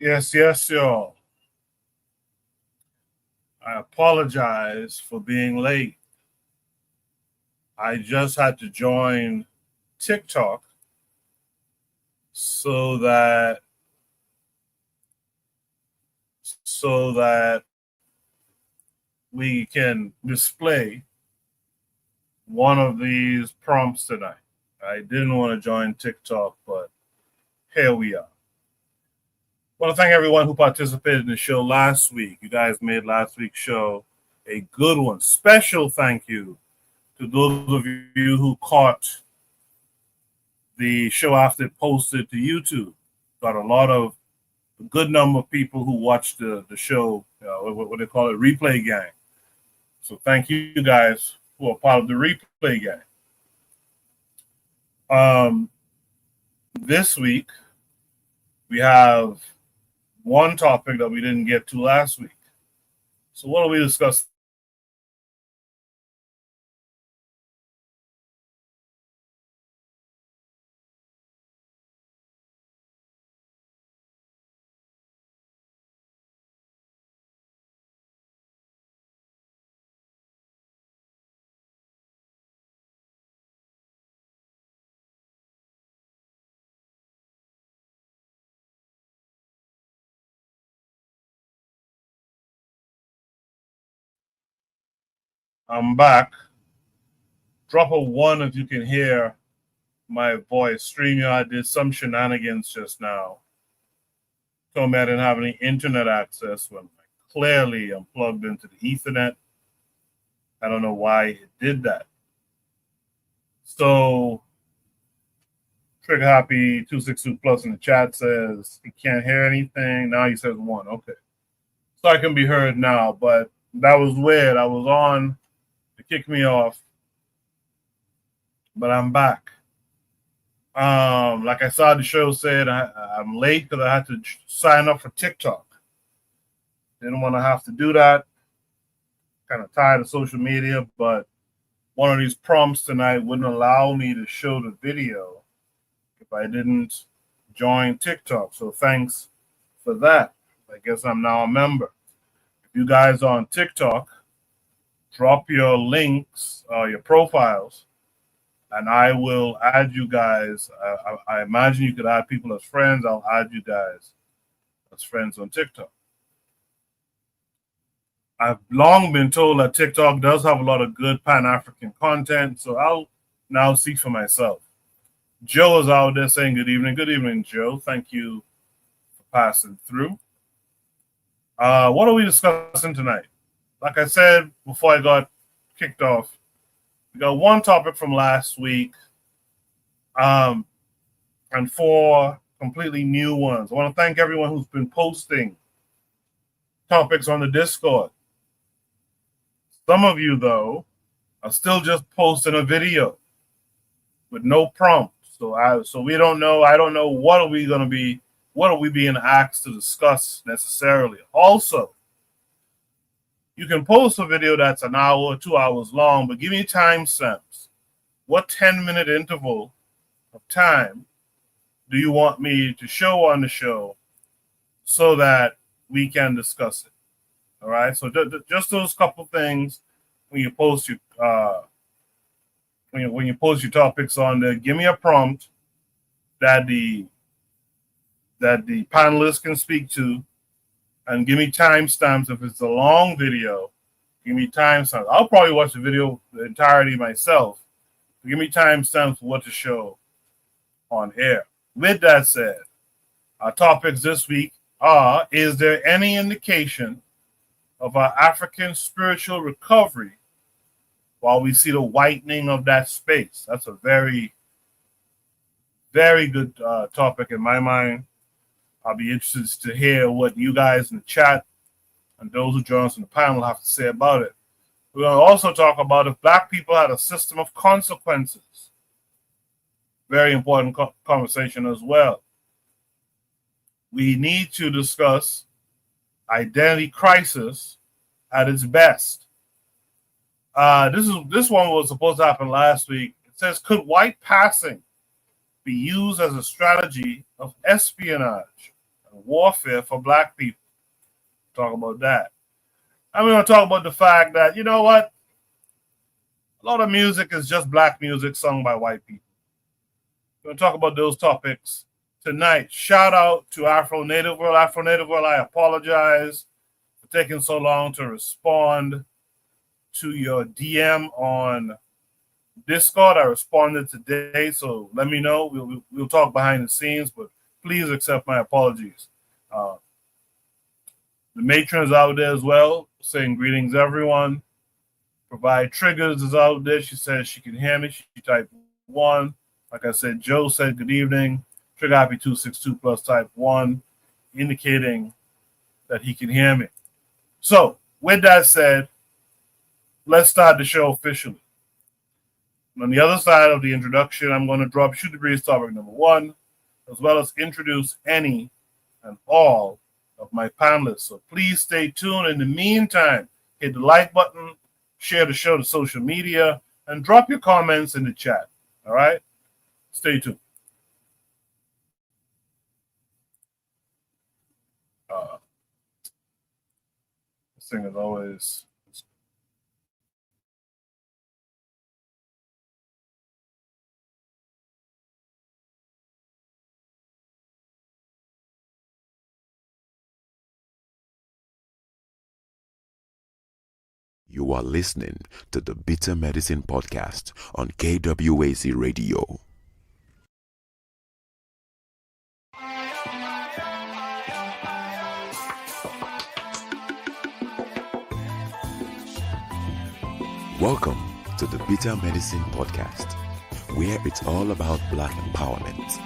Yes, y'all. I apologize for being late. I just had to join TikTok so that so that we can display one of these prompts tonight. I didn't want to join TikTok, but here we are. I want to thank everyone who participated in the show last week. You guys made last week's show a good one. Special thank you to those of you who caught the show after it posted to YouTube. Got a good number of people who watched the show, what they call it, replay gang. So thank you guys who are part of the replay gang. This week, we have one topic that we didn't get to last week. So what are we discussing? I'm back. Drop a 1 if you can hear my voice. StreamYard did some shenanigans just now. Told me I didn't have any internet access when clearly I'm plugged into the Ethernet. I don't know why it did that. So Trigger Happy 262 Plus in the chat says he can't hear anything. Now he says 1. Okay. So I can be heard now, but that was weird. I was on to kick me off, but I'm back. Like I saw the show said, I'm late because I had to sign up for TikTok. Didn't want to have to do that. Kind of tired of social media, but one of these prompts tonight wouldn't allow me to show the video if I didn't join TikTok. So thanks for that. I guess I'm now a member. If you guys are on TikTok, drop your links, your profiles, and I will add you guys. I imagine you could add people as friends. I'll add you guys as friends on TikTok. I've long been told that TikTok does have a lot of good Pan-African content, so I'll now see for myself. Joe is out there saying good evening. Good evening, Joe. Thank you for passing through. What are we discussing tonight? Like I said before I got kicked off, we got one topic from last week and 4 completely new ones. I want to thank everyone who's been posting topics on the Discord. Some of you, though, are still just posting a video with no prompt. So we don't know. I don't know what are we being asked to discuss necessarily. Also, you can post a video that's an hour or 2 hours long, but give me timestamps. What 10-minute interval of time do you want me to show on the show so that we can discuss it? All right. So just those couple things when you post your when you post your topics on there, give me a prompt that the panelists can speak to, and give me timestamps. If it's a long video, give me timestamps. I'll probably watch the video the entirety myself. Give me timestamps for what to show on air. With that said, our topics this week are: is there any indication of our African spiritual recovery while we see the whitening of that space? That's a very, very good topic in my mind. I'll be interested to hear what you guys in the chat and those who join us in the panel have to say about it. We're going to also talk about if Black people had a system of consequences. Very important conversation as well. We need to discuss identity crisis at its best. This one was supposed to happen last week. It says, could white passing be used as a strategy of espionage? warfare for black people. Talk about that. I'm going to talk about the fact that, you know what? A lot of music is just black music sung by white people. We're going to talk about those topics tonight. Shout out to Afro Native World. Afro Native World, I apologize for taking so long to respond to your DM on Discord. I responded today, so let me know. We'll talk behind the scenes, but please accept my apologies. The matron is out there as well, saying greetings, everyone. Provide Triggers is out there. She says she can hear me. She typed 1. Like I said, Joe said good evening. Trigger Happy 262 plus type 1, indicating that he can hear me. So, with that said, let's start the show officially. On the other side of the introduction, I'm going to shoot the breeze topic number 1, as well as introduce any and all of my panelists. So please stay tuned. In the meantime, hit the like button, share the show to social media, and drop your comments in the chat. All right? Stay tuned. This thing is always... You are listening to the Bitter Medicine Podcast on KWAZ Radio. Welcome to the Bitter Medicine Podcast, where it's all about Black empowerment.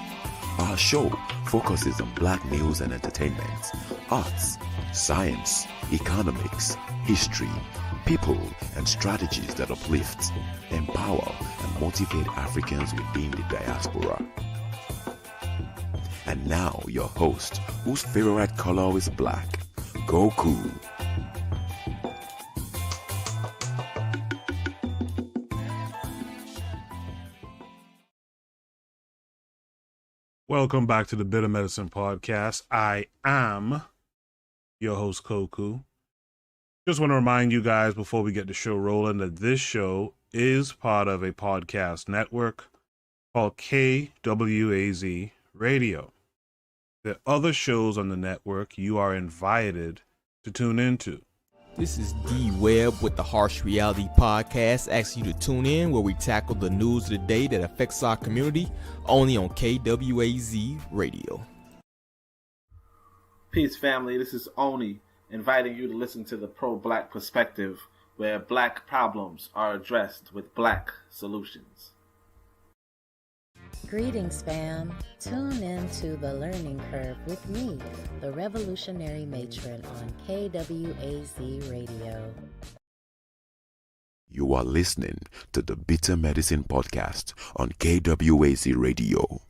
Our show focuses on Black news and entertainment, arts, science, economics, history, people, and strategies that uplift, empower, and motivate Africans within the diaspora. And now, your host, whose favorite color is black, Goku. Welcome back to the Bitter Medicine Podcast. I am your host, Koku. Just want to remind you guys before we get the show rolling that this show is part of a podcast network called KWAZ Radio. There are other shows on the network you are invited to tune into. This is D Webb with the Harsh Reality Podcast, asking you to tune in where we tackle the news of the day that affects our community, only on KWAZ Radio. Peace, family. This is Oni, inviting you to listen to the Pro-Black Perspective, where Black problems are addressed with Black solutions. Greetings, fam. Tune in to The Learning Curve with me, the Revolutionary Matron on KWAZ Radio. You are listening to the Bitter Medicine Podcast on KWAZ Radio.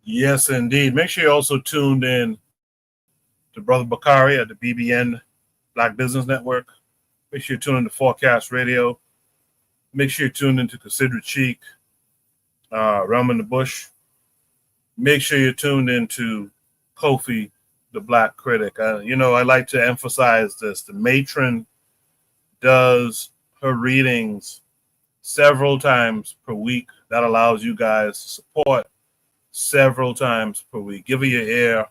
Yes, indeed. Make sure you also tuned in to Brother Bakari at the BBN Black Business Network. Make sure you tune in to Forecast Radio. Make sure you tune into Consider Cheek, Realm in the Bush. Make sure you're tuned into Kofi, the Black Critic. I like to emphasize this. The matron does her readings several times per week. That allows you guys to support several times per week. Give her your ear.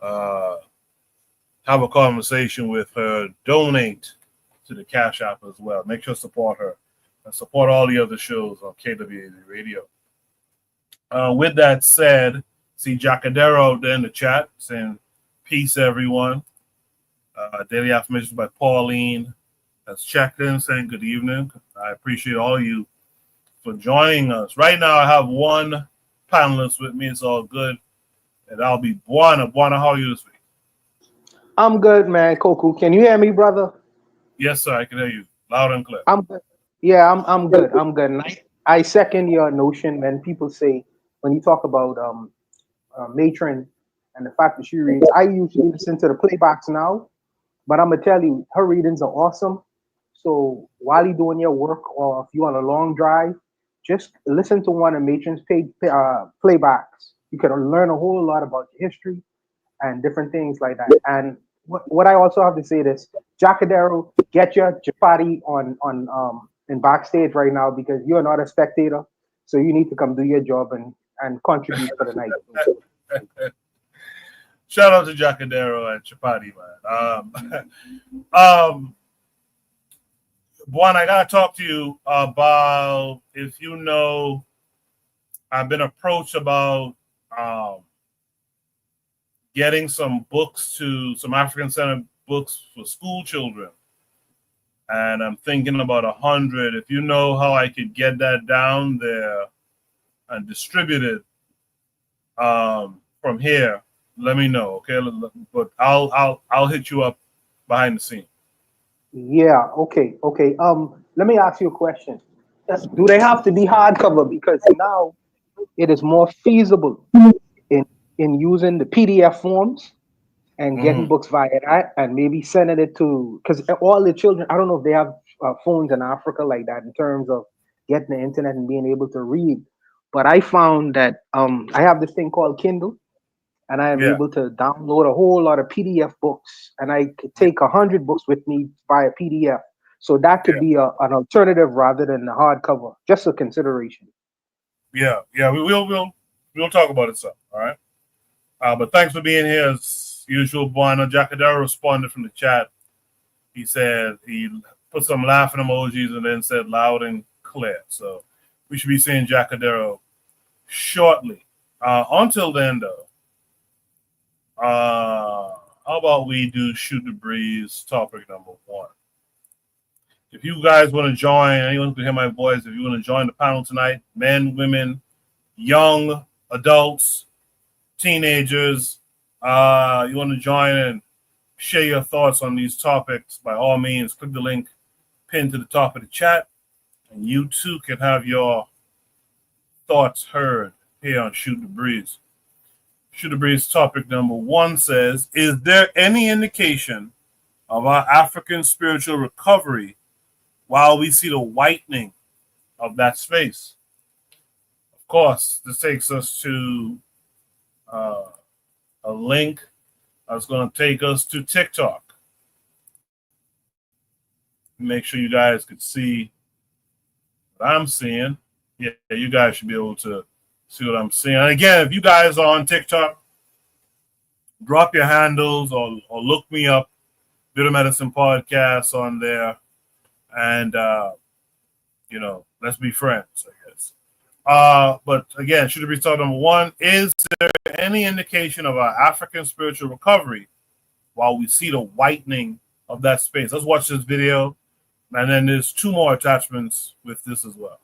Have a conversation with her. Donate to the Cash App as well. Make sure to support her. And support all the other shows on KWAZ Radio. With that said, see Jacadero out there in the chat saying, peace, everyone. Daily affirmations by Pauline has checked in saying good evening. I appreciate all of you for joining us. Right now, I have one panelist with me. It's all good. And I'll be Buana. Buana, how are you this week? I'm good, man. Koku, can you hear me, brother? Yes, sir. I can hear you loud and clear. I'm good. Yeah, I'm good. I'm good. And I second your notion when people say, when you talk about matron and the fact that she reads. I usually listen to the playbacks now, but I'm gonna tell you, her readings are awesome. So while you're doing your work, or if you're on a long drive, just listen to one of Matron's playbacks. You could learn a whole lot about history and different things like that. And what I also have to say this, Jacadero, get your chapati on in backstage right now, because you're not a spectator, so you need to come do your job and contribute for the night. Shout out to Jacadero and Chapati, man. Juan, I gotta talk to you about, if you know, I've been approached about getting some African-centered books for school children, and I'm thinking about 100. If you know how I could get that down there and distribute it from here, let me know, okay? But I'll hit you up behind the scene. Yeah. Okay. Let me ask you a question. Do they have to be hardcover? Because now it is more feasible in using the PDF forms and getting books via that, and maybe sending it to, because all the children, I don't know if they have phones in Africa like that in terms of getting the internet and being able to read. But I found that I have this thing called Kindle, and I am able to download a whole lot of PDF books, and I could take 100 books with me via PDF. So that could be an alternative rather than the hardcover. Just a consideration. Yeah. We'll talk about it some. All right. But thanks for being here as usual, Buana. Jacadero responded from the chat. He said he put some laughing emojis and then said loud and clear. So we should be seeing Jacadero shortly. Until then, though, how about we do Shoot the Breeze topic number 1? If you guys want to join, anyone who can hear my voice, if you want to join the panel tonight, men, women, young adults, teenagers, you want to join and share your thoughts on these topics, by all means, click the link pinned to the top of the chat, and you too can have your thoughts heard here on Shoot the Breeze. Shoot the Breeze topic number 1 says, is there any indication of our African spiritual recovery while we see the whitening of that space? Of course, this takes us to a link that's going to take us to TikTok. Make sure you guys could see what I'm seeing. Yeah, you guys should be able to see what I'm seeing. And again, if you guys are on TikTok, drop your handles or look me up, Bitter Medicine Podcast on there, and let's be friends, I guess. But again, should it be thought number 1, is there any indication of our African spiritual recovery while we see the whitening of that space? Let's watch this video, and then there's 2 more attachments with this as well.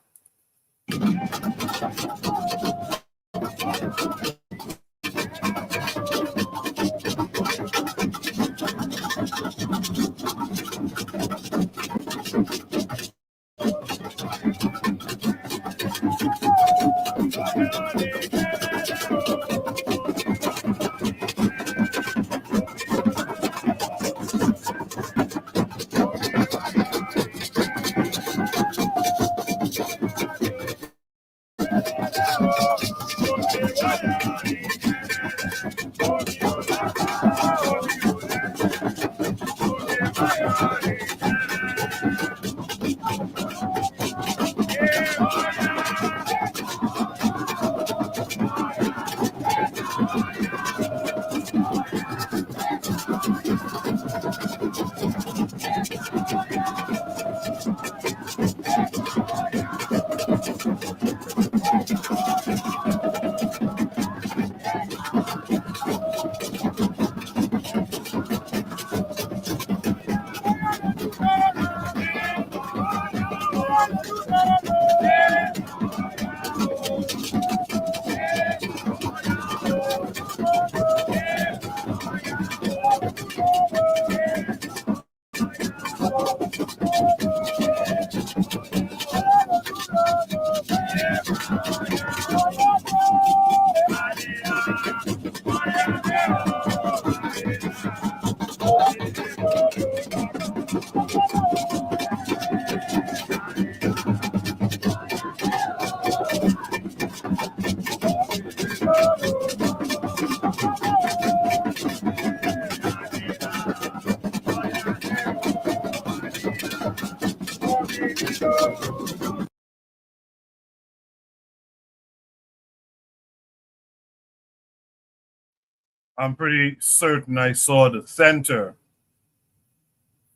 I'm pretty certain I saw the center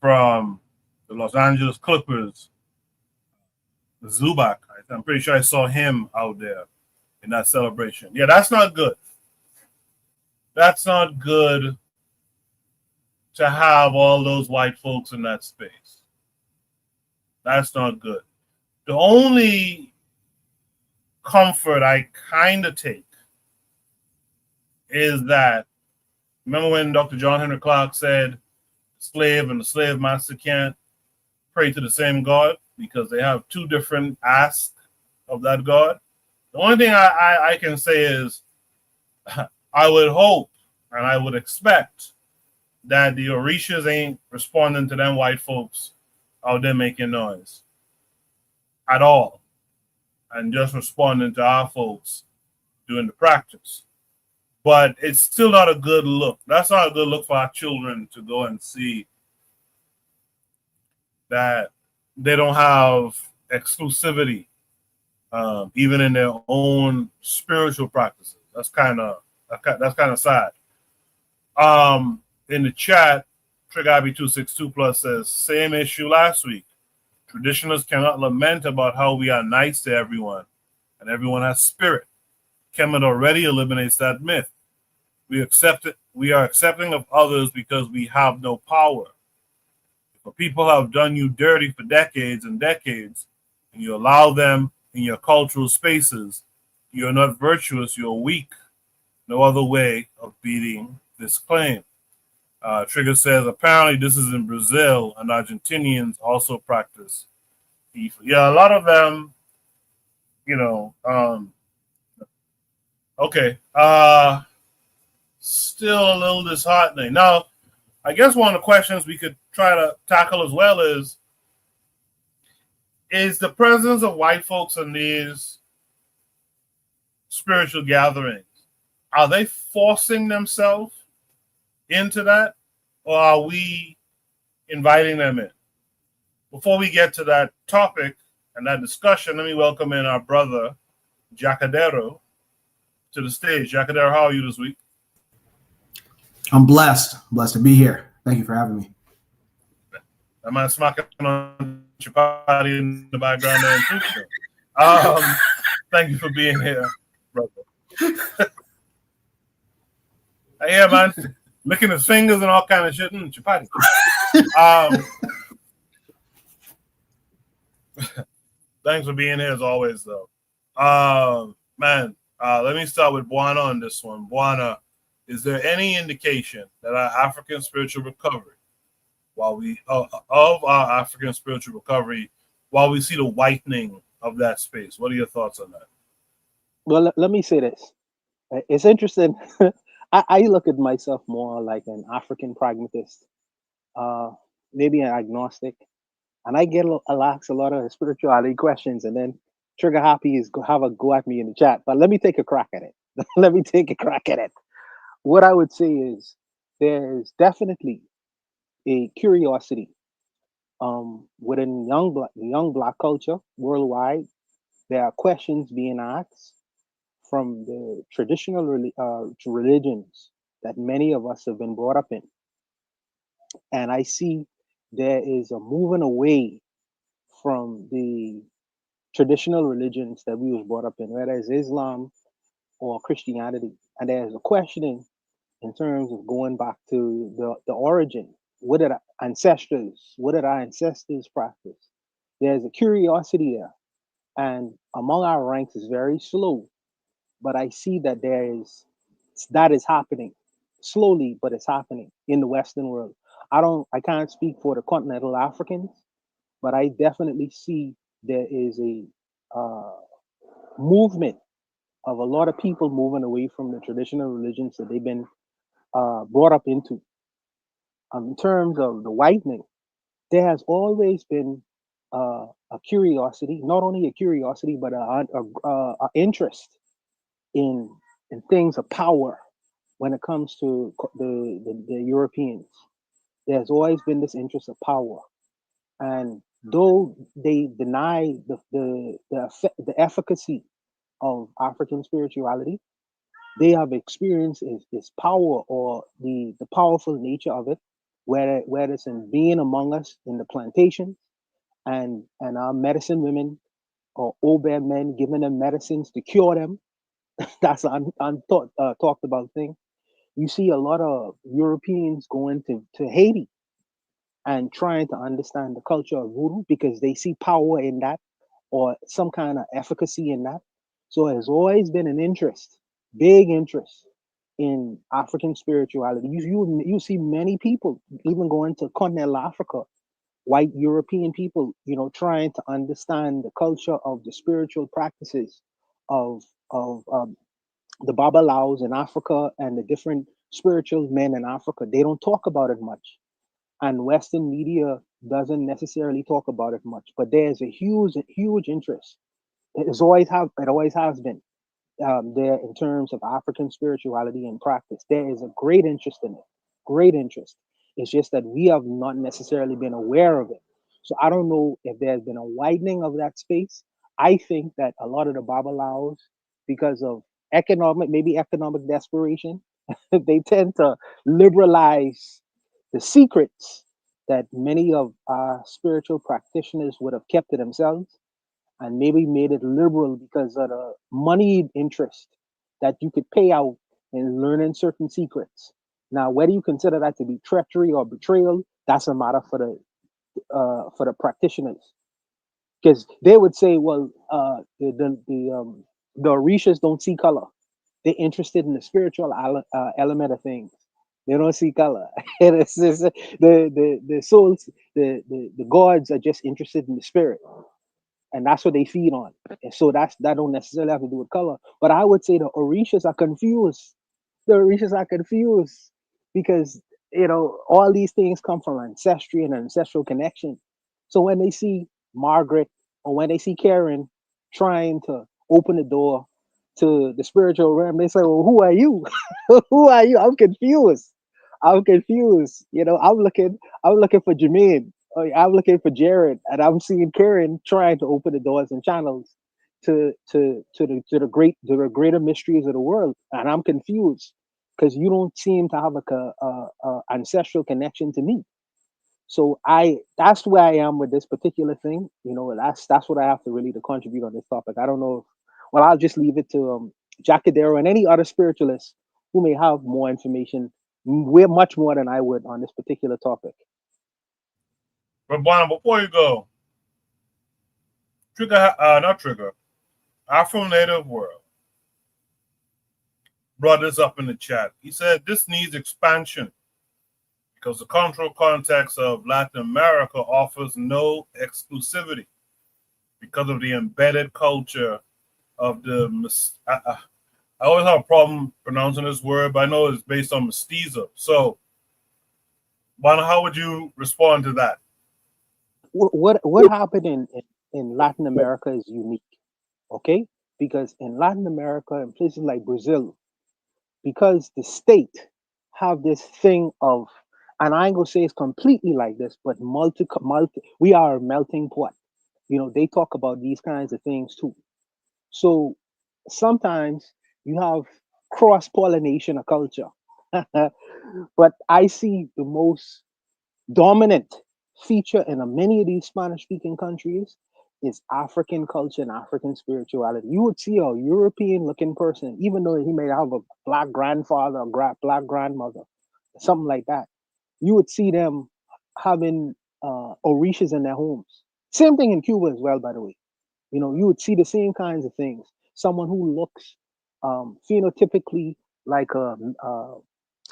from the Los Angeles Clippers, Zubac. I'm pretty sure I saw him out there in that celebration. Yeah, that's not good. That's not good to have all those white folks in that space. That's not good. The only comfort I kind of take is that, remember when Dr. John Henry Clark said, slave and the slave master can't pray to the same God because they have two different asks of that God? The only thing I can say is I would hope and I would expect that the Orishas ain't responding to them white folks out there making noise at all and just responding to our folks doing the practice. But it's still not a good look. That's not a good look for our children to go and see that they don't have exclusivity, even in their own spiritual practices. That's kind of sad. In the chat, Trigabi262 Plus says, same issue last week. Traditionalists cannot lament about how we are nice to everyone and everyone has spirit. Kemet already eliminates that myth. We are accepting of others because we have no power. If people have done you dirty for decades and decades, and you allow them in your cultural spaces, you're not virtuous, you're weak. No other way of beating this claim. Trigger says, apparently this is in Brazil, and Argentinians also practice Ifa. Yeah, a lot of them, okay. Still a little disheartening. Now, I guess one of the questions we could try to tackle as well is the presence of white folks in these spiritual gatherings, are they forcing themselves into that, or are we inviting them in? Before we get to that topic and that discussion, let me welcome in our brother, Jacadero, to the stage. Jacadero, how are you this week? I'm blessed to be here. Thank you for having me. Am I smacking on your body in the background there too? Thank you for being here, brother. Yeah, man. Licking his fingers and all kind of shit. Chapati. Thanks for being here as always, though. Man, let me start with Buana on this one. Buana, is there any indication that our African spiritual recovery, while we see the whitening of that space? What are your thoughts on that? Well, let me say this. It's interesting. I look at myself more like an African pragmatist, maybe an agnostic, and I get asked a lot of spirituality questions, and then Trigger Happy is have a go at me in the chat. But let me take a crack at it. What I would say is there's definitely a curiosity within young black culture worldwide. There are questions being asked from the traditional religions that many of us have been brought up in. And I see there is a moving away from the traditional religions that we was brought up in, whether it's Islam or Christianity. And there's a questioning in terms of going back to the origin. What did our ancestors practice? There's a curiosity there. And among our ranks is very slow. But I see that that is happening slowly, but it's happening in the Western world. I can't speak for the continental Africans, but I definitely see there is a movement of a lot of people moving away from the traditional religions that they've been brought up into. In terms of the whitening, there has always been a curiosity, not only a curiosity, but a interest in things of power when it comes to the Europeans. There's always been this interest of power, and though they deny the efficacy of African spirituality, they have experienced is power, or the powerful nature of it, whether it's in being among us in the plantation, and our medicine women or obed men giving them medicines to cure them. That's an unthought talked about thing. You see a lot of Europeans going to Haiti and trying to understand the culture of voodoo because they see power in that, or some kind of efficacy in that. So it has always been an interest, big interest in African spirituality. You see many people even going to continental Africa, white European people, trying to understand the culture of the spiritual practices of of the Babalaos in Africa and the different spiritual men in Africa. They don't talk about it much, and Western media doesn't necessarily talk about it much. But there's a huge interest. It always has been there in terms of African spirituality and practice. There is a great interest in it, great interest. It's just that we have not necessarily been aware of it. So I don't know if there's been a widening of that space. I think that a lot of the Babalaos, because of maybe economic desperation, they tend to liberalize the secrets that many of our spiritual practitioners would have kept to themselves, and maybe made it liberal because of the money interest that you could pay out in learning certain secrets. Now, whether you consider that to be treachery or betrayal, that's a matter for the practitioners, because they would say, well, the Orishas don't see color. They're interested in the spiritual element of things. They don't see color. It's just, the souls, the gods are just interested in the spirit, and that's what they feed on. And so that don't necessarily have to do with color. But I would say the Orishas are confused. The Orishas are confused because all these things come from ancestry and ancestral connection. So when they see Margaret, or when they see Karen trying to open the door to the spiritual realm, they say, "Well, who are you? Who are you?" I'm confused. I'm confused. I'm looking for Jermaine. I'm looking for Jared, and I'm seeing Karen trying to open the doors and channels to the greater mysteries of the world, and I'm confused because you don't seem to have like a ancestral connection to me. So that's where I am with this particular thing. That's what I have to really to contribute on this topic. I don't know. Well, I'll just leave it to Jacadero and any other spiritualists who may have more information, way much more than I would on this particular topic. But Bonner, before you go, not Trigger, Afro Native World brought this up in the chat. He said this needs expansion because the cultural context of Latin America offers no exclusivity because of the embedded culture of the. I always have a problem pronouncing this word, but I know it's based on mestizo. So, Bonner, how would you respond to that? What happened in Latin America is unique, okay? Because in Latin America and places like Brazil, because the state have this thing of, and I ain't gonna say it's completely like this, but multi we are a melting pot. They talk about these kinds of things too. So sometimes you have cross pollination of culture, but I see the most dominant feature in many of these Spanish speaking countries is African culture and African spirituality. You would see a European looking person, even though he may have a black grandfather or black grandmother, something like that. You would see them having orishas in their homes. Same thing in Cuba as well, by the way. You would see the same kinds of things. Someone who looks phenotypically like a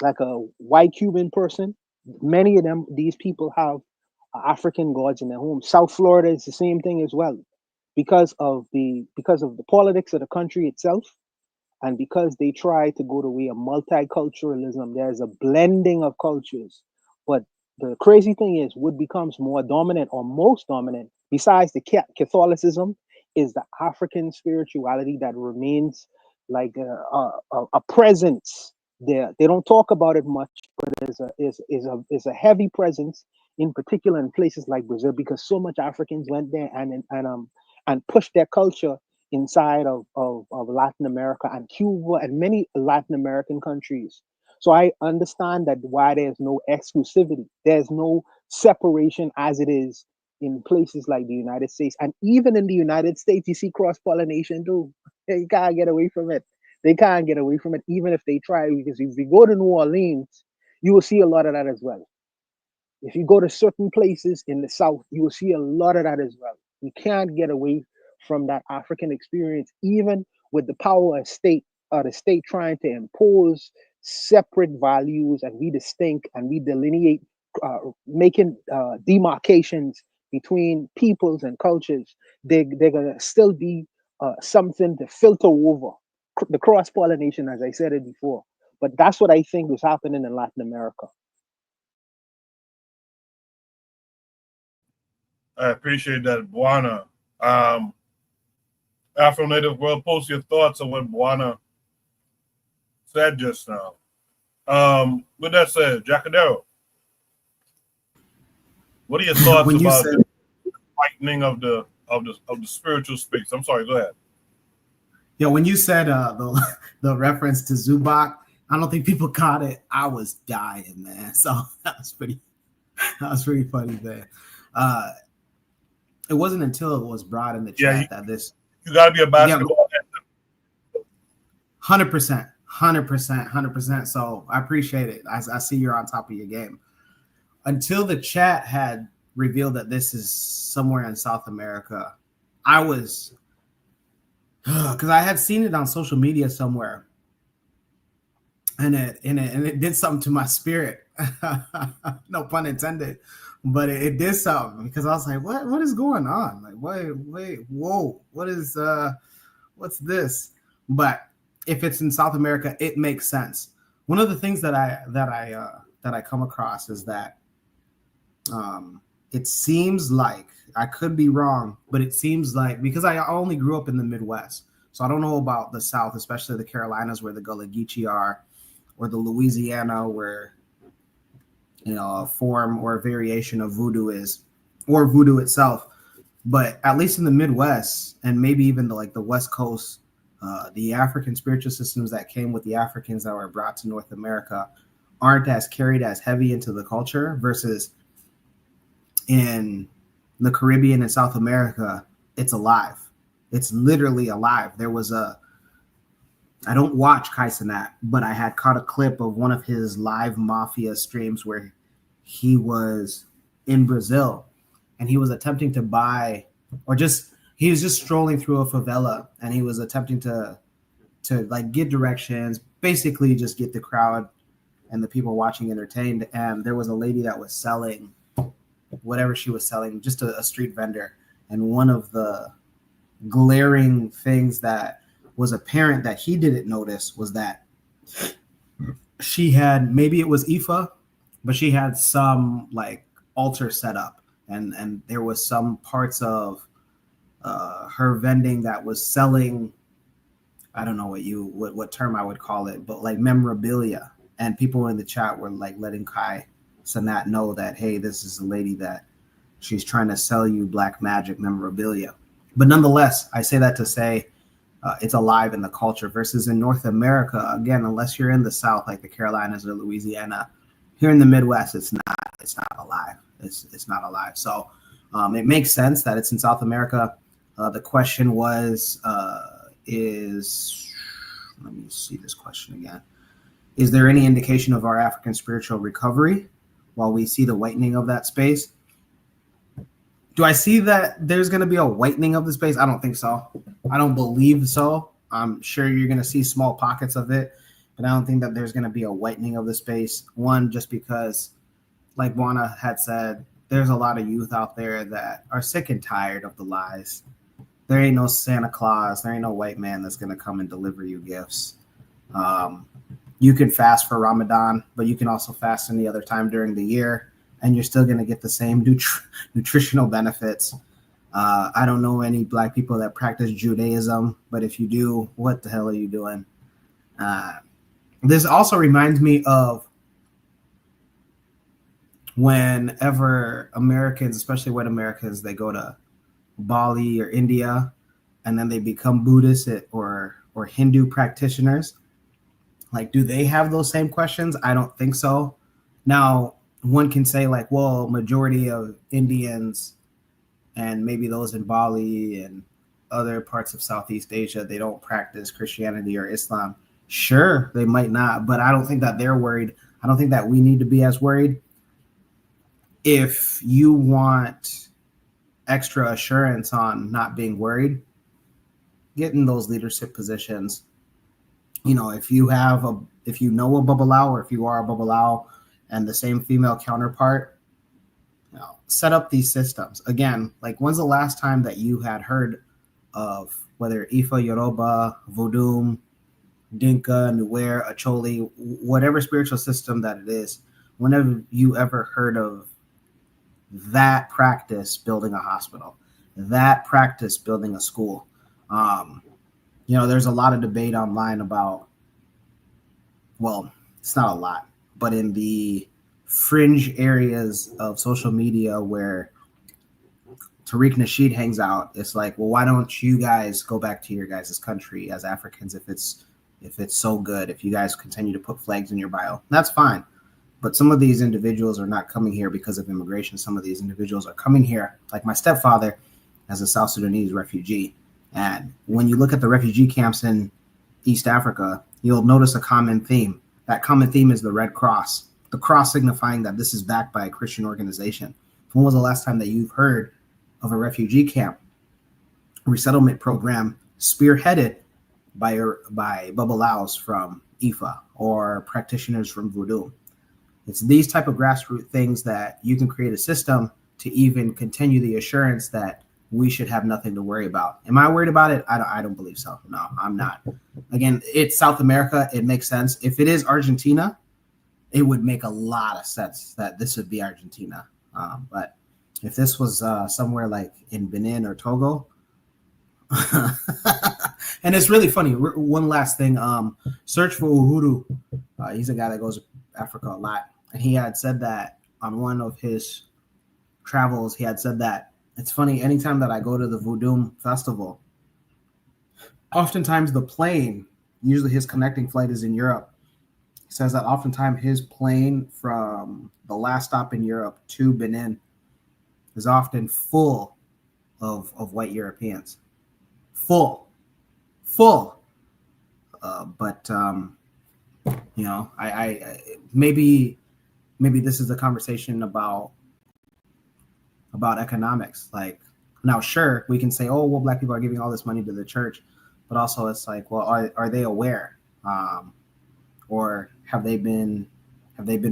like a white Cuban person. Many of these people have African gods in their homes. South Florida is the same thing as well, because of the politics of the country itself, and because they try to go the way of multiculturalism. There's a blending of cultures, but the crazy thing is, what becomes more dominant or most dominant, besides the Catholicism, is the African spirituality that remains like a presence there. They don't talk about it much, but is a heavy presence, in particular in places like Brazil, because so much Africans went there and pushed their culture inside of Latin America and Cuba and many Latin American countries. So I understand that why there's no exclusivity, there's no separation as it is in places like the United States. And even in the United States, you see cross pollination too. You can't get away from it. They can't get away from it, even if they try. Because if you go to New Orleans, you will see a lot of that as well. If you go to certain places in the South, you will see a lot of that as well. You can't get away from that African experience, even with the power of the state trying to impose separate values, and we distinct and we delineate, making demarcations between peoples and cultures. They're gonna still be something to filter over the cross pollination, as I said it before. But that's what I think is happening in Latin America. I appreciate that, Buana. Afro Native World, post your thoughts on what Buana said just now. With that said, Jacadero, what are your thoughts When you about said, the whitening of the spiritual space? I'm sorry, go ahead. when you said the reference to Zubak, I don't think people caught it. I was dying, man. So that was pretty funny there. It wasn't until it was brought in the chat that this. You gotta be a basketball. 100%. So I appreciate it. I see you're on top of your game. Until the chat had revealed that this is somewhere in South America, I was, because I had seen it on social media somewhere, and it did something to my spirit. No pun intended, but it did something, because I was like, what is going on? Like, wait, whoa, what's this? But if it's in South America, it makes sense. One of the things that I come across is that it seems like, I could be wrong, but it seems like, because I only grew up in the Midwest, so I don't know about the South, especially the Carolinas where the Gullah Geechee are, or the Louisiana where, a form or a variation of voodoo is, or voodoo itself. But at least in the Midwest, and maybe even the West Coast, the African spiritual systems that came with the Africans that were brought to North America aren't as carried as heavy into the culture, versus in the Caribbean and South America, it's alive. It's literally alive. There was I don't watch Kai Cenat, but I had caught a clip of one of his live mafia streams where he was in Brazil and he was attempting to buy, he was just strolling through a favela, and he was attempting to get directions, basically just get the crowd and the people watching entertained. And there was a lady that was selling whatever she was selling, just a street vendor. And one of the glaring things that was apparent that he didn't notice was that she had, maybe it was Ifa, but she had some altar set up, and there was some parts of her vending that was selling, I don't know what term I would call it, but memorabilia. And people in the chat were letting Kai Cenat know that, hey, this is a lady that she's trying to sell you black magic memorabilia. But nonetheless, I say that to say it's alive in the culture, versus in North America, again, unless you're in the South, like the Carolinas or Louisiana, here in the Midwest, it's not alive. It's not alive. So it makes sense that it's in South America. The question was, let me see this question again. Is there any indication of our African spiritual recovery while we see the whitening of that space? Do I see that there's going to be a whitening of the space? I don't think so. I don't believe so. I'm sure you're going to see small pockets of it, but I don't think that there's going to be a whitening of the space. One, just because, like Juana had said, there's a lot of youth out there that are sick and tired of the lies. There ain't no Santa Claus. There ain't no white man that's going to come and deliver you gifts. You can fast for Ramadan, but you can also fast any other time during the year, and you're still going to get the same nutritional benefits. I don't know any black people that practice Judaism, but if you do, what the hell are you doing? This also reminds me of whenever Americans, especially white Americans, they go to Bali or India, and then they become Buddhist or Hindu practitioners. Like, do they have those same questions? I don't think so. Now, one can say like, well, majority of Indians and maybe those in Bali and other parts of Southeast Asia, they don't practice Christianity or Islam. Sure, they might not, but I don't think that they're worried. I don't think that we need to be as worried. If you want extra assurance on not being worried, get in those leadership positions. If you know a Babalawo, or if you are a Babalawo and the same female counterpart, set up these systems. Again, like, when's the last time that you had heard of whether Ifa, Yoruba, Vodum, Dinka, Nuer, Acholi, whatever spiritual system that it is, whenever you ever heard of that practice building a hospital, that practice building a school? There's a lot of debate online about, well, it's not a lot, but in the fringe areas of social media where Tariq Nasheed hangs out, it's like, well, why don't you guys go back to your guys' country as Africans if it's so good, if you guys continue to put flags in your bio? That's fine. But some of these individuals are not coming here because of immigration. Some of these individuals are coming here, like my stepfather, as a South Sudanese refugee. And when you look at the refugee camps in East Africa, you'll notice a common theme. That common theme is the Red Cross, the cross signifying that this is backed by a Christian organization. When was the last time that you've heard of a refugee camp resettlement program spearheaded by Babalaos from Ifa or practitioners from Voodoo? It's these type of grassroots things that you can create a system to even continue the assurance that we should have nothing to worry about. Am I worried about it? I don't believe so. No, I'm not. Again, it's South America. It makes sense. If it is Argentina, it would make a lot of sense that this would be Argentina. But if this was somewhere like in Benin or Togo, and it's really funny. One last thing. Search for Uhuru. He's a guy that goes to Africa a lot. And he had said that on one of his travels, he had said that it's funny, anytime that I go to the Voodoo festival, oftentimes the plane, usually his connecting flight is in Europe. He says that oftentimes his plane from the last stop in Europe to Benin is often full of white Europeans. Full. But I maybe this is a conversation about economics. Like, now, sure, we can say, oh, well, Black people are giving all this money to the church, but also it's like, well, are they aware, or have they been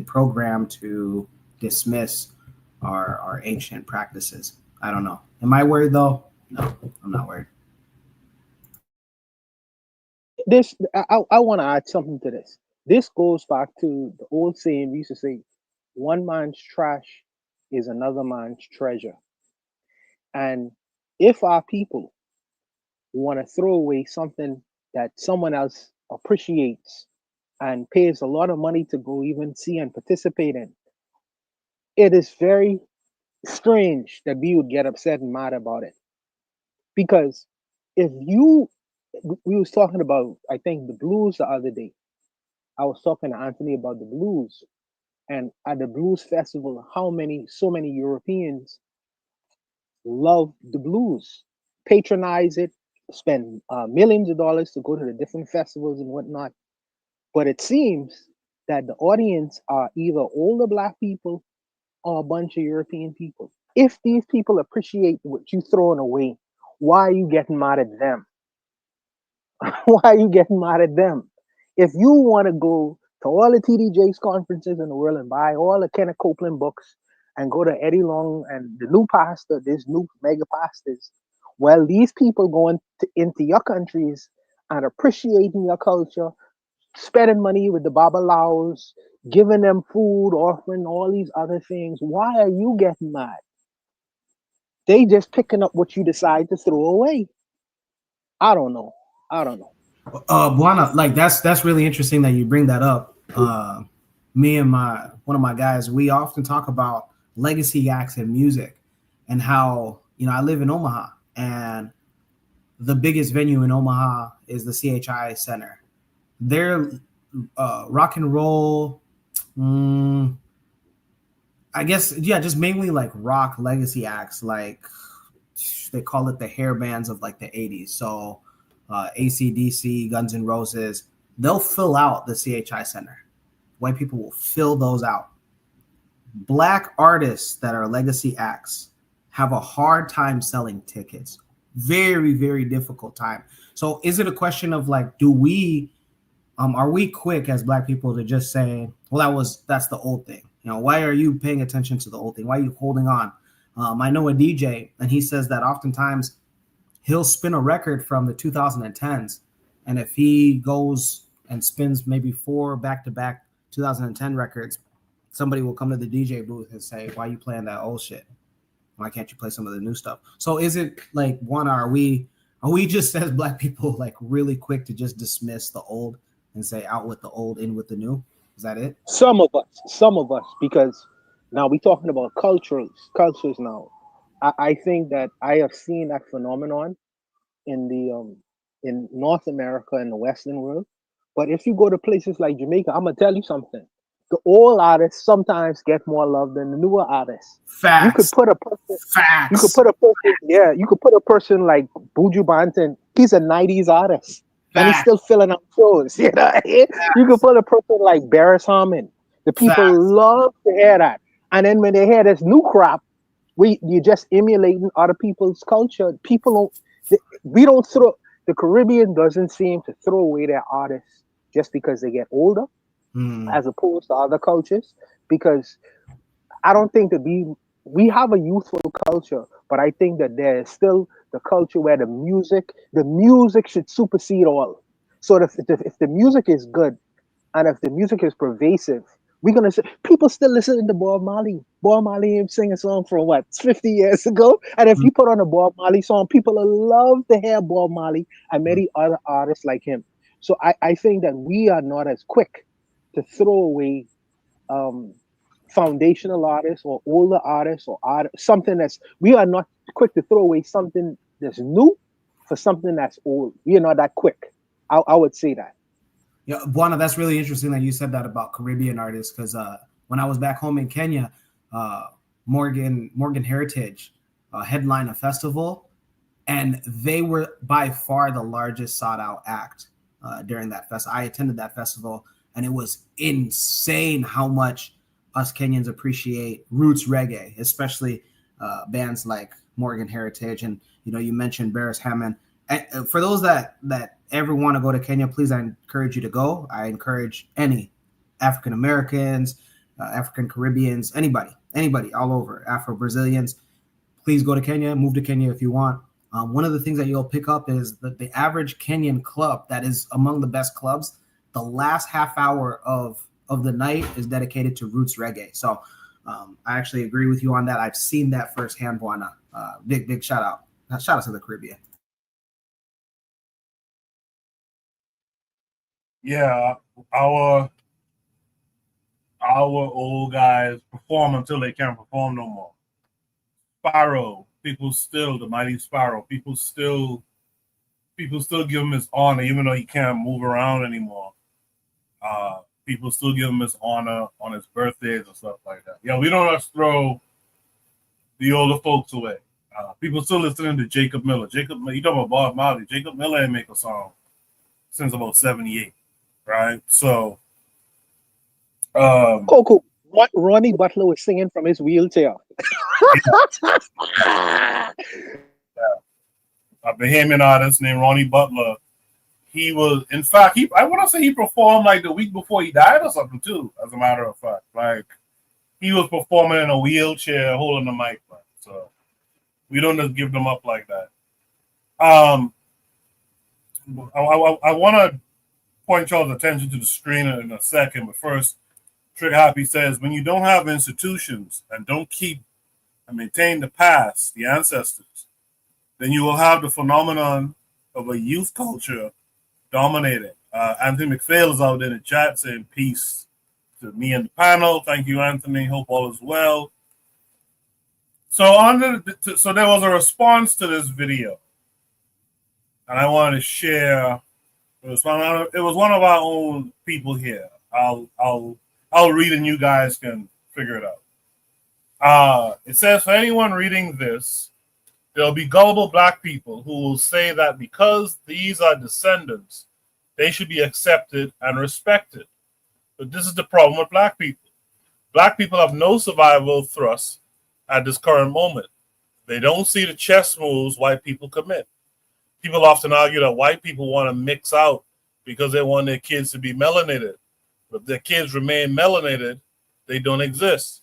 programmed to dismiss our ancient practices? I don't know. Am I worried though? No, I'm not worried. I want to add something to this. This goes back to the old saying we used to say, one man's trash is another man's treasure. And if our people want to throw away something that someone else appreciates and pays a lot of money to go even see and participate in, it is very strange that we would get upset and mad about it. Because we was talking about, I think, the blues the other day. I was talking to Anthony about the blues. And at the blues festival, so many Europeans love the blues, patronize it, spend millions of dollars to go to the different festivals and whatnot. But it seems that the audience are either older Black people or a bunch of European people. If these people appreciate what you're throwing away, why are you getting mad at them? Why are you getting mad at them? If you want to go to all the TD Jakes conferences in the world and buy all the Kenneth Copeland books and go to Eddie Long and the new pastor, this new mega pastors, well, these people going into your countries and appreciating your culture, spending money with the Babalaos, giving them food, offering all these other things. Why are you getting mad? They just picking up what you decide to throw away. I don't know. Buana, like that's really interesting that you bring that up. Me and one of my guys, we often talk about legacy acts in music and how, I live in Omaha, and the biggest venue in Omaha is the CHI Center. They're rock and roll. I guess, yeah, just mainly like rock legacy acts. Like they call it the hair bands of like the 80s. So AC/DC, Guns N' Roses, they'll fill out the CHI Center. White people will fill those out. Black artists that are legacy acts have a hard time selling tickets. Very, very difficult time. So is it a question of like, are we quick as Black people to just say, well, that's the old thing. You know, why are you paying attention to the old thing? Why are you holding on? I know a DJ, and he says that oftentimes he'll spin a record from the 2010s. And if he goes and spins maybe 4 back-to-back 2010 records, somebody will come to the DJ booth and say, why are you playing that old shit? Why can't you play some of the new stuff? So is it like, one, are we just as Black people like really quick to just dismiss the old and say out with the old, in with the new? Is that it? Some of us, because now we're talking about cultures now. I think that I have seen that phenomenon in the in North America and the Western world. But if you go to places like Jamaica, I'm gonna tell you something. The old artists sometimes get more love than the newer artists. Facts. You could put a person. Facts. You could put a person. Yeah, you could put a person like Buju Banton. He's a '90s artist, and he's still filling up shows. You know, you could put a person like Barris Harmon. The people love to hear that, and then when they hear this new crap, you're just emulating other people's culture. We don't throw. The Caribbean doesn't seem to throw away their artists just because they get older, as opposed to other cultures. Because I don't think that we have a youthful culture, but I think that there is still the culture where the music should supersede all. So if the music is good, and if the music is pervasive, we're gonna say people still listen to Bob Marley. Bob Marley sing a song from 50 years ago, and if you put on a Bob Marley song, people will love to hear Bob Marley and many other artists like him. So I think that we are not as quick to throw away foundational artists or older artists or something we are not quick to throw away something that's new for something that's old. We are not that quick. I would say that. Yeah, Buana, that's really interesting that you said that about Caribbean artists, because when I was back home in Kenya, Morgan Heritage headlined a festival, and they were by far the largest sought out act during that festival. I attended that festival, and it was insane how much us Kenyans appreciate roots reggae, especially bands like Morgan Heritage. And you mentioned Barris Hammond. And for those that ever want to go to Kenya, please, I encourage you to go. I encourage any African Americans, African Caribbeans, anybody all over, Afro-Brazilians, please go to Kenya, move to Kenya if you want. One of the things that you'll pick up is that the average Kenyan club that is among the best clubs, the last half hour of the night is dedicated to roots reggae. So I actually agree with you on that. I've seen that firsthand, Buana. Big shout out. Shout out to the Caribbean. Yeah, our old guys perform until they can't perform no more. Sparrow, the mighty Sparrow, people still give him his honor, even though he can't move around anymore. People still give him his honor on his birthdays and stuff like that. Yeah, we don't just throw the older folks away. People still listening to Jacob Miller. You talking about Bob Marley. Jacob Miller ain't make a song since about 78. Right, so Coco, what Ronnie Butler was singing from his wheelchair. A Bahamian artist named Ronnie Butler. He was, in fact, I want to say he performed like the week before he died or something too. As a matter of fact, like he was performing in a wheelchair, holding the mic. So we don't just give them up like that. I want to point y'all's attention to the screen in a second, but first, Trigger Happy says, when you don't have institutions and don't keep and maintain the past, the ancestors, then you will have the phenomenon of a youth culture dominating. Anthony McPhail is out there in the chat saying peace to me and the panel. Thank you, Anthony. Hope all is well. So there was a response to this video. and I wanted to share. It was one of our own people here. I'll read and you guys can figure it out. It says, for anyone reading this, there'll be gullible black people who will say that because these are descendants, they should be accepted and respected. But this is the problem with black people. Black people have no survival thrust at this current moment. They don't see the chess moves white people commit. People often argue that white people want to mix out because they want their kids to be melanated. But if their kids remain melanated, they don't exist.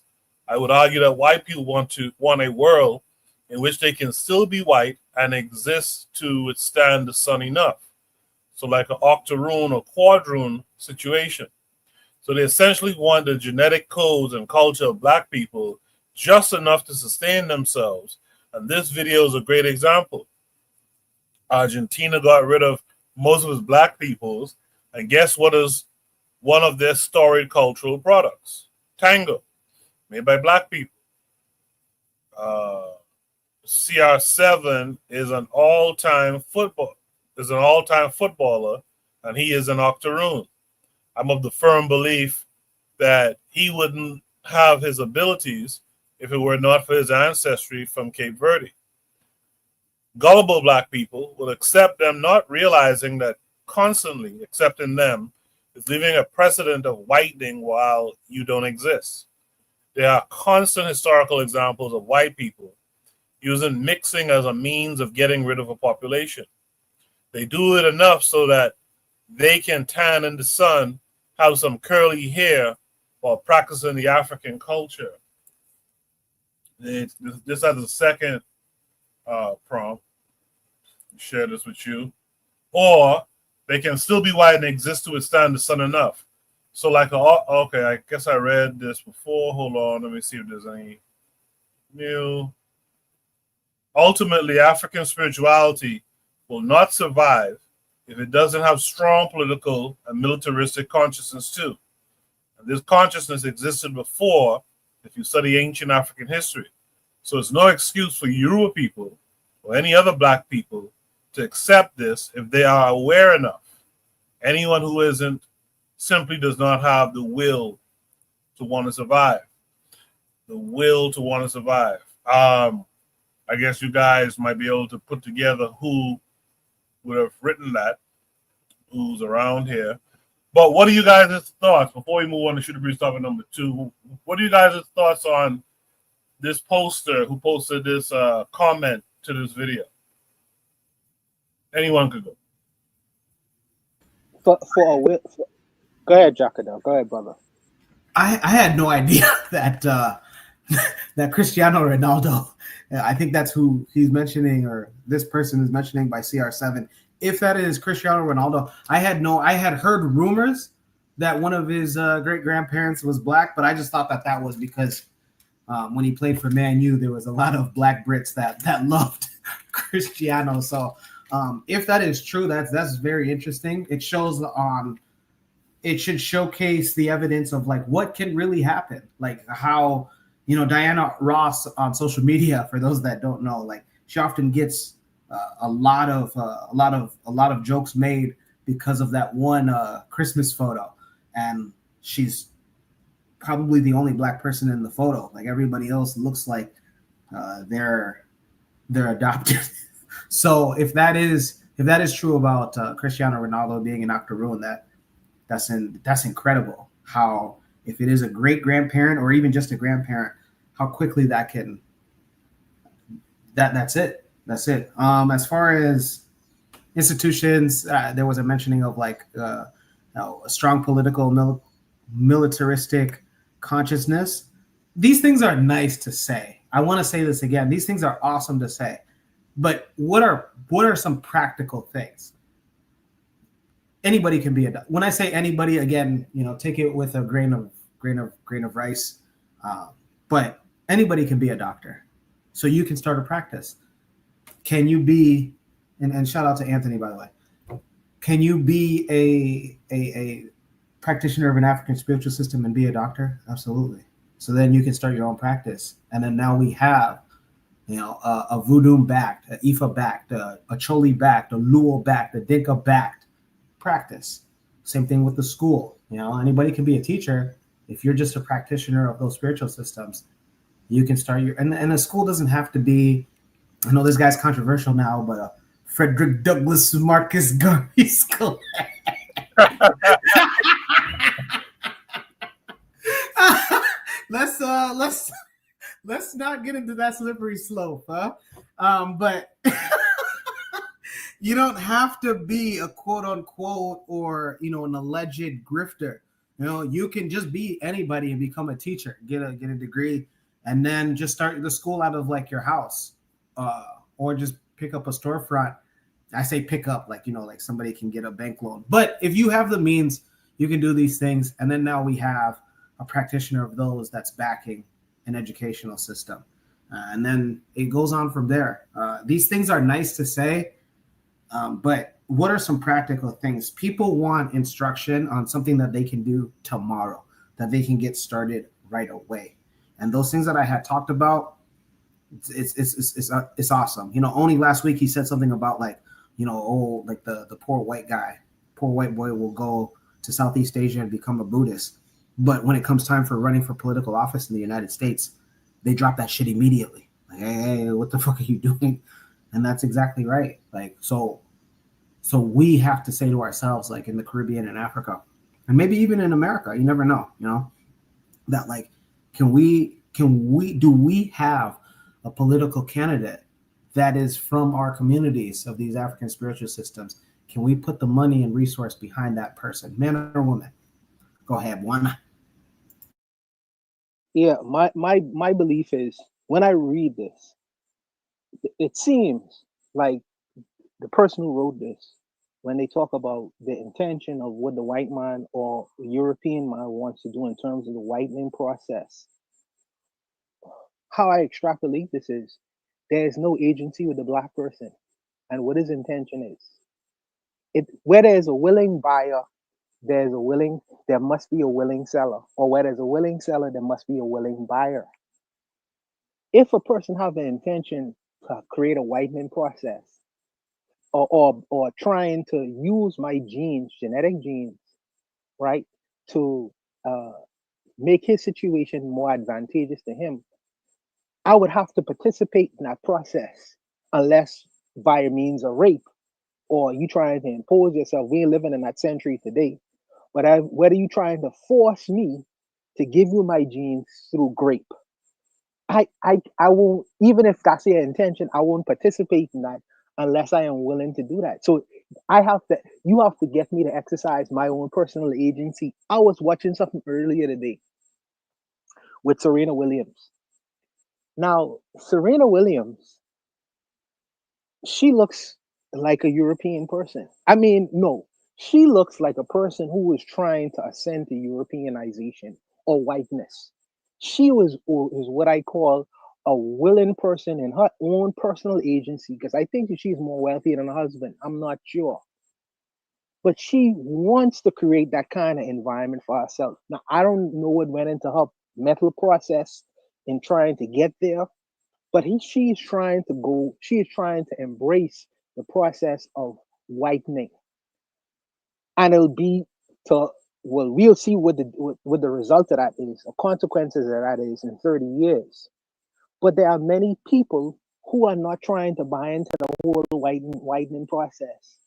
I would argue that white people want a world in which they can still be white and exist to withstand the sun enough. So like an octoroon or quadroon situation. So they essentially want the genetic codes and culture of black people just enough to sustain themselves. And this video is a great example. Argentina got rid of most of its black peoples, and guess what is one of their storied cultural products? Tango, made by black people. CR7 is an all-time footballer, and he is an octoroon. I'm of the firm belief that he wouldn't have his abilities if it were not for his ancestry from Cape Verde. Gullible black people will accept them, not realizing that constantly accepting them is leaving a precedent of whitening while you don't exist. There are constant historical examples of white people using mixing as a means of getting rid of a population. They do it enough so that they can tan in the sun, have some curly hair while practicing the African culture. This has a second prompt. Share this with you. Or they can still be white and exist to withstand the sun enough. So like, okay, I guess I read this before. Hold on, let me see if there's any new. Ultimately, African spirituality will not survive if it doesn't have strong political and militaristic consciousness too. And this consciousness existed before if you study ancient African history. So it's no excuse for Yoruba people or any other black people to accept this if they are aware enough. Anyone who isn't simply does not have the will to want to survive. The will to want to survive. I guess you guys might be able to put together who would have written that, who's around here. But what are you guys' thoughts before we move on to Shoot the Breeze topic number 2? What are you guys' thoughts on this poster who posted this comment to this video? Anyone could go. Go ahead, Jacado. Go ahead, brother. I had no idea that that Cristiano Ronaldo, I think that's who he's mentioning, or this person is mentioning by CR7. If that is Cristiano Ronaldo, I had heard rumors that one of his great grandparents was black, but I just thought that was because when he played for Man U, there was a lot of black Brits that loved Cristiano. So if that is true, that's very interesting. It shows it should showcase the evidence of like what can really happen, like how, Diana Ross on social media, for those that don't know, like she often gets a lot of jokes made because of that one Christmas photo, and she's probably the only black person in the photo. Like everybody else looks like they're adopted. So if that is true about Cristiano Ronaldo being an octoroon, that's incredible. How if it is a great grandparent or even just a grandparent, how quickly that's it. That's it. As far as institutions, there was a mentioning of like a strong political militaristic consciousness. These things are nice to say. I want to say this again. These things are awesome to say. But what are some practical things? Anybody can be a. When I say anybody, again, take it with a grain of rice. But anybody can be a doctor, so you can start a practice. Can you be? And shout out to Anthony, by the way. Can you be a practitioner of an African spiritual system and be a doctor? Absolutely. So then you can start your own practice, and then now we have a voodoo backed, a Ifa backed, a Choli backed, a Luo backed, a Dinka backed practice. Same thing with the school. Anybody can be a teacher if you're just a practitioner of those spiritual systems. You can start and a school doesn't have to be. I know this guy's controversial now, but Frederick Douglass Marcus Garvey School. Let's not get into that slippery slope, huh? But you don't have to be a quote unquote or an alleged grifter. You can just be anybody and become a teacher, get a degree, and then just start the school out of like your house, or just pick up a storefront. I say pick up, like somebody can get a bank loan. But if you have the means, you can do these things. And then now we have a practitioner of those that's backing an educational system. And then it goes on from there. These things are nice to say, but what are some practical things? People want instruction on something that they can do tomorrow, that they can get started right away. And those things that I had talked about, it's awesome. Only last week he said something about like the poor white boy will go to Southeast Asia and become a Buddhist. But when it comes time for running for political office in the United States, they drop that shit immediately. Like, hey, what the fuck are you doing? And that's exactly right. Like, so we have to say to ourselves, like in the Caribbean and Africa, and maybe even in America, you never know, that like, do we have a political candidate that is from our communities of these African spiritual systems? Can we put the money and resource behind that person, man or woman? Go ahead, one. Yeah, my belief is when I read this, it seems like the person who wrote this, when they talk about the intention of what the white man or European man wants to do in terms of the whitening process, how I extrapolate this is there is no agency with the black person, and what his intention is. Where there's a willing buyer, there must be a willing seller, or where there's a willing seller, there must be a willing buyer. If a person have an intention to create a whitening process, or trying to use my genes, genetic genes, right, to make his situation more advantageous to him, I would have to participate in that process, unless via means of rape, or you trying to impose yourself. We ain't living in that century today. But whether you trying to force me to give you my genes through grape, I won't, even if that's your intention, I won't participate in that unless I am willing to do that. So you have to get me to exercise my own personal agency. I was watching something earlier today with Serena Williams. Now, Serena Williams, she looks like a European person. I mean, no, she looks like a person who was trying to ascend to Europeanization or whiteness. She is what I call a willing person in her own personal agency, because I think that she's more wealthy than her husband. I'm not sure. But she wants to create that kind of environment for herself. Now, I don't know what went into her mental process in trying to get there, but she is trying to embrace the process of whitening. And it'll be we'll see what the result of that is, or consequences of that is in 30 years. But there are many people who are not trying to buy into the whole whitening process.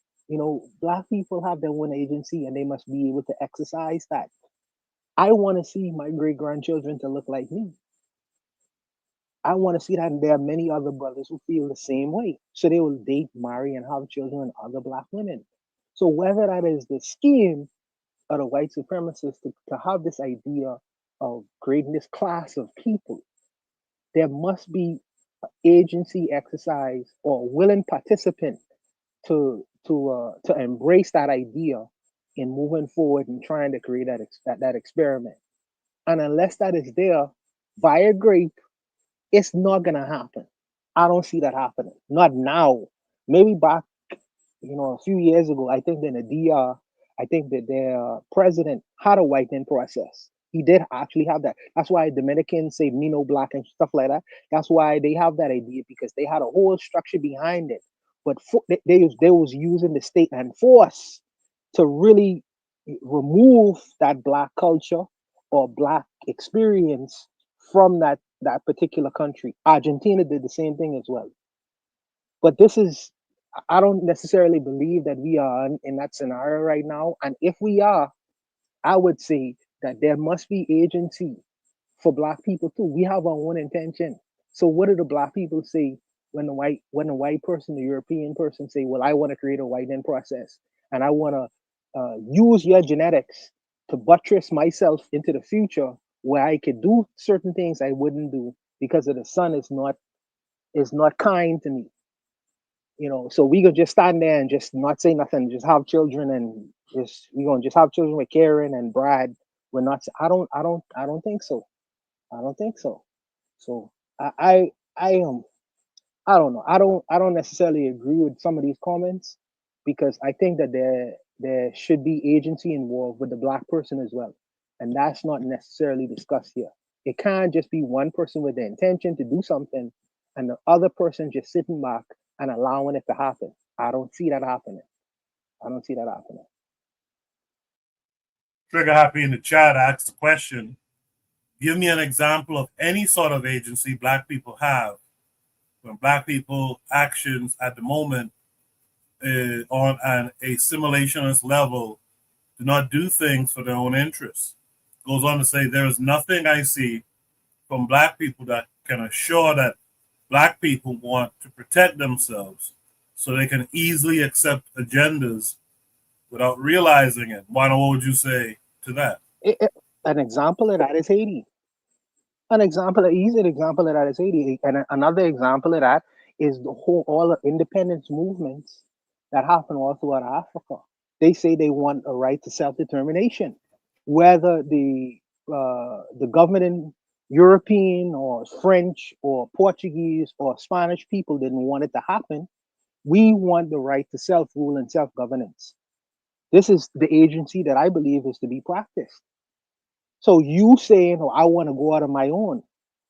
Black people have their own agency and they must be able to exercise that. I want to see my great grandchildren to look like me. I want to see that there are many other brothers who feel the same way. So they will date, marry, and have children with other black women. So whether that is the scheme of the white supremacists to have this idea of creating this class of people, there must be agency exercise or willing participant to embrace that idea in moving forward and trying to create that experiment. And unless that is there via grape, it's not gonna happen. I don't see that happening. Not now. Maybe back, a few years ago, I think that the DR, I think that their president had a whitening process. He did actually have that. That's why Dominicans say me no black and stuff like that. That's why they have that idea, because they had a whole structure behind it. But they was using the state and force to really remove that black culture or black experience from that particular country. Argentina did the same thing as well. But I don't necessarily believe that we are in that scenario right now. And if we are, I would say that there must be agency for black people too. We have our own intention. So what do the black people say when the white person, the European person say, well, I want to create a whitening process and I want to use your genetics to buttress myself into the future where I could do certain things I wouldn't do because of the sun is not kind to me. So we could just stand there and just not say nothing, just have children, and we're gonna just have children with Karen and Brad. We're not. I don't think so. I don't think so. So I I don't know. I don't necessarily agree with some of these comments, because I think that there should be agency involved with the black person as well, and that's not necessarily discussed here. It can't just be one person with the intention to do something and the other person just sitting back and allowing it to happen. I don't see that happening. I don't see that happening. Trigger Happy in the chat asked the question, give me an example of any sort of agency black people have when black people actions at the moment on an assimilationist level do not do things for their own interests. Goes on to say, there is nothing I see from black people that can assure that black people want to protect themselves so they can easily accept agendas without realizing it. What would you say to that? An example of that is Haiti. An easy example of that is Haiti. And another example of that is all the independence movements that happen all throughout Africa. They say they want a right to self-determination. Whether the government in European or French or Portuguese or Spanish people didn't want it to happen, we want the right to self-rule and self-governance. This is the agency that I believe is to be practiced. So you saying, oh, I want to go out on my own.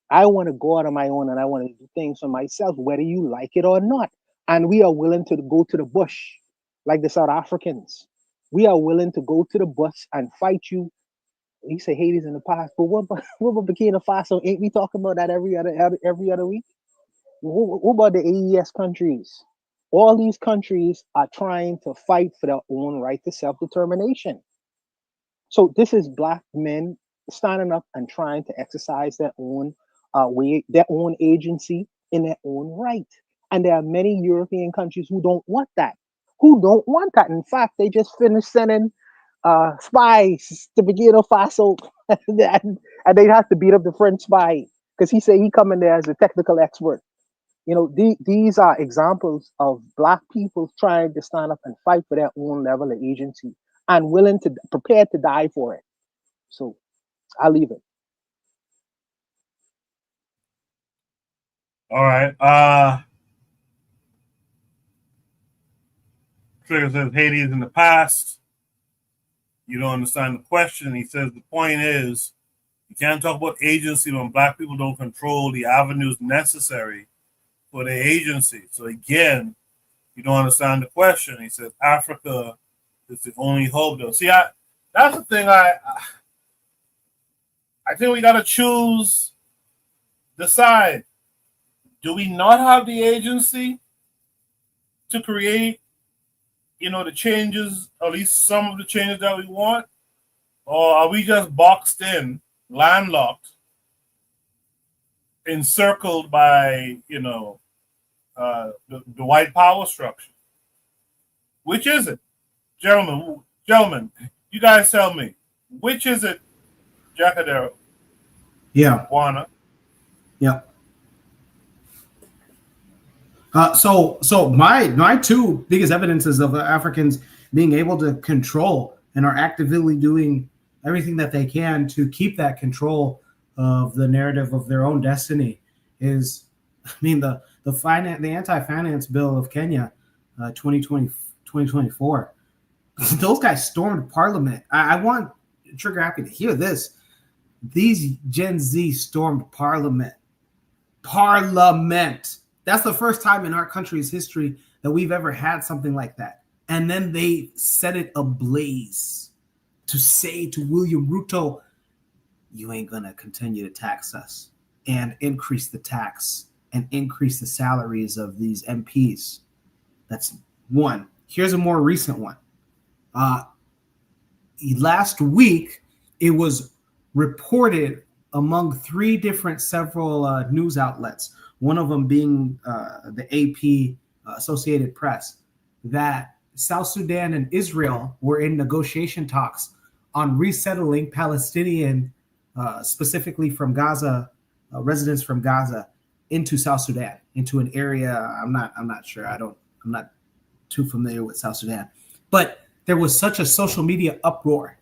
I want to go out on my own and I want to do things for myself, whether you like it or not. And we are willing to go to the bush like the South Africans. We are willing to go to the bush and fight you. You say Haiti's in the past, but what about Burkina Faso? Ain't we talking about that every other week? What about the AES countries? All these countries are trying to fight for their own right to self-determination. So this is black men standing up and trying to exercise their own their own agency in their own right. And there are many European countries who don't want that. In fact, they just finished sending spies to Burkina Faso, and they have to beat up the French spy because he said he coming there as a technical expert. These are examples of black people trying to stand up and fight for their own level of agency and prepared to die for it. So I'll leave it. All right. Trigger says Haiti is in the past. You don't understand the question. He says the point is you can't talk about agency when black people don't control the avenues necessary for the agency. So again, you don't understand the question. He says Africa is the only hope, though. See, that's the thing. I think we got to decide. Do we not have the agency to create, the changes, at least some of the changes that we want? Or are we just boxed in, landlocked, encircled by, the white power structure? Which is it? Gentlemen, you guys tell me. Which is it, Jacadero? Yeah. Juana? Yeah. So my two biggest evidences of Africans being able to control and are actively doing everything that they can to keep that control of the narrative of their own destiny is, the anti-finance bill of Kenya, 2024. Those guys stormed Parliament. I want Trigger Happy to hear this. These Gen Z stormed Parliament. Parliament. That's the first time in our country's history that we've ever had something like that. And then they set it ablaze to say to William Ruto, you ain't going to continue to tax us and increase the tax and increase the salaries of these MPs. That's one. Here's a more recent one. Last week, it was reported among several news outlets, one of them being the AP, Associated Press, that South Sudan and Israel were in negotiation talks on resettling Palestinian, specifically from Gaza, residents from Gaza, into South Sudan, into an area. I'm not sure. I'm not too familiar with South Sudan, but there was such a social media uproar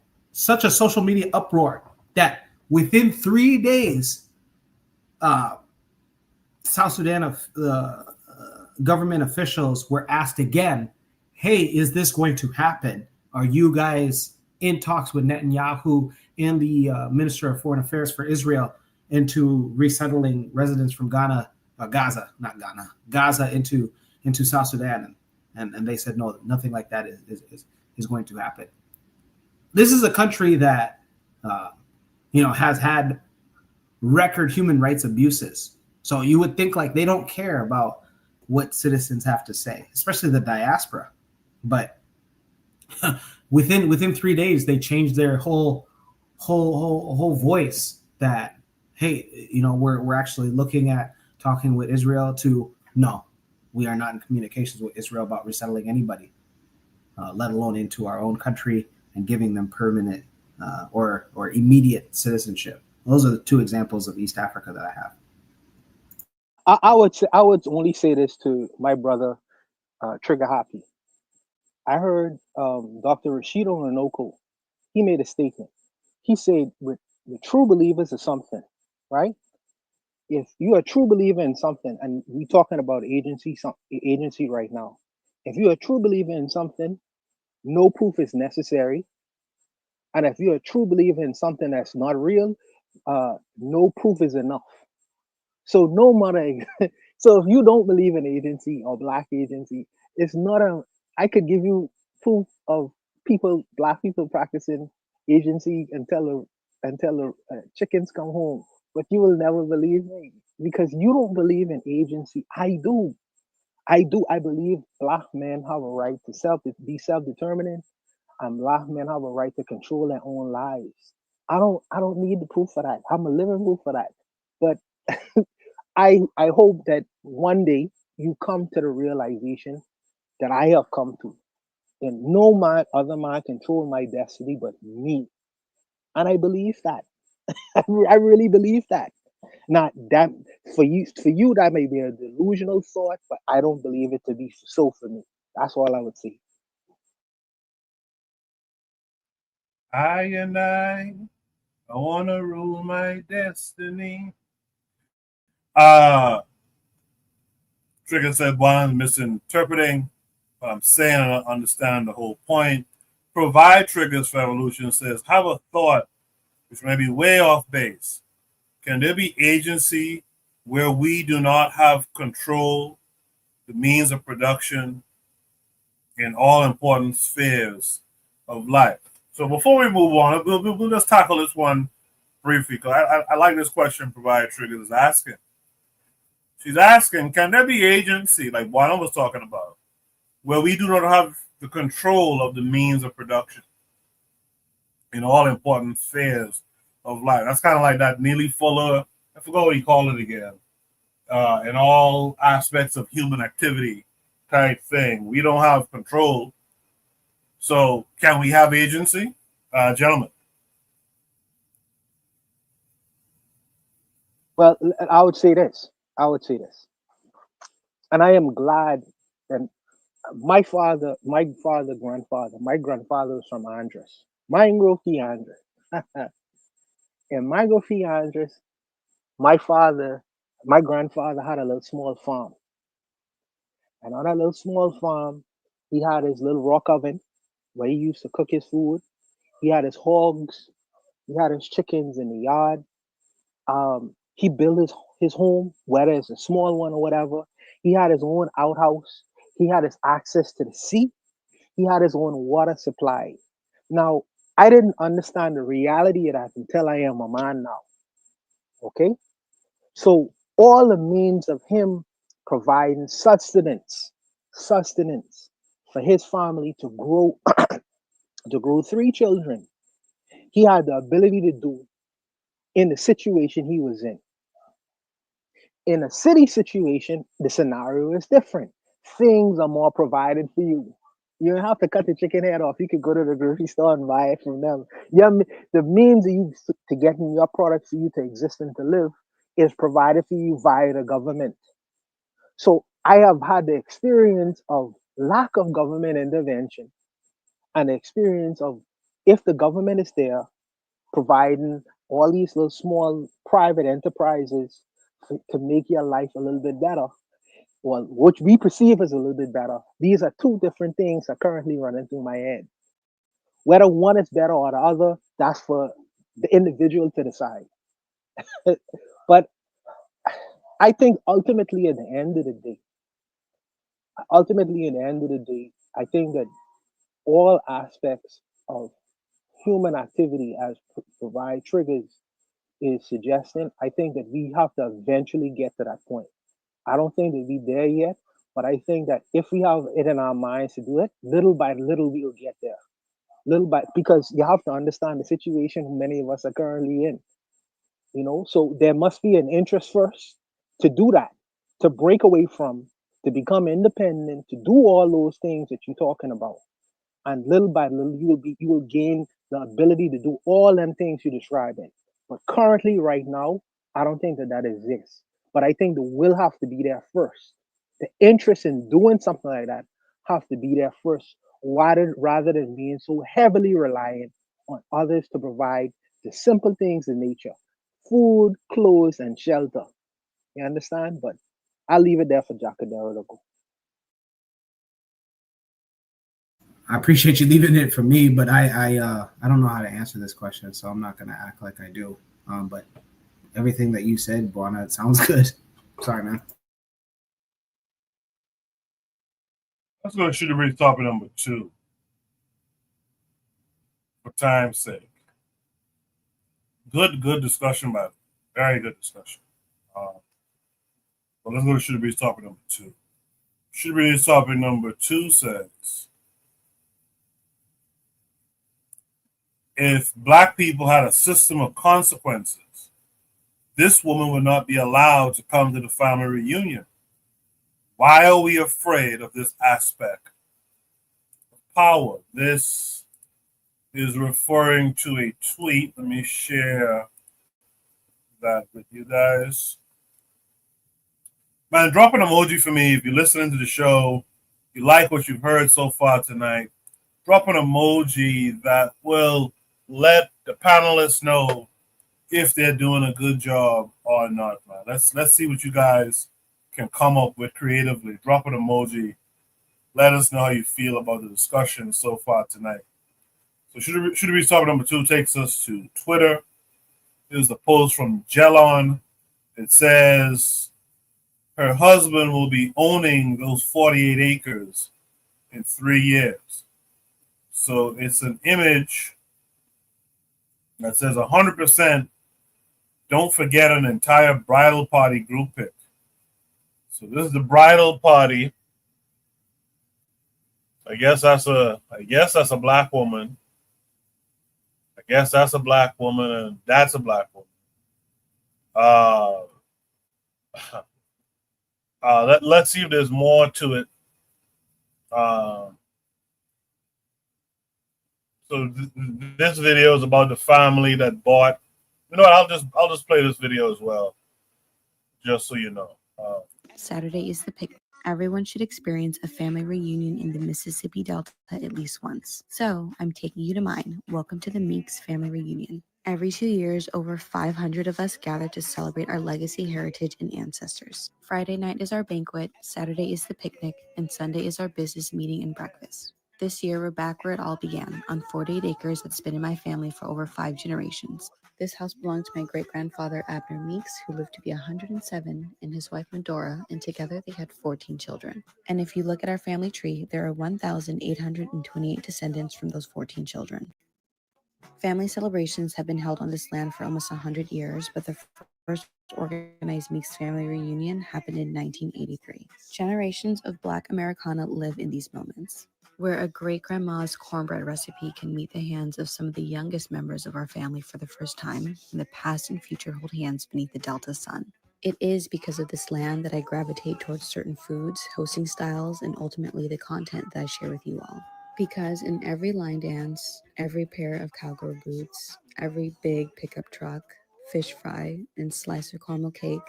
that within 3 days, South Sudan government officials were asked again, hey, is this going to happen? Are you guys in talks with Netanyahu and the Minister of Foreign Affairs for Israel into resettling residents from Gaza into South Sudan? And they said, no, nothing like that is going to happen. This is a country that, has had record human rights abuses. So you would think like they don't care about what citizens have to say, especially the diaspora. But within 3 days, they changed their whole voice that, hey, we're actually looking at talking with Israel to, no, we are not in communications with Israel about resettling anybody, let alone into our own country and giving them permanent or immediate citizenship. Those are the two examples of East Africa that I have. I would only say this to my brother, Trigger Happy. I heard Dr. Rashido Nanoko, he made a statement. He said, with the true believers of something, right? If you're a true believer in something, and we're talking about agency right now, if you're a true believer in something, no proof is necessary. And if you're a true believer in something that's not real, no proof is enough. So no matter, so if you don't believe in agency or black agency, it's not I could give you proof of black people practicing agency until the chickens come home, but you will never believe me because you don't believe in agency. I do. I believe black men have a right to be self-determining, and black men have a right to control their own lives. I don't need the proof for that. I'm a living proof for that. But I hope that one day you come to the realization that I have come to. And no other man control my destiny but me. And I believe that. I really believe that. Not that for you that may be a delusional thought, but I don't believe it to be so for me. That's all I would say. I want to rule my destiny. Trigger said one misinterpreting, but I'm saying I don't understand the whole point. Provide triggers for evolution says, have a thought which may be way off base. Can there be agency where we do not have control, the means of production in all important spheres of life? So before we move on, we'll just tackle this one briefly because I like this question Provide Triggers is asking. She's asking, can there be agency, like Juan was talking about, where we do not have the control of the means of production in all important spheres of life? That's kind of like that Neely Fuller, I forgot what he called it again, in all aspects of human activity type thing. We don't have control. So can we have agency? Gentlemen. Well, I would say this. And I am glad that my grandfather was from Andres. Mine Andres. And my Andres, my grandfather had a little small farm. And on that little small farm, he had his little rock oven where he used to cook his food. He had his hogs. He had his chickens in the yard. He built his home, whether it's a small one or whatever. He had his own outhouse. He had his access to the sea. He had his own water supply. Now, I didn't understand the reality of that until I am a man now. Okay? So all the means of him providing sustenance for his family to grow three children, he had the ability to do in the situation he was in. In a city situation, the scenario is different. Things are more provided for you. You don't have to cut the chicken head off. You could go to the grocery store and buy it from them. Yeah, the means of you to getting your product for you to exist and to live is provided for you via the government. So I have had the experience of lack of government intervention and the experience of if the government is there providing all these little small private enterprises to make your life a little bit better, well, which we perceive as a little bit better. These are two different things that are currently running through my head. Whether one is better or the other, that's for the individual to decide. But I think ultimately at the end of the day, I think that all aspects of human activity as provide triggers is suggesting. I think that we have to eventually get to that point. I don't think that we're there yet, but I think that if we have it in our minds to do it, little by little we'll get there. Little by because you have to understand the situation many of us are currently in. So there must be an interest first to do that, to break away from, to become independent, to do all those things that you're talking about. And little by little you will gain the ability to do all them things you're describing. But currently, right now, I don't think that that exists. But I think the will have to be there first. The interest in doing something like that have to be there first, rather than being so heavily reliant on others to provide the simple things in nature: food, clothes, and shelter. You understand? But I'll leave it there for Jacadero to go. I appreciate you leaving it for me, but I don't know how to answer this question, so I'm not gonna act like I do. But everything that you said, Buana, it sounds good. Sorry, man. Let's go to shoot the topic number 2 for time's sake. Good discussion, but very good discussion. But let's go to shoot the topic number 2. Shoot the topic number 2 says, if black people had a system of consequences, this woman would not be allowed to come to the family reunion. Why are we afraid of this aspect of power? This is referring to a tweet. Let me share that with you guys. Man, drop an emoji for me if you're listening to the show, you like what you've heard so far tonight. Drop an emoji that will let the panelists know if they're doing a good job or not, man. Let's see what you guys can come up with creatively. Drop an emoji. Let us know how you feel about the discussion so far tonight. So should we start with number 2 takes us to Twitter. Here's the post from Jelon. It says her husband will be owning those 48 acres in 3 years. So it's an image that says 100%. Don't forget an entire bridal party group pic. So this is the bridal party. I guess that's a black woman. I guess that's a black woman, and that's a black woman. Let's see if there's more to it. So this video is about the family that bought. You know what? I'll just play this video as well, just so you know. Saturday is the picnic. Everyone should experience a family reunion in the Mississippi Delta at least once. So I'm taking you to mine. Welcome to the Meeks family reunion. Every 2 years, over 500 of us gather to celebrate our legacy, heritage, and ancestors. Friday night is our banquet, Saturday is the picnic, and Sunday is our business meeting and breakfast. This year, we're back where it all began, on 48 acres that's been in my family for over 5 generations. This house belonged to my great-grandfather, Abner Meeks, who lived to be 107, and his wife, Medora, and together they had 14 children. And if you look at our family tree, there are 1,828 descendants from those 14 children. Family celebrations have been held on this land for almost 100 years, but the first organized Meeks family reunion happened in 1983. Generations of Black Americana live in these moments, where a great-grandma's cornbread recipe can meet the hands of some of the youngest members of our family for the first time, and the past and future hold hands beneath the Delta sun. It is because of this land that I gravitate towards certain foods, hosting styles, and ultimately the content that I share with you all. Because in every line dance, every pair of cowgirl boots, every big pickup truck, fish fry, and slice of caramel cake,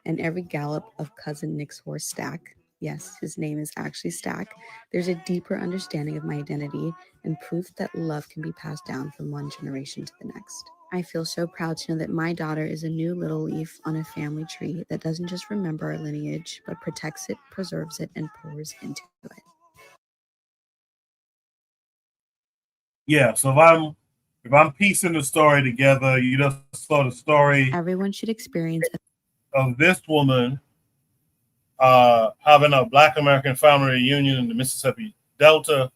and every gallop of Cousin Nick's horse Stack, yes, his name is actually Stack, there's a deeper understanding of my identity and proof that love can be passed down from one generation to the next. I feel so proud to know that my daughter is a new little leaf on a family tree that doesn't just remember our lineage, but protects it, preserves it, and pours into it. Yeah, so if I'm piecing the story together, you just saw the story. Everyone should experience of this woman having a Black American family reunion in the Mississippi Delta.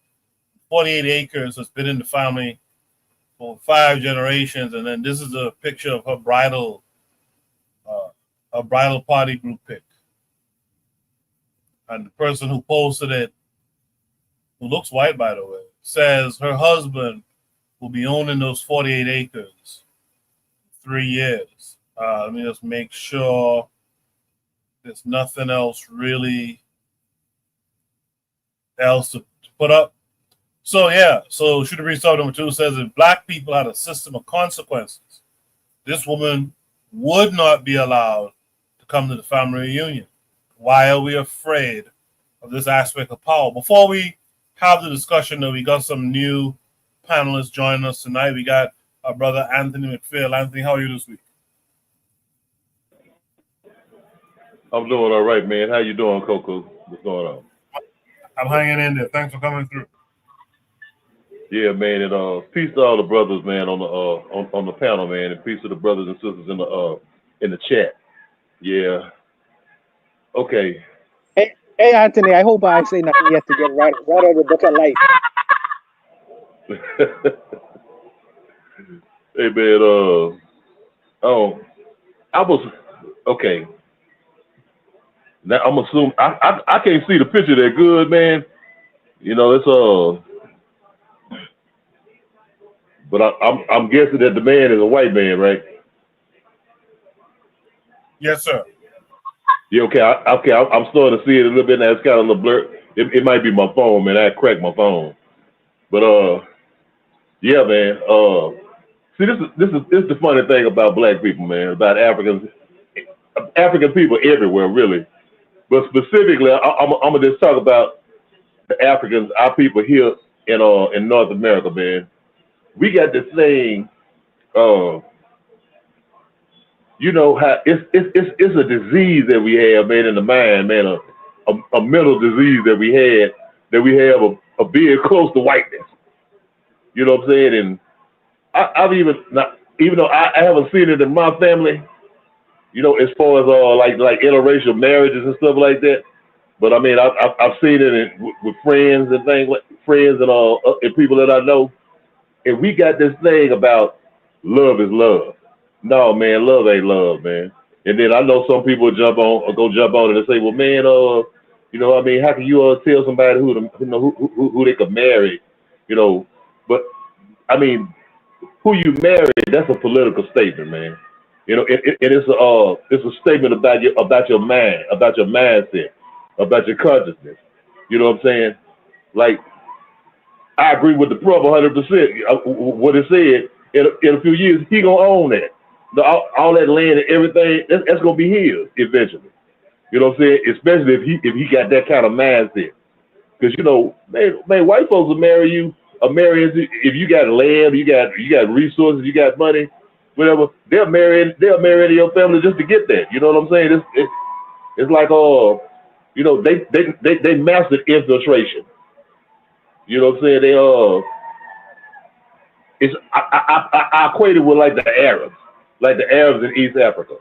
48 acres has been in the family for 5 generations, and then this is a picture of her bridal party group pic. And the person who posted it, who looks white by the way, says her husband will be owning those 48 acres 3 years. Let me just make sure there's nothing else really else to put up. So yeah, so Shooter Breeze Talk number 2 says if Black people had a system of consequences, this woman would not be allowed to come to the family reunion. Why are we afraid of this aspect of power? Before we have the discussion, though, we got some new panelists joining us tonight. We got our brother Anthony McPhail. Anthony, how are you this week? I'm doing all right, man. How you doing, Coco? What's going on? I'm hanging in there. Thanks for coming through. Yeah, man, and peace to all the brothers, man, on the panel, man, and peace to the brothers and sisters in the chat. Yeah. Okay. Hey, Anthony, I hope I say nothing yet to get right out of the book of life. Hey, man, I was, okay. Now, I'm assuming, I can't see the picture that good, man. You know, it's, but I'm guessing that the man is a white man, right? Yes, sir. Yeah, okay. I'm starting to see it a little bit now. It's kind of a little blurred. It might be my phone, man. I cracked my phone. But yeah, man. See, this is the funny thing about Black people, man. About African people everywhere, really. But specifically, I'm gonna just talk about the Africans, our people here in North America, man. We got this thing. You know how it's a disease that we have, man, in the mind, man, a mental disease that we have a being close to whiteness. You know what I'm saying? And I've even though I haven't seen it in my family, you know, as far as like interracial marriages and stuff like that. But I mean, I've seen it with friends and things, like friends and people that I know, and we got this thing about love is love. No, man, love ain't love, man. And then I know some people go jump on it and say, well, man, you know, I mean, how can you tell somebody who they could marry, you know? But I mean, who you marry, that's a political statement, man. You know, it's a statement about your mind, about your mindset, about your consciousness. You know what I'm saying? Like, I agree with the brother 100%. What it said, in a few years, he gonna own that. All that land and everything, that's gonna be his eventually. You know what I'm saying? Especially if he got that kind of mindset. Because you know, man, white folks will marry you, if you got land, you got resources, you got money, whatever. They'll marry into your family just to get that. You know what I'm saying? It's like you know, they mastered infiltration. You know what I'm saying? I equate it with like the Arabs in East Africa.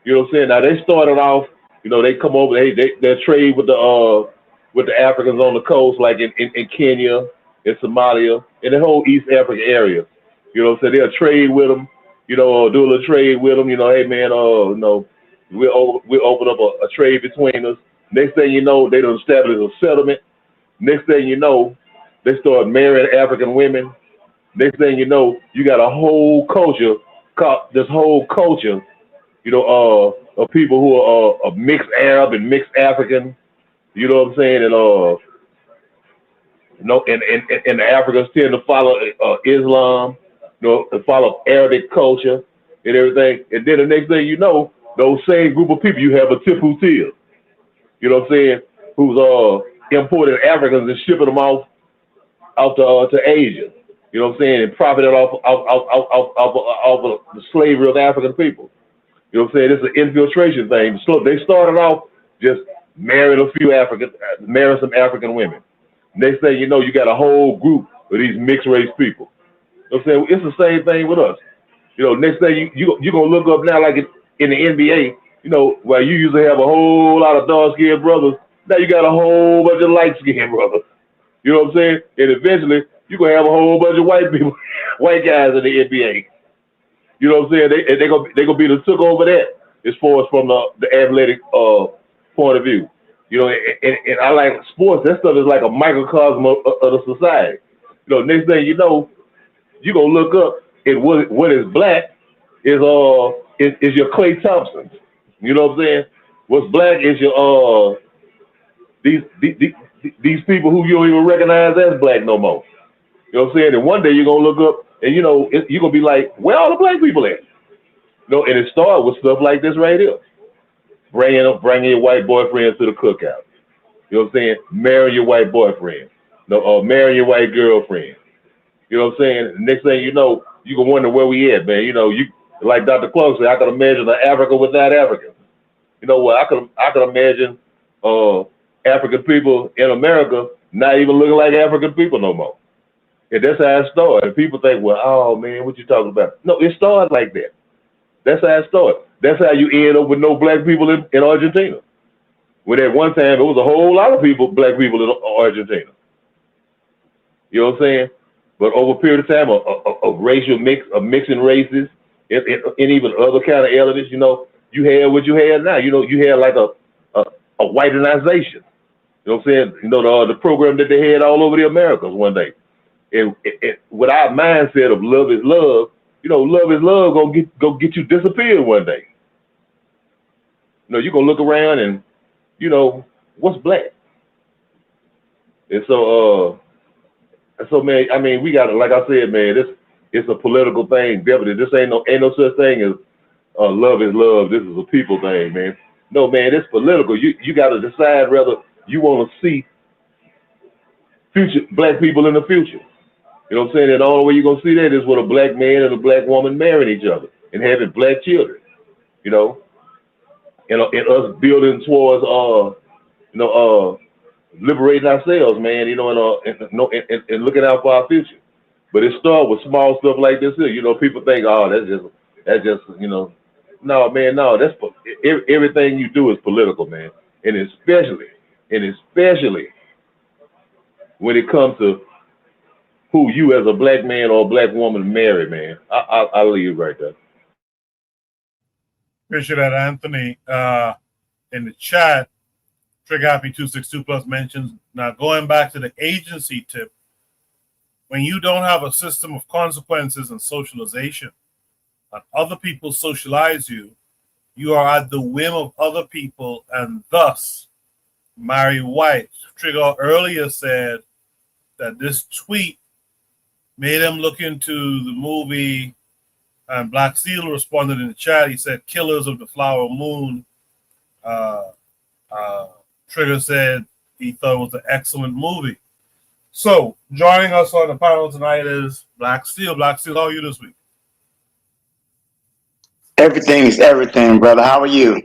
You know what I'm saying? Now they started off, they come over, they trade with the Africans on the coast, like in Kenya, in Somalia, in the whole East Africa area. You know what I'm saying? They'll trade with them, do a little trade with them. Hey man, we'll open up a trade between us. Next thing you know, they done establish a settlement. Next thing you know, they start marrying African women. Next thing you know, you got a whole culture, of people who are mixed Arab and mixed African. You know what I'm saying? And the Africans tend to follow Islam, to follow Arabic culture and everything. And then the next thing you know, those same group of people, you have a Tipu Till, you know what I'm saying, who's importing Africans and shipping them off to Asia. You know what I'm saying? And profiting off of the slavery of African people. You know what I'm saying? It's an infiltration thing. So they started off just marrying some African women. Next thing you know, you got a whole group of these mixed race people. You know what I'm saying? It's the same thing with us. Next thing you're going to look up now, like in the NBA, where you usually have a whole lot of dark-skinned brothers, now you got a whole bunch of light-skinned brothers. You know what I'm saying? And eventually, you're going to have a whole bunch of white people, white guys in the NBA. You know what I'm saying? They're gonna be the took over that as far as from the athletic point of view. And I like sports. That stuff is like a microcosm of the society. Next thing you know, you're gonna look up and what is black is your Klay Thompson. You know what I'm saying? What's black is your these people who you don't even recognize as black no more. You know what I'm saying? And one day you're gonna look up and you're gonna be like, where all the black people at? And it started with stuff like this right here. Bringing your white boyfriend to the cookout. You know what I'm saying? Marrying your white boyfriend. Marrying your white girlfriend. You know what I'm saying? Next thing you know, you can wonder where we at, man. You like Dr. Clark said, I could imagine Africa without Africans. You know what? I could imagine African people in America not even looking like African people no more. And that's how it started. And people think, well, oh man, what you talking about? No, it started like that. That's how it started. That's how you end up with no black people in Argentina. When at one time it was a whole lot of black people in Argentina. You know what I'm saying? But over a period of time, a racial mix, a mixing races, and even other kind of elements, you had what you had now. You had like a whitenization. You know what I'm saying? The program that they had all over the Americas one day. And with our mindset of love is love, love is love go get you disappeared one day. You're gonna look around and what's black? And so man, I mean, we got, like I said, man, it's a political thing, definitely. This ain't no such thing as love is love. This is a people thing, man. No, man, it's political. You got to decide whether you want to see future black people in the future. You know what I'm saying? And the only way you're going to see that is with a black man and a black woman marrying each other and having black children, and us building towards, liberating ourselves, man, and looking out for our future. But it starts with small stuff like this here. People think, oh, that's just, no, man, no, that's everything you do is political, man. And especially when it comes to who you as a black man or a black woman marry, man. I'll leave it right there. Appreciate that, Anthony. In the chat, Trigger Happy 262 Plus mentions, now going back to the agency tip, when you don't have a system of consequences and socialization, and other people socialize you, you are at the whim of other people and thus marry white. Trigger earlier said that this tweet made him look into the movie, and Black Steel responded in the chat. He said, Killers of the Flower Moon. Trigger said he thought it was an excellent movie. So, joining us on the panel tonight is Black Steel. Black Steel, how are you this week? Everything is everything, brother. How are you?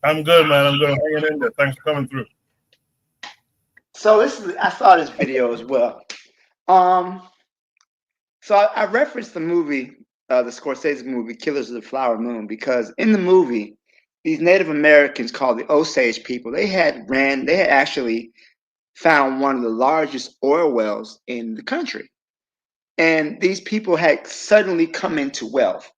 I'm good, man. I'm good. I'm hanging in there. Thanks for coming through. So I saw this video as well. Um, so I referenced the movie, the Scorsese movie, Killers of the Flower Moon, because in the movie, these Native Americans called the Osage people, they had actually found one of the largest oil wells in the country. And these people had suddenly come into wealth.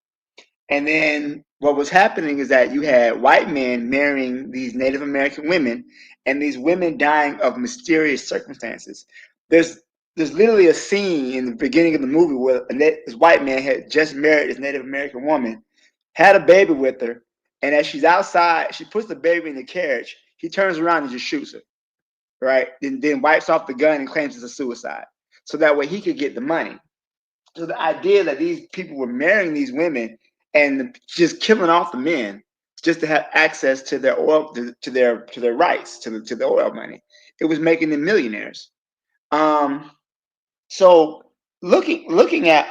And then what was happening is that you had white men marrying these Native American women, and these women dying of mysterious circumstances. There's literally a scene in the beginning of the movie where this white man had just married this Native American woman, had a baby with her, and as she's outside, she puts the baby in the carriage. He turns around and just shoots her, right? Then wipes off the gun and claims it's a suicide, so that way he could get the money. So the idea that these people were marrying these women and just killing off the men just to have access to their oil, to their rights, to the oil money, it was making them millionaires. So looking at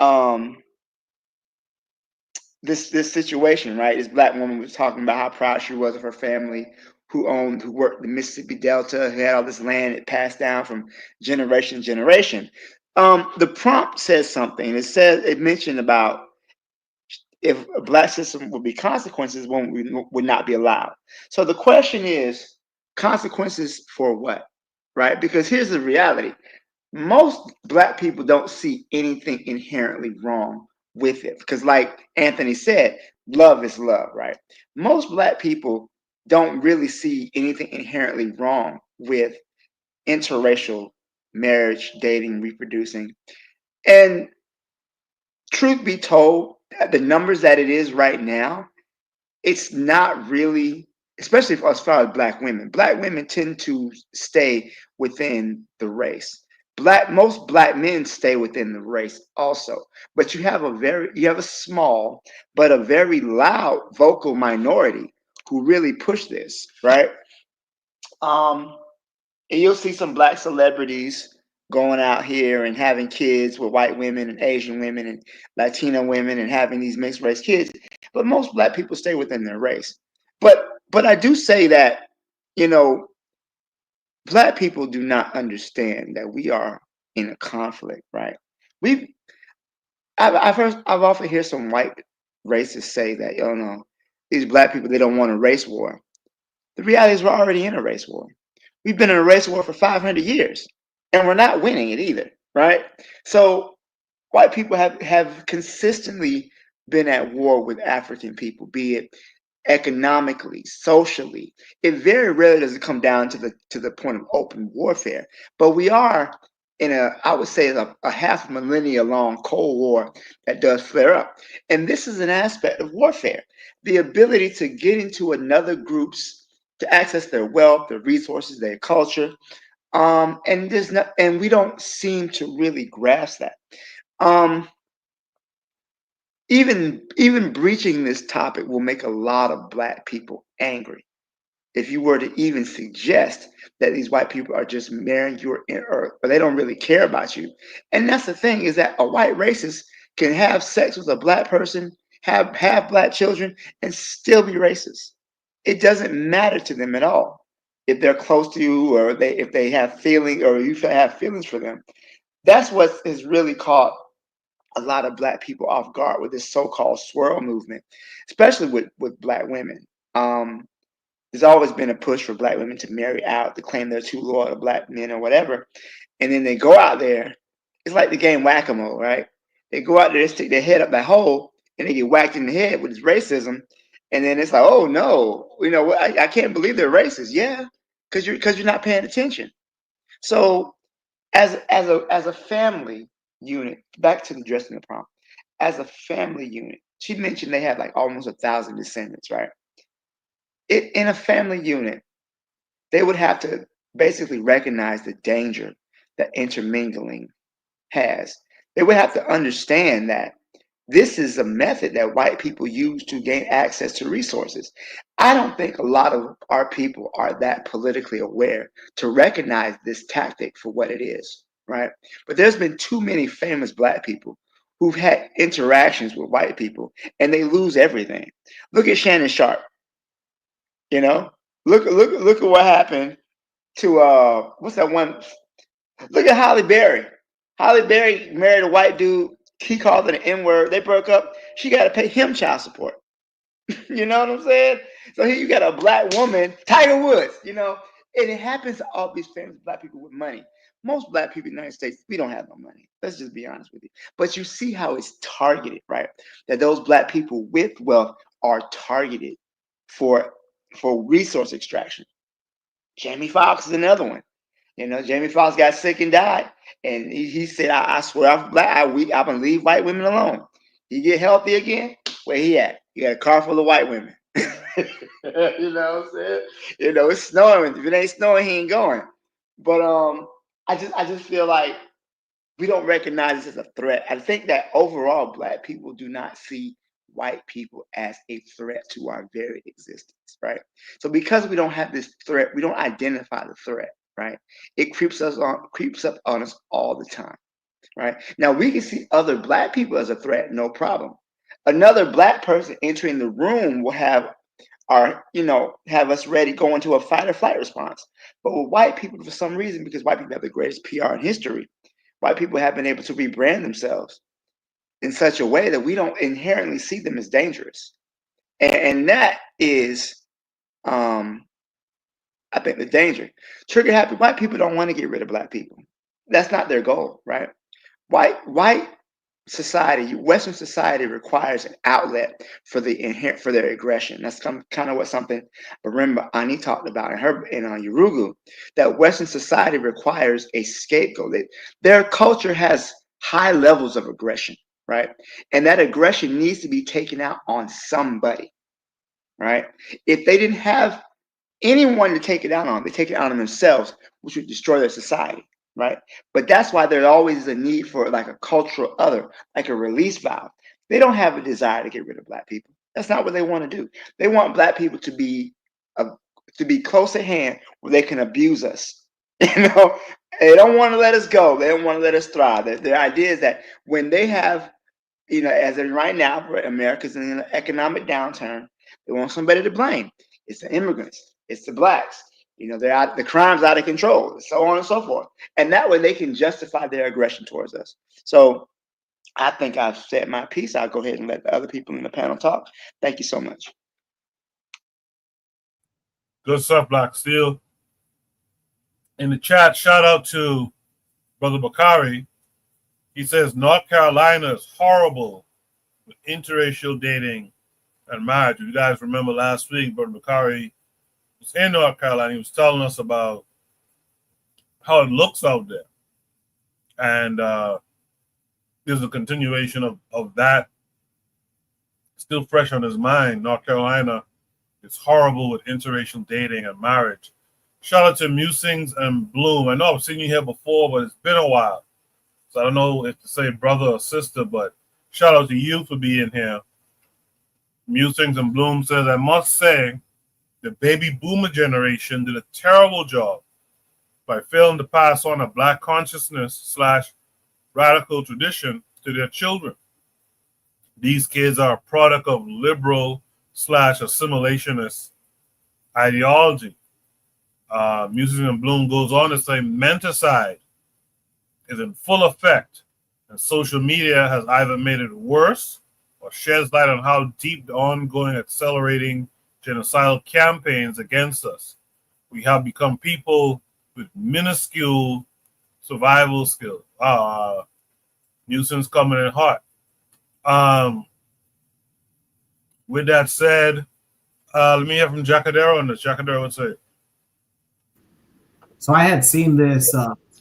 this situation, right? This black woman was talking about how proud she was of her family, who worked the Mississippi Delta, who had all this land that passed down from generation to generation. The prompt says something. It mentioned about if a black system would be consequences, one would not be allowed. So the question is, consequences for what, right? Because here's the reality. Most black people don't see anything inherently wrong with it. Because like Anthony said, love is love, right? Most black people don't really see anything inherently wrong with interracial marriage, dating, reproducing. And truth be told, the numbers that it is right now, it's not really, especially as far as black women. Black women tend to stay within the race. Most black men stay within the race also. But you have a small but a very loud vocal minority who really push this, right? And you'll see some black celebrities going out here and having kids with white women and Asian women and Latino women and having these mixed race kids. But most black people stay within their race. But I do say that, you know, black people do not understand that we are in a conflict, right? We've I've often heard some white racists say that, you know, these black people, they don't want a race war. The reality is we're already in a race war. We've been in a race war for 500 years, and we're not winning it either, right? So white people have consistently been at war with African people, be it economically, socially. It very rarely does it come down to the point of open warfare. But we are in I would say, a half millennia long Cold War that does flare up. And this is an aspect of warfare. The ability to get into another group's, to access their wealth, their resources, their culture. And we don't seem to really grasp that. Um, even breaching this topic will make a lot of black people angry. If you were to even suggest that these white people are just marrying you or they don't really care about you. And that's the thing, is that a white racist can have sex with a black person, have black children, and still be racist. It doesn't matter to them at all if they're close to you, or if they have feeling, or you have feelings for them. That's what has really caught a lot of black people off guard with this so-called swirl movement, especially with black women. There's always been a push for black women to marry out, to claim they're too loyal to black men or whatever. And then they go out there. It's like the game whack-a-mole, right? They go out there, they stick their head up that hole, and they get whacked in the head with this racism. And then it's like, oh no, you know, I can't believe they're racist. Yeah, because you're not paying attention. So as a family unit, back to the dressing the prompt, as a family unit, she mentioned they had like almost 1,000 descendants, right? In a family unit, they would have to basically recognize the danger that intermingling has. They would have to understand that this is a method that white people use to gain access to resources. I don't think a lot of our people are that politically aware to recognize this tactic for what it is, right? But there's been too many famous black people who've had interactions with white people and they lose everything. Look at Shannon Sharp. You know, look at what happened what's that one? Look at Halle Berry. Halle Berry married a white dude. He called it an N-word. They broke up. She got to pay him child support. You know what I'm saying? So here you got a black woman, Tiger Woods, and it happens to all these famous black people with money. Most black people in the United States, we don't have no money. Let's just be honest with you. But you see how it's targeted, right? That those black people with wealth are targeted for resource extraction. Jamie Foxx is another one. Jamie Foxx got sick and died, and he said, "I swear, I'm black. I'm gonna leave white women alone." He get healthy again. Where he at? He got a car full of white women. You know what I'm saying? It's snowing. If it ain't snowing, he ain't going. But I just feel like we don't recognize this as a threat. I think that overall, black people do not see white people as a threat to our very existence, right? So because we don't have this threat, we don't identify the threat, right? It creeps up on us all the time, right? Now we can see other black people as a threat, no problem. Another black person entering the room will have us ready, go into a fight or flight response. But with white people, for some reason, because white people have the greatest PR in history, white people have been able to rebrand themselves in such a way that we don't inherently see them as dangerous. And that is, I think, the danger. Trigger happy white people don't want to get rid of black people. That's not their goal, right? White society, Western society requires an outlet for their aggression. That's kind of something Barimba Ani talked about in Yurugu, that Western society requires a scapegoat. Their culture has high levels of aggression, right? And that aggression needs to be taken out on somebody, right? If they didn't have anyone to take it out on, they take it out on themselves, which would destroy their society. Right. But that's why there always is a need for like a cultural other, like a release valve. They don't have a desire to get rid of black people. That's not what they want to do. They want black people to be close at hand where they can abuse us. They don't want to let us go. They don't want to let us thrive. Their idea is that when they have, as in right now, America's in an economic downturn, they want somebody to blame. It's the immigrants. It's the blacks. The crime's out of control, so on and so forth. And that way they can justify their aggression towards us. So I think I've said my piece. I'll go ahead and let the other people in the panel talk. Thank you so much. Good stuff, Black Steel. In the chat, shout out to Brother Bakari. He says, North Carolina is horrible with interracial dating and marriage. If you guys remember last week, Brother Bakari was in North Carolina. He was telling us about how it looks out there. And there's a continuation of that still fresh on his mind. North Carolina is horrible with interracial dating and marriage. Shout out to Musings and Bloom. I know I've seen you here before, but it's been a while. So I don't know if to say brother or sister, but shout out to you for being here. Musings and Bloom says, I must say, the baby boomer generation did a terrible job by failing to pass on a black consciousness / radical tradition to their children. These kids are a product of liberal / assimilationist ideology. Musings and Bloom goes on to say menticide is in full effect, and social media has either made it worse or sheds light on how deep the ongoing accelerating genocidal campaigns against us. We have become people with minuscule survival skills. Nuisance coming in hot. With that said, let me hear from Jacadero on this. Jacadero would say. So I had seen this.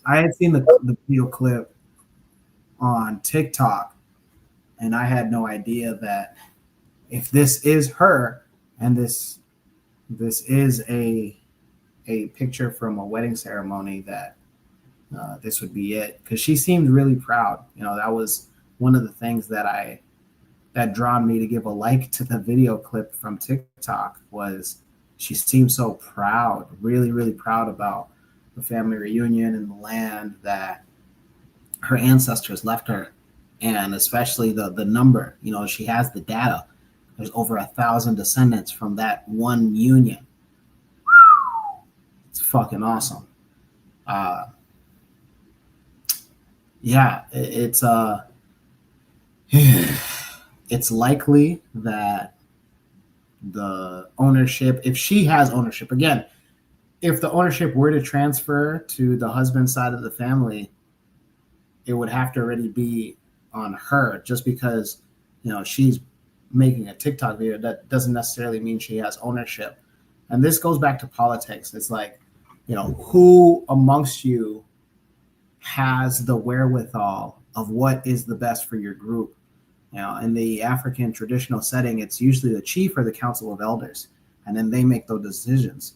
I had seen the video clip on TikTok, and I had no idea that if this is her and this is a picture from a wedding ceremony, that this would be it, because she seemed really proud. That was one of the things that drawn me to give a like to the video clip from TikTok, was she seemed so proud, really, really proud about the family reunion and the land that her ancestors left her, and especially the number. She has the data. There's over 1,000 descendants from that one union. It's fucking awesome. Yeah, it's likely that the ownership, if she has ownership, again, if the ownership were to transfer to the husband side of the family, it would have to already be on her, just because, she's making a TikTok video. That doesn't necessarily mean she has ownership. And this goes back to politics. It's like, who amongst you has the wherewithal of what is the best for your group? In the African traditional setting, it's usually the chief or the council of elders, and then they make those decisions.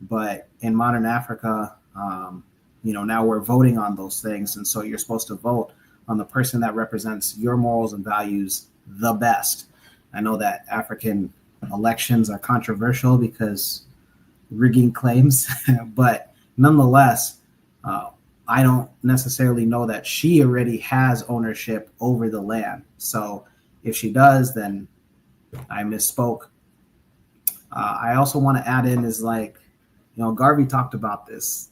But in modern Africa, now we're voting on those things. And so you're supposed to vote on the person that represents your morals and values the best. I know that African elections are controversial because rigging claims, but nonetheless, I don't necessarily know that she already has ownership over the land. So if she does, then I misspoke. I also want to add in is like, Garvey talked about this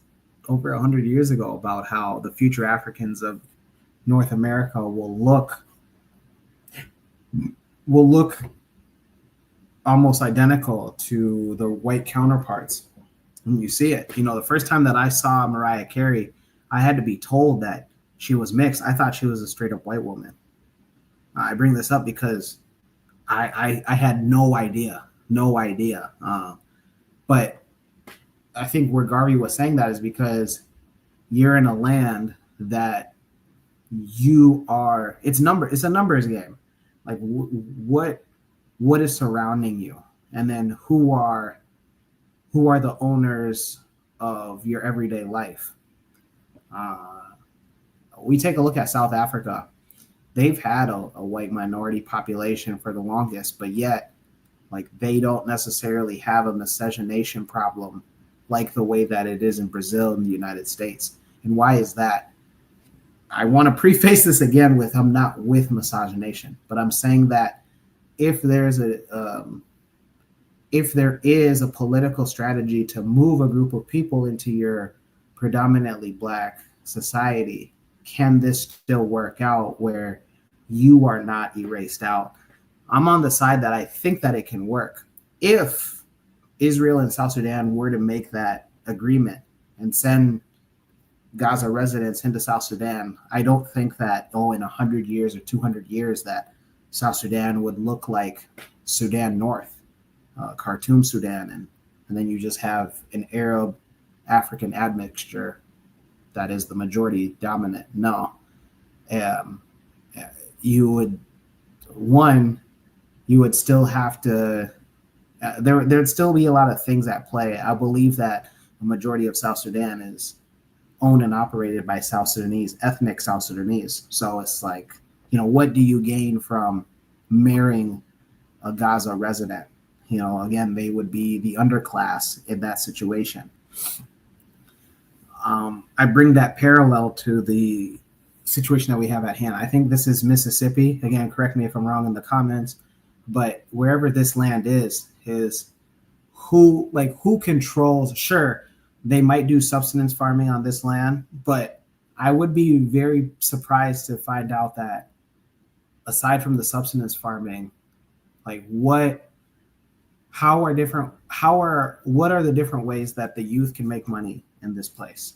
over 100 years ago about how the future Africans of North America will look almost identical to the white counterparts. And you see it. The first time that I saw Mariah Carey, I had to be told that she was mixed. I thought she was a straight up white woman. I bring this up because I had no idea. But I think where Garvey was saying that is because you're in a land that it's a numbers game. Like what is surrounding you, and then who are the owners of your everyday life. We take a look at South Africa. They've had a white minority population for the longest, but yet, like, they don't necessarily have a miscegenation problem like the way that it is in Brazil and the United States. And why is that? I want to preface this again with, I'm not with miscegenation, but I'm saying that if there is a political strategy to move a group of people into your predominantly Black society, can this still work out where you are not erased out? I'm on the side that I think that it can work. If Israel and South Sudan were to make that agreement and send Gaza residents into South Sudan, I don't think that, in 100 years or 200 years, that South Sudan would look like Sudan North, Khartoum, Sudan, and then you just have an Arab African admixture that is the majority dominant. No. You would still have to, there'd still be a lot of things at play. I believe that the majority of South Sudan is owned and operated by South Sudanese, ethnic South Sudanese. So it's like, what do you gain from marrying a Gaza resident? Again, they would be the underclass in that situation. I bring that parallel to the situation that we have at hand. I think this is Mississippi. Again, correct me if I'm wrong in the comments, but wherever this land is who controls. Sure, they might do subsistence farming on this land, but I would be very surprised to find out that aside from the subsistence farming, like what are the different ways that the youth can make money in this place?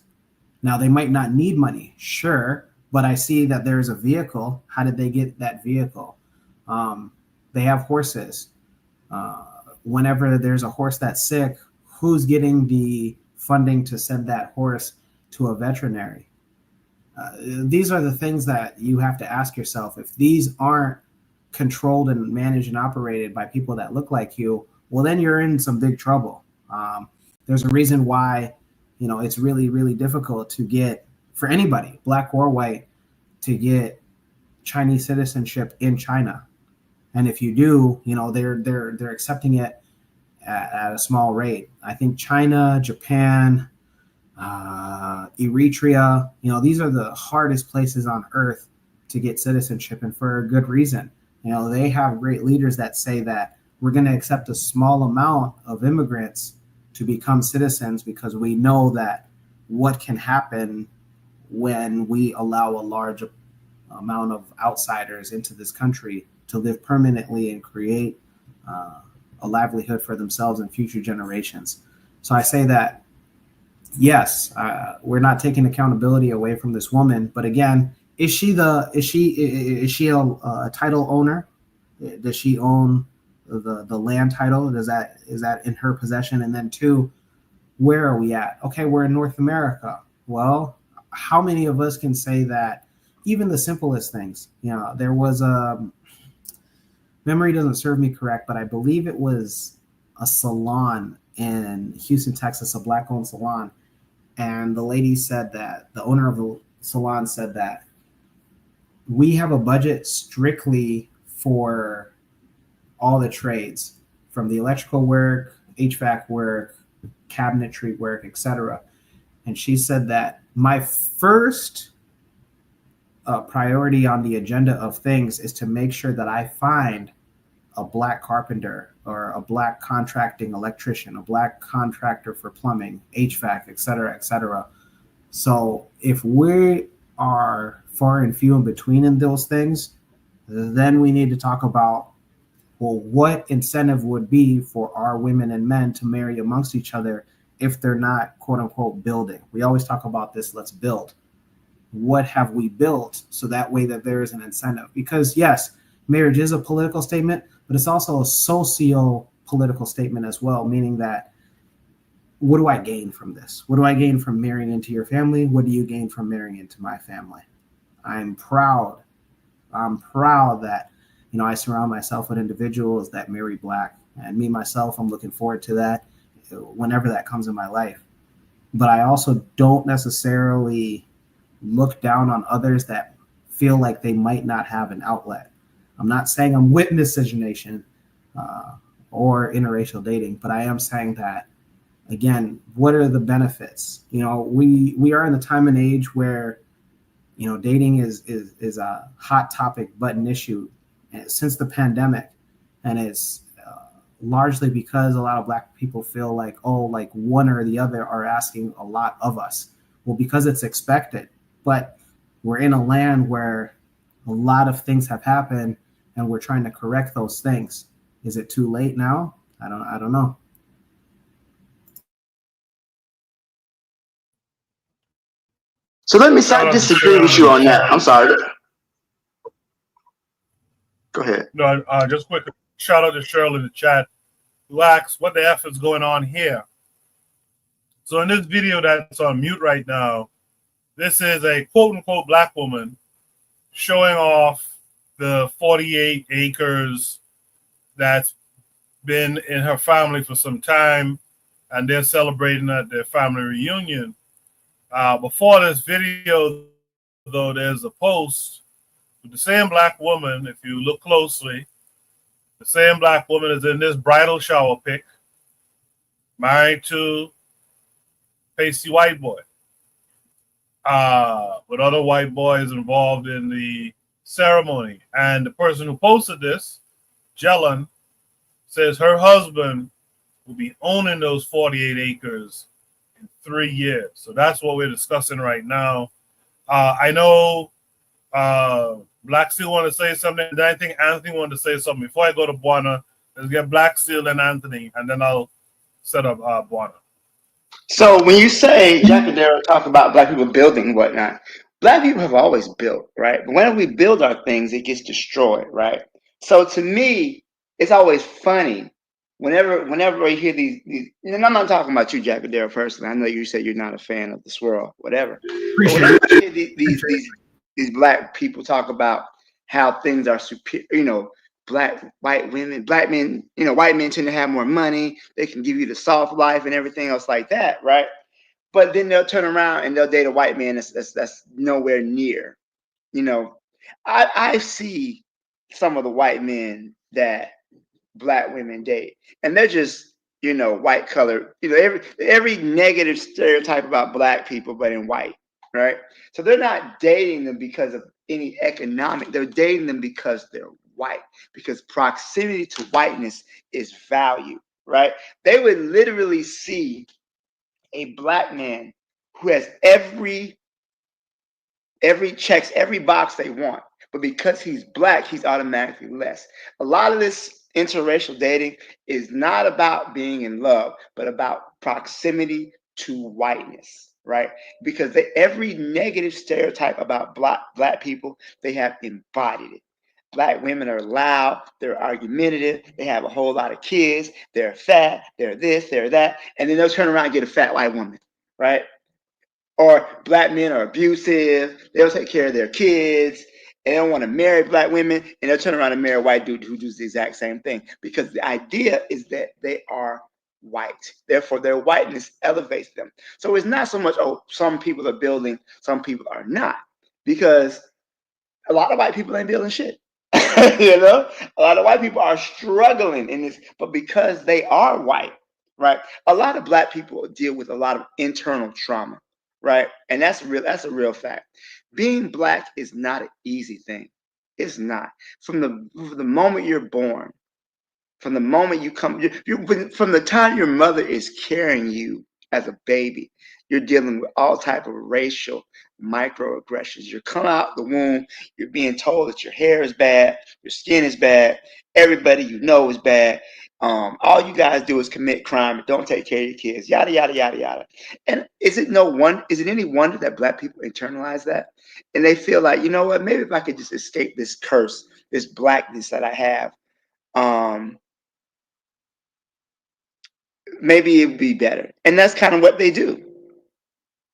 Now, they might not need money, sure, but I see that there's a vehicle. How did they get that vehicle? They have horses. Whenever there's a horse that's sick, who's getting the funding to send that horse to a veterinary? These are the things that you have to ask yourself. If these aren't controlled and managed and operated by people that look like you, well, then you're in some big trouble. There's a reason why, it's really, really difficult to get, for anybody, Black or white, to get Chinese citizenship in China. And if you do, they're accepting it at a small rate. I think China, Japan, Eritrea, these are the hardest places on earth to get citizenship, and for a good reason. They have great leaders that say that we're going to accept a small amount of immigrants to become citizens, because we know that what can happen when we allow a large amount of outsiders into this country to live permanently and create a livelihood for themselves and future generations. So I say that, yes, we're not taking accountability away from this woman, but again, is she a title owner? Does she own the land title? Is that in her possession? And then two, where are we at? Okay, we're in North America. Well, how many of us can say that even the simplest things, there was memory doesn't serve me correct, but I believe it was a salon in Houston, Texas, a black-owned salon. And the lady said that, the owner of the salon said that, we have a budget strictly for all the trades, from the electrical work, HVAC work, cabinetry work, etc. And she said that my first priority on the agenda of things is to make sure that I find a black carpenter or a black contracting electrician, a black contractor for plumbing, HVAC, et cetera, et cetera. So if we are far and few in between in those things, then we need to talk about, well, what incentive would be for our women and men to marry amongst each other if they're not, quote unquote, building? We always talk about this, let's build. What have we built, so that way that there is an incentive? Because yes, marriage is a political statement, but it's also a socio-political statement as well, meaning that, what do I gain from this? What do I gain from marrying into your family? What do you gain from marrying into my family? I'm proud that, I surround myself with individuals that marry black, and me, myself, I'm looking forward to that whenever that comes in my life. But I also don't necessarily look down on others that feel like they might not have an outlet. I'm not saying I'm with miscegenation or interracial dating, but I am saying that, again, what are the benefits? We are in the time and age where, dating is a hot topic button issue since the pandemic, and it's largely because a lot of black people feel like, like one or the other are asking a lot of us. Well, because it's expected, but we're in a land where a lot of things have happened, and we're trying to correct those things. Is it too late now? I don't know. So let me disagree with you on that. I'm sorry. Go ahead. No, just quick shout out to Cheryl in the chat who asks what the F is going on here. So in this video that's on mute right now, this is a quote unquote black woman showing off the 48 acres that's been in her family for some time, and they're celebrating at their family reunion. Before this video, though, there's a post with the same black woman. If you look closely, the same black woman is in this bridal shower pic, married to pasty white boy, with other white boys involved in the ceremony. And the person who posted this, Jellen, says her husband will be owning those 48 acres in 3 years. So that's what we're discussing right now. I know Black Steel want to say something. I think Anthony wanted to say something. Before I go to Buana, let's get Black Steel and Anthony, and then I'll set up Buana. So when you say Jack and Darrell talk about black people building and whatnot, black people have always built, right? But whenever we build our things, it gets destroyed, right? So to me, it's always funny whenever I hear these, and I'm not talking about you, Jack and Darrell, personally. I know you said you're not a fan of the swirl, whatever. But whenever I hear these black people talk about how things are superior, white women, black men, white men tend to have more money. They can give you the soft life and everything else like that, right? But then they'll turn around and they'll date a white man that's nowhere near. I see some of the white men that black women date, and they're just white color. Every negative stereotype about black people, but in white, right? So they're not dating them because of any economic. They're dating them because they're white, because proximity to whiteness is value. right? They would literally see a black man who has every checks every box they want, but because he's black, he's automatically less. A lot of this interracial dating is not about being in love, but about proximity to whiteness, right? Because every negative stereotype about black people, they have embodied it. Black women are loud, they're argumentative, they have a whole lot of kids, they're fat, they're this, they're that, and then they'll turn around and get a fat white woman, right? Or black men are abusive, they don't take care of their kids, and they don't want to marry black women, and they'll turn around and marry a white dude who does the exact same thing. Because the idea is that they are white. Therefore, their whiteness elevates them. So it's not so much, oh, some people are building, some people are not. Because a lot of white people ain't building shit. You know, a lot of white people are struggling in this, but because they are white, right? A lot of black people deal with a lot of internal trauma, right? And that's real. That's a real fact. Being black is not an easy thing. It's not. From the moment you're born, from the moment you come, from the time your mother is carrying you as a baby, you're dealing with all type of racial microaggressions. You come out the womb, you're being told that your hair is bad, your skin is bad, everybody you know is bad. All you guys do is commit crime and don't take care of your kids, yada yada yada yada. And is it any wonder that black people internalize that? And they feel like, you know what, maybe if I could just escape this curse, this blackness that I have, maybe it would be better. And that's kind of what they do.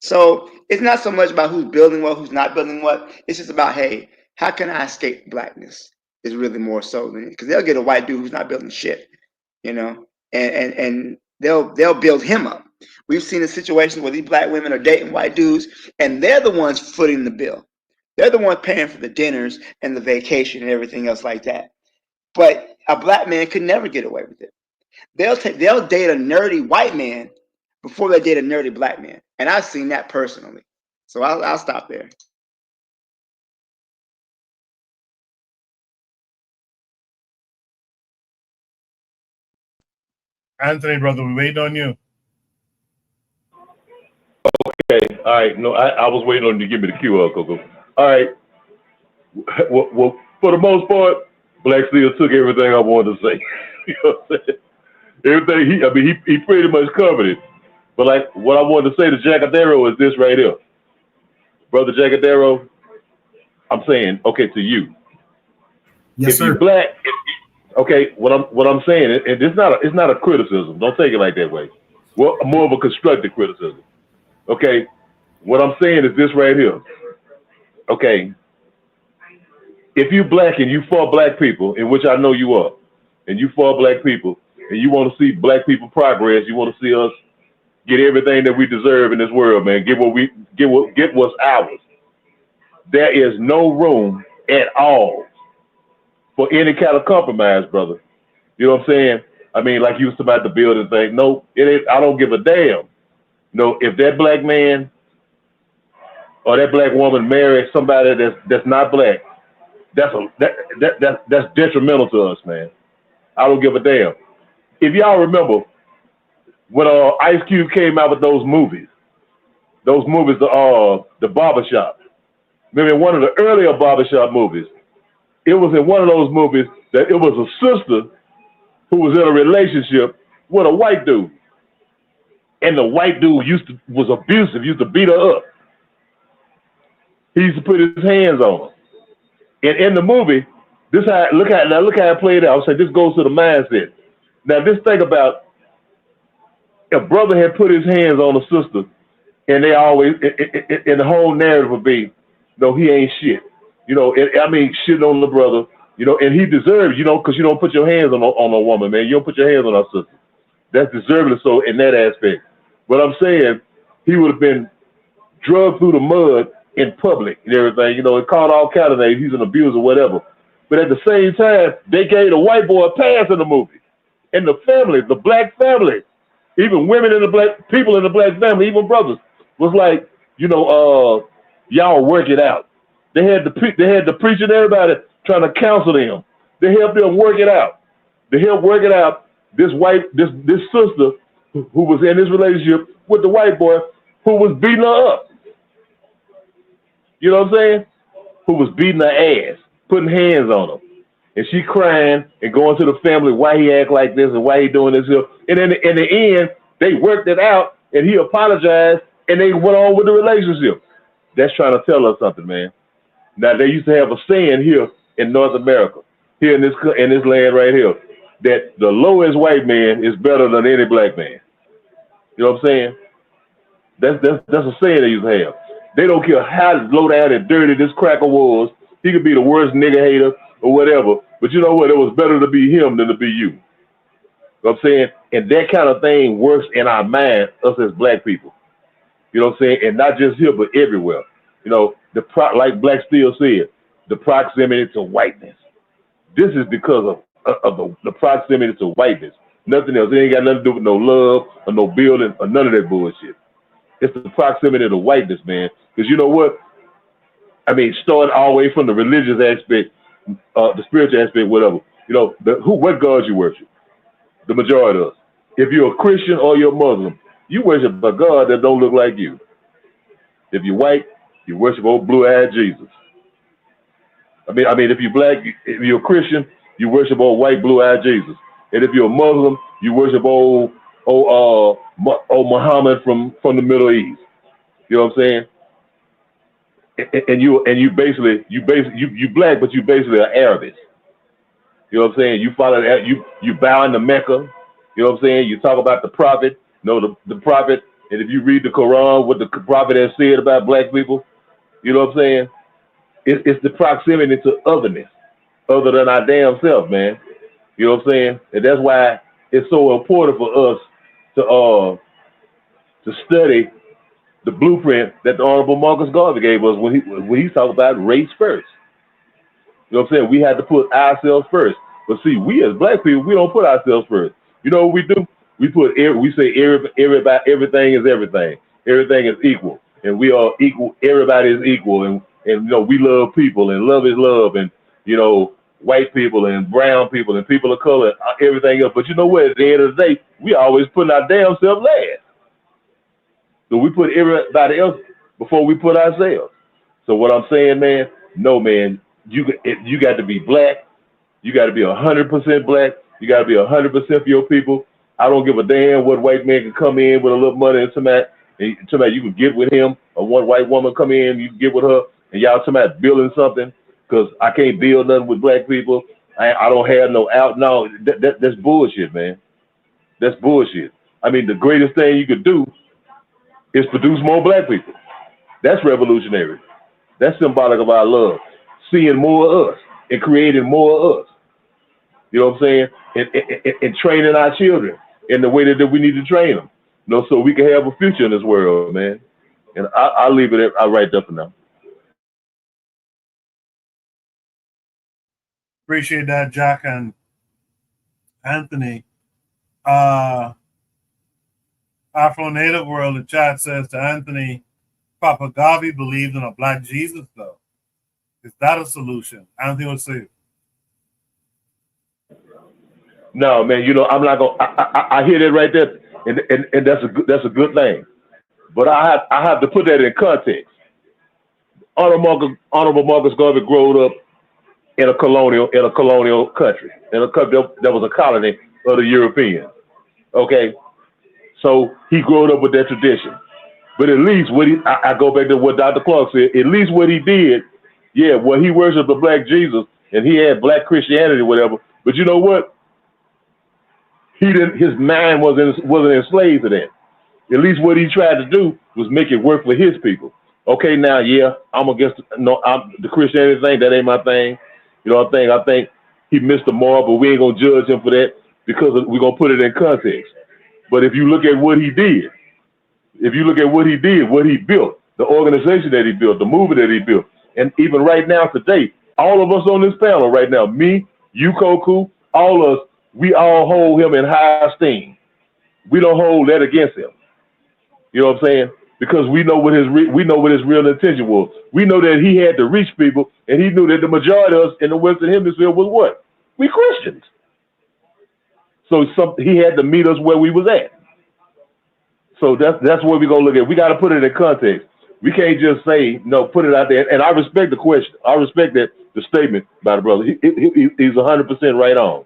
So it's not so much about who's building what, who's not building what. It's just about, hey, how can I escape blackness? Is really more so than it, because they'll get a white dude who's not building shit, you know, and they'll build him up. We've seen a situation where these black women are dating white dudes, and they're the ones footing the bill. They're the ones paying for the dinners and the vacation and everything else like that. But a black man could never get away with it. They'll date a nerdy white man before they date a nerdy black man, and I've seen that personally. So I'll stop there. Anthony, brother, we waiting on you. Okay, all right. No, I was waiting on you to give me the QR code. All right. Well, for the most part, Black Steel took everything I wanted to say. You know what I'm saying? Everything he pretty much covered it. But like what I wanted to say to Jacadero is this right here. Brother Jacadero, I'm saying, okay, to you. Yes, if sir. you're black, okay, what I'm saying, and it's not a criticism. Don't take it like that way. Well, more of a constructive criticism. Okay, what I'm saying is this right here. Okay, if you black and you for black people, in which I know you are, and you for black people, and you want to see black people progress, you want to see us get everything that we deserve in this world, man. Get what's ours. There is no room at all for any kind of compromise, brother. You know what I'm saying? I mean, like you was about the building thing. No, it ain't. I don't give a damn. No, if that black man or that black woman marries somebody that's not black, that's detrimental to us, man. I don't give a damn. If y'all remember when Ice Cube came out with those movies, the Barbershop. Maybe one of the earlier Barbershop movies. It was in one of those movies that it was a sister who was in a relationship with a white dude. And the white dude was abusive, used to beat her up. He used to put his hands on her. And in the movie, look how it played out. I say this goes to the mindset. Now just think about if brother had put his hands on a sister, and they always, and the whole narrative would be, no, he ain't shit. You know, shitting on the brother, you know, and he deserves, you know, because you don't put your hands on a woman, man. You don't put your hands on our sister. That's deservedly so in that aspect. But I'm saying he would have been drugged through the mud in public and everything, you know, and called all kind of names. He's an abuser, whatever. But at the same time, they gave the white boy a pass in the movie. And the family, the black family, even women in the black, people in the black family, even brothers, was like, you know, y'all work it out. They had the preacher and everybody trying to counsel them. They helped them work it out. They helped work it out, this sister who was in this relationship with the white boy who was beating her up. You know what I'm saying? Who was beating her ass, putting hands on her. And she crying and going to the family, why he act like this and why he doing this here. And then in the end, they worked it out and he apologized and they went on with the relationship. That's trying to tell us something, man. Now, they used to have a saying here in North America, here in this land right here, that the lowest white man is better than any black man. You know what I'm saying? That's a saying they used to have. They don't care how low down and dirty this cracker was. He could be the worst nigga hater or whatever. But you know what? It was better to be him than to be you. You know what I'm saying? And that kind of thing works in our mind, us as black people. You know what I'm saying? And not just here, but everywhere. You know, like Black Steel said, the proximity to whiteness. This is because of the proximity to whiteness. Nothing else. It ain't got nothing to do with no love or no building or none of that bullshit. It's the proximity to whiteness, man. Because you know what? I mean, starting all the way from the religious aspect, the spiritual aspect, whatever. You know, what gods you worship? The majority of us. If you're a Christian or you're a Muslim, you worship a God that don't look like you. If you're white, you worship old blue-eyed Jesus. I mean, if you're black, if you're a Christian, you worship old white blue-eyed Jesus. And if you're a Muslim, you worship old Muhammad from the Middle East. You know what I'm saying? And you basically black, but you basically are Arabic. You know what I'm saying? You follow that. You bow into Mecca. You know what I'm saying? You talk about the prophet. The prophet. And if you read the Quran, what the prophet has said about black people, you know what I'm saying? It's the proximity to otherness, other than our damn self, man. You know what I'm saying? And that's why it's so important for us to study the blueprint that the Honorable Marcus Garvey gave us when he talked about race first. You know what I'm saying? We had to put ourselves first. But see, we as black people, we don't put ourselves first. You know what we do? We say everything is everything. Everything is equal. And we are equal. Everybody is equal. And you know, we love people and love is love. And, you know, white people and brown people and people of color, everything else. But you know what? At the end of the day, we always putting our damn self last. So we put everybody else before we put ourselves. So what I'm saying, man, no, man, you got to be black. You got to be 100% black. You got to be 100% for your people. I don't give a damn what white man can come in with a little money and somebody you can get with him, or one white woman come in, you can get with her, and y'all somebody building something, because I can't build nothing with black people. I don't have no out. No, that's bullshit, man. That's bullshit. I mean, the greatest thing you could do is produce more black people. That's revolutionary. That's symbolic of our love. Seeing more of us and creating more of us. You know what I'm saying? And training our children in the way that we need to train them. You know, so we can have a future in this world, man. And I'll leave it right there for now. Appreciate that, Jack and Anthony. Afro Native World, the chat says to Anthony, Papa Garvey believed in a black Jesus, though. Is that a solution? Anthony would say. No, man. You know, I'm not gonna. I hear that right there, and that's a good thing. But I have to put that in context. Honorable Marcus Garvey grew up in a colonial country, in a country that was a colony of the Europeans. Okay, so he grew up with that tradition. But at least I go back to what Dr. Clark said. At least what he did, yeah, well, he worshipped the black Jesus and he had black Christianity, whatever. But you know what? His mind wasn't enslaved to that. At least what he tried to do was make it work for his people. Okay, now, yeah, I'm against the Christianity thing. That ain't my thing. You know what I think he missed the mark, but we ain't gonna judge him for that because we're gonna put it in context. But if you look at what he did, what he built, the organization that he built, the movement that he built, and even right now today, all of us on this panel right now, me, you, Koku, all of us, we all hold him in high esteem. We don't hold that against him. You know what I'm saying? Because we know what his real intention was. We know that he had to reach people, and he knew that the majority of us in the Western Hemisphere was what? We Christians. So he had to meet us where we was at. So that's what we're gonna look at. We got to put it in context. We can't just say no, put it out there. And I respect the question. I respect that the statement by the brother. He's 100% right on.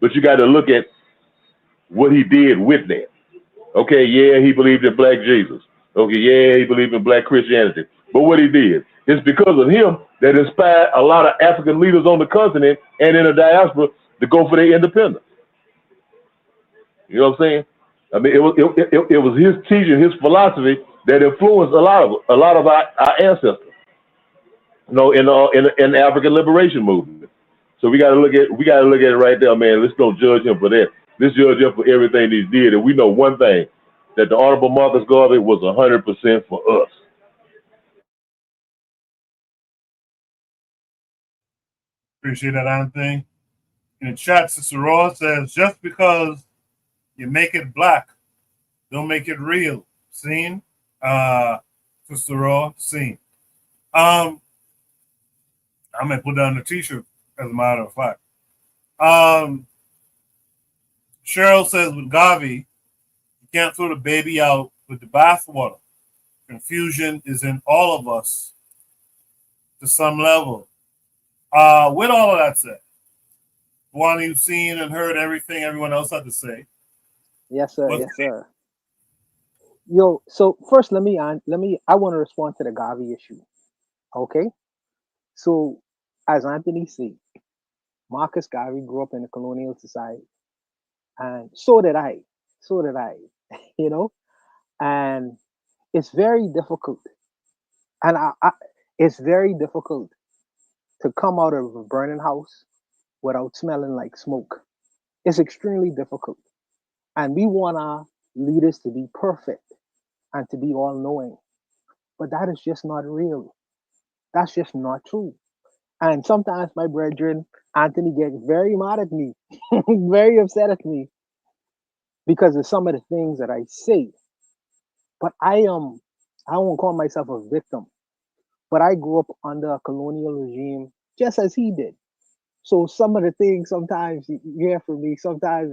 But you got to look at what he did with that. Okay, yeah, he believed in black Jesus. Okay, yeah, he believed in black Christianity. But what he did, it's because of him that inspired a lot of African leaders on the continent and in the diaspora to go for their independence. You know what I'm saying? I mean, it was his teaching, his philosophy that influenced a lot of our ancestors. You know, in the African liberation movement. So we got to look at it right there, man. Let's don't judge him for that. Let's judge him for everything he did. And we know one thing, that the Honorable Marcus Garvey was 100% for us. Appreciate that, Anthony. In the chat, Sister Ross says, just because you make it black, don't make it real. Seen? Sister Ross, seen. I'm going to put down the t-shirt, as a matter of fact. Cheryl says, with Garvey, you can't throw the baby out with the bathwater. Confusion is in all of us to some level. With all of that said, one, you've seen and heard everything everyone else had to say. Yes, sir. Yes, sir. Yo, so first, I want to respond to the Garvey issue. Okay. So, as Anthony said, Marcus Garvey grew up in a colonial society, and so did I. You know, and it's very difficult, and it's very difficult to come out of a burning house without smelling like smoke. It's extremely difficult, and we want our leaders to be perfect and to be all knowing, but that is just not real. That's just not true. And sometimes my brethren, Anthony, gets very mad at me, very upset at me because of some of the things that I say. But I won't call myself a victim, but I grew up under a colonial regime just as he did. So some of the things sometimes you hear from me, sometimes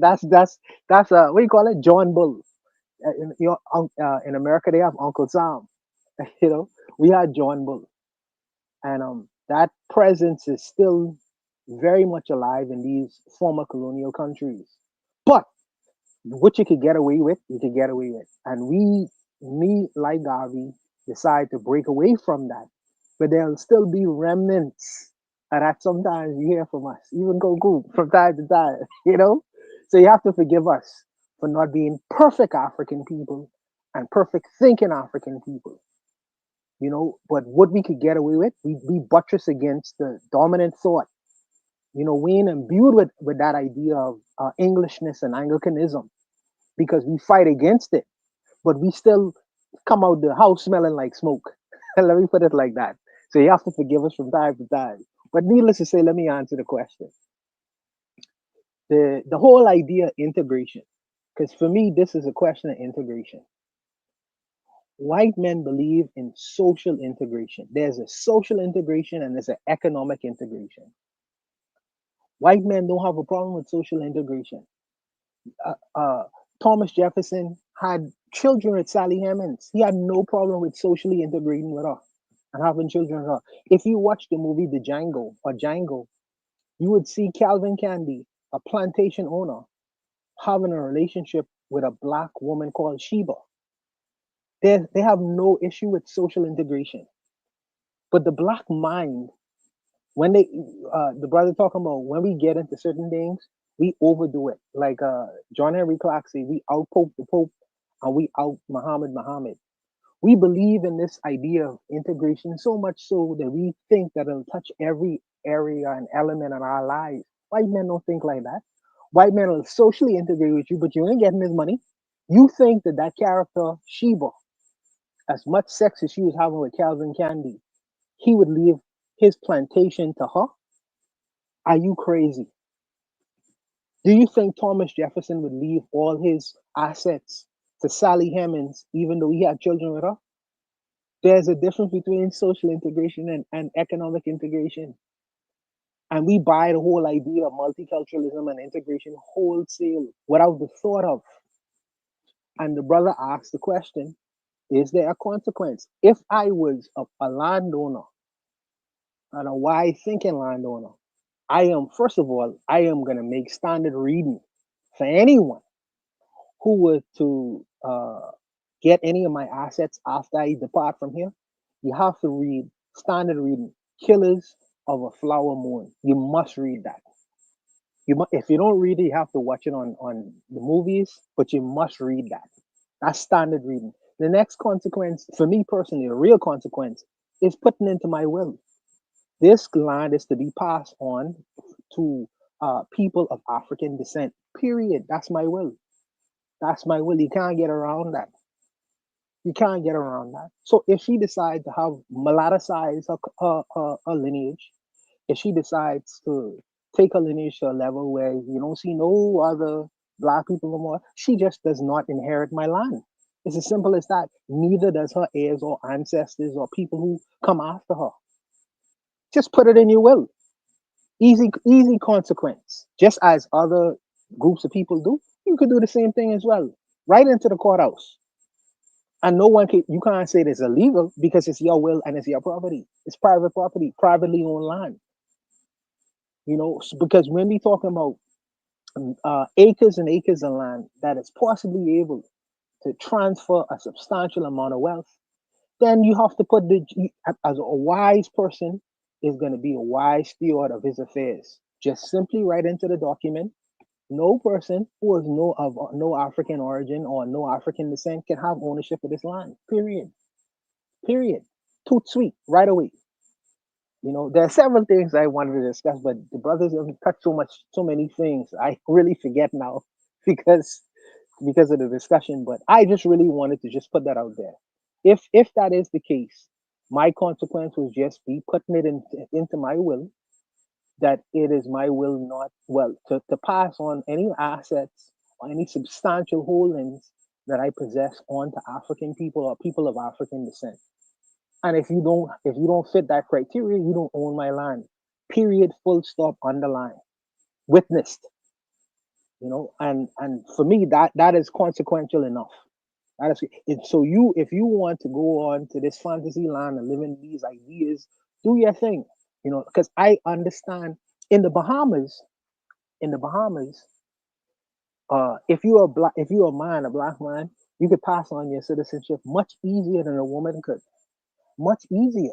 that's what do you call it, John Bull. In America they have Uncle Sam. You know, we had John Bull, and that presence is still very much alive in these former colonial countries. But what you could get away with, you could get away with. And me, like Garvey, decide to break away from that. But there'll still be remnants and that sometimes you hear from us, even Goku from time to time, you know? So you have to forgive us for not being perfect African people and perfect thinking African people, you know? But what we could get away with, we buttress against the dominant thought. You know, we ain't imbued with that idea of Englishness and Anglicanism because we fight against it, but we still come out the house smelling like smoke. Let me put it like that. So you have to forgive us from time to time. But needless to say, let me answer the question. The whole idea of integration, because for me, this is a question of integration. White men believe in social integration. There's a social integration and there's an economic integration. White men don't have a problem with social integration. Thomas Jefferson had children with Sally Hemings. He had no problem with socially integrating with her and having children with her. If you watch the movie The Django, you would see Calvin Candy, a plantation owner, having a relationship with a black woman called Sheba. They have no issue with social integration. But the black mind, when the brother talking about when we get into certain things, we overdo it. Like John Henry Clark said, we out Pope the Pope and we out Muhammad. We believe in this idea of integration so much so that we think that it'll touch every area and element in our lives. White men don't think like that. White men will socially integrate with you, but you ain't getting his money. You think that character, Sheba, as much sex as she was having with Calvin Candy, he would leave his plantation to her? Are you crazy? Do you think Thomas Jefferson would leave all his assets to Sally Hemings, even though he had children with her? There's a difference between social integration and economic integration. And we buy the whole idea of multiculturalism and integration wholesale without the thought of. And the brother asked the question, is there a consequence? If I was a landowner and a wise thinking landowner, first of all, I am going to make standard reading for anyone who were to get any of my assets after I depart from here. You have to read standard reading, Killers of a Flower Moon. You must read that. If you don't read it, you have to watch it on the movies, but you must read that. That's standard reading. The next consequence, for me personally, a real consequence, is putting into my will. This land is to be passed on to people of African descent. Period. That's my will. That's my will. You can't get around that. You can't get around that. So if she decides to have mulattoicize her lineage, if she decides to take a lineage to a level where you don't see no other black people no more, she just does not inherit my land. It's as simple as that. Neither does her heirs or ancestors or people who come after her. Just put it in your will. Easy consequence. Just as other groups of people do, you could do the same thing as well. Right into the courthouse. And you can't say it's illegal because it's your will and it's your property. It's private property, privately owned land. Because when we talking about acres and acres of land that is possibly able to transfer a substantial amount of wealth, then you have to put as a wise person is going to be a wise steward of his affairs. Just simply write into the document, no person who is no African origin or no African descent can have ownership of this land. Period. Too sweet, right away. There are several things I wanted to discuss, but the brothers have touched so many things. I really forget now because of the discussion. But I just really wanted to just put that out there. If that is the case, my consequence will just be putting it into my will, that it is my will to pass on any assets or any substantial holdings that I possess on to African people or people of African descent. And if you don't fit that criteria, you don't own my land. Period. Full stop. Underline. Witnessed. And for me that is consequential enough. That is. So if you want to go on to this fantasy land and live in these ideas, do your thing. Because I understand in the Bahamas, if you're a black man, you could pass on your citizenship much easier than a woman could. Much easier.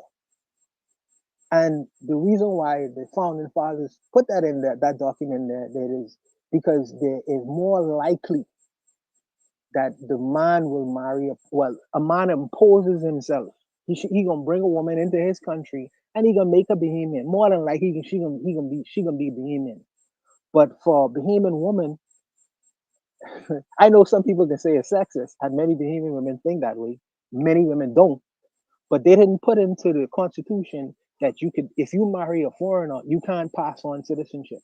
And the reason why the founding fathers put that in that document there is because there is more likely that the man will marry a man imposes himself. He gonna bring a woman into his country and he gonna make a Bahamian. More than likely she gonna be Bahamian. But for a Bahamian woman, I know some people can say it's sexist, and many Bahamian women think that way. Many women don't. But they didn't put into the Constitution that if you marry a foreigner, you can't pass on citizenship.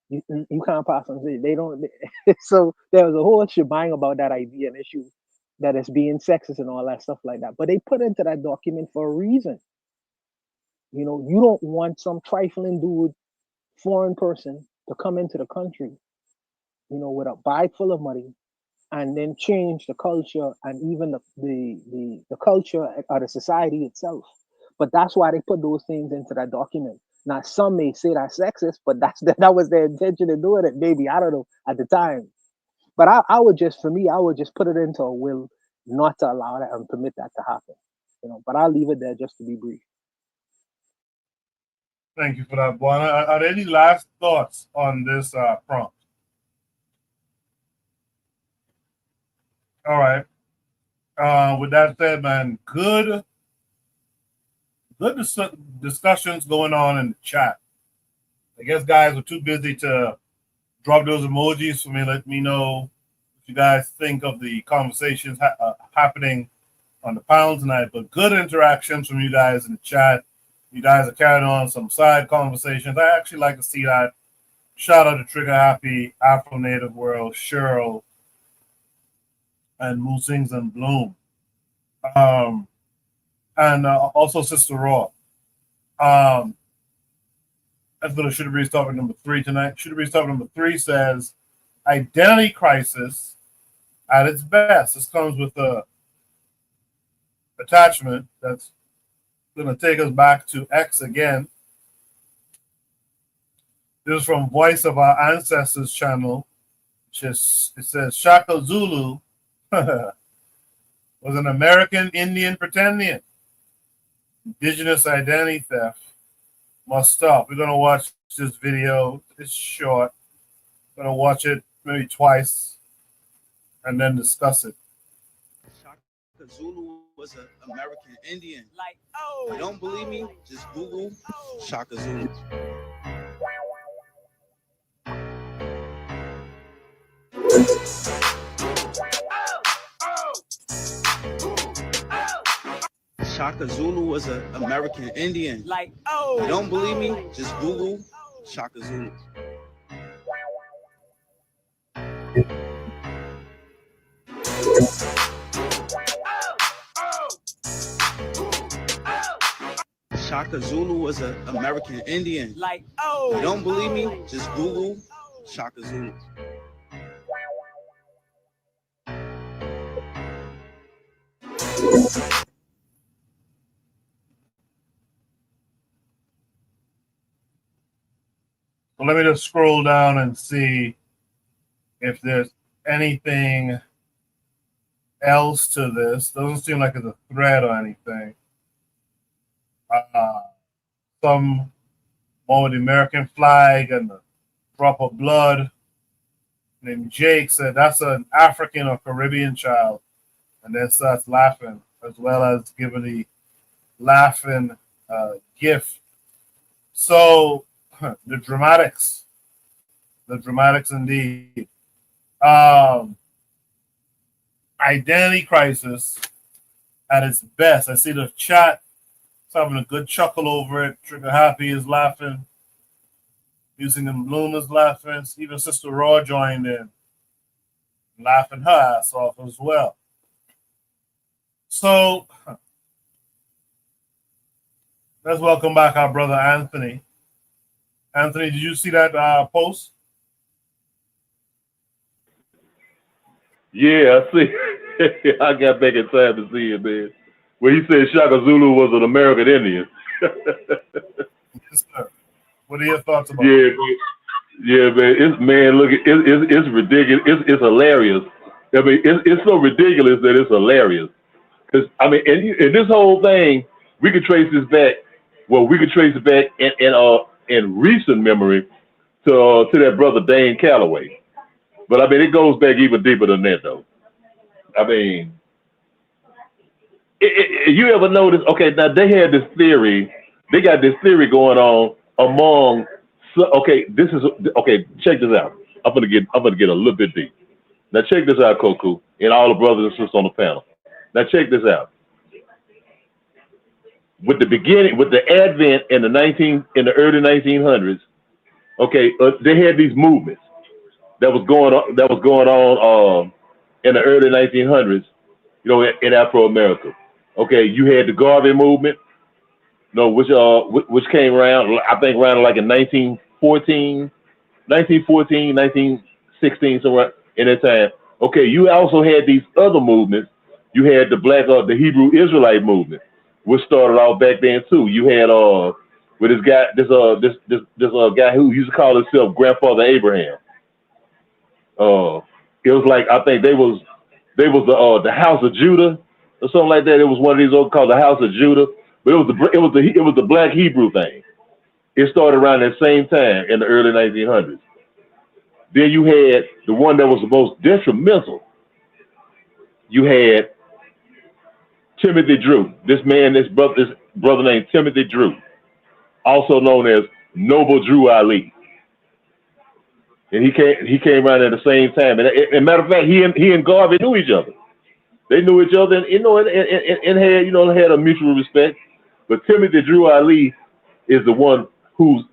You can't pass on citizenship. They don't. So there was a whole shebang about that idea and issue that is being sexist and all that stuff like that. But they put into that document for a reason. You don't want some trifling dude, foreign person, to come into the country, with a bag full of money, and then change the culture and even the culture or the society itself. But that's why they put those things into that document. Now, some may say that's sexist, but that was their intention of doing it. Maybe, I don't know, at the time. But I would just put it into a will not to allow that and permit that to happen. But I'll leave it there just to be brief. Thank you for that, Juan. Are there any last thoughts on this prompt? All right. With that said, man, good discussions going on in the chat. I guess guys were too busy to drop those emojis for me. Let me know what you guys think of the conversations happening on the panel tonight. But good interactions from you guys in the chat. You guys are carrying on some side conversations. I actually like to see that. Shout out to Trigger Happy, Afro Native World, Cheryl, and Moosings and Bloom. And also Sister Raw. Let's go to Should Breeze topic number 3 tonight. Should Breeze topic number 3 says identity crisis at its best. This comes with a attachment that's going to take us back to X again. This is from Voice of Our Ancestors channel. It says Shaka Zulu was an American Indian pretendian. Indigenous identity theft must stop. We're going to watch this video. It's short. We're going to watch it maybe twice and then discuss it. Shaka Zulu was an American Indian. Like, oh, you don't believe me? Just Google Shaka Zulu. Shaka Zulu was an American Indian. Like, oh, you don't believe me? Just Google Shaka Zulu. Shaka Zulu was an American Indian. Like, oh, you don't believe me? Just Google Shaka Zulu. So let me just scroll down and see if there's anything else to this. Doesn't seem like it's a thread or anything. Some more with the American flag and the drop of blood. Named Jake said that's an African or Caribbean child, and then starts laughing, as well as giving the laughing gift. So the dramatics indeed. Identity crisis at its best. I see the chat having a good chuckle over it. Trigger Happy is laughing. Using and Luna's laughing. Even Sister Raw joined in, laughing her ass off as well. So let's welcome back our brother Anthony. Anthony, did you see that post? Yeah, I see. I got back in time to see it, man. Where he said Shaka Zulu was an American Indian. Yes, sir. What are your thoughts about it? Yeah, man. Look, it's ridiculous. It's hilarious. I mean, it's so ridiculous that it's hilarious. Because I mean, and this whole thing, we could trace this back. Well, we could trace it back in recent memory to that brother Dane Calloway. But I mean, it goes back even deeper than that, though. I mean, you ever notice? Okay, now they had this theory. They got this theory going on among. Okay, check this out. I'm gonna get a little bit deep. Now check this out, Koku, and all the brothers and sisters on the panel. Now check this out. With the advent in the early 1900s, okay, they had these movements that was going on in the early 1900s, you know, in Afro-America. Okay, you had the Garvey movement, you know, which came around, I think around like in 1914, 1916, somewhere in that time. Okay, you also had these other movements. You had the Hebrew Israelite movement, which started off back then too. You had with this guy who used to call himself Grandfather Abraham. It was like, I think they was the House of Judah or something like that. It was one of these old called the House of Judah, but it was the Black Hebrew thing. It started around that same time in the early 1900s. Then you had the one that was the most detrimental. You had Timothy Drew. This brother named Timothy Drew, also known as Noble Drew Ali. And he came around at the same time. And matter of fact, he and Garvey knew each other. They knew each other, and had a mutual respect. But Timothy Drew Ali is the one whose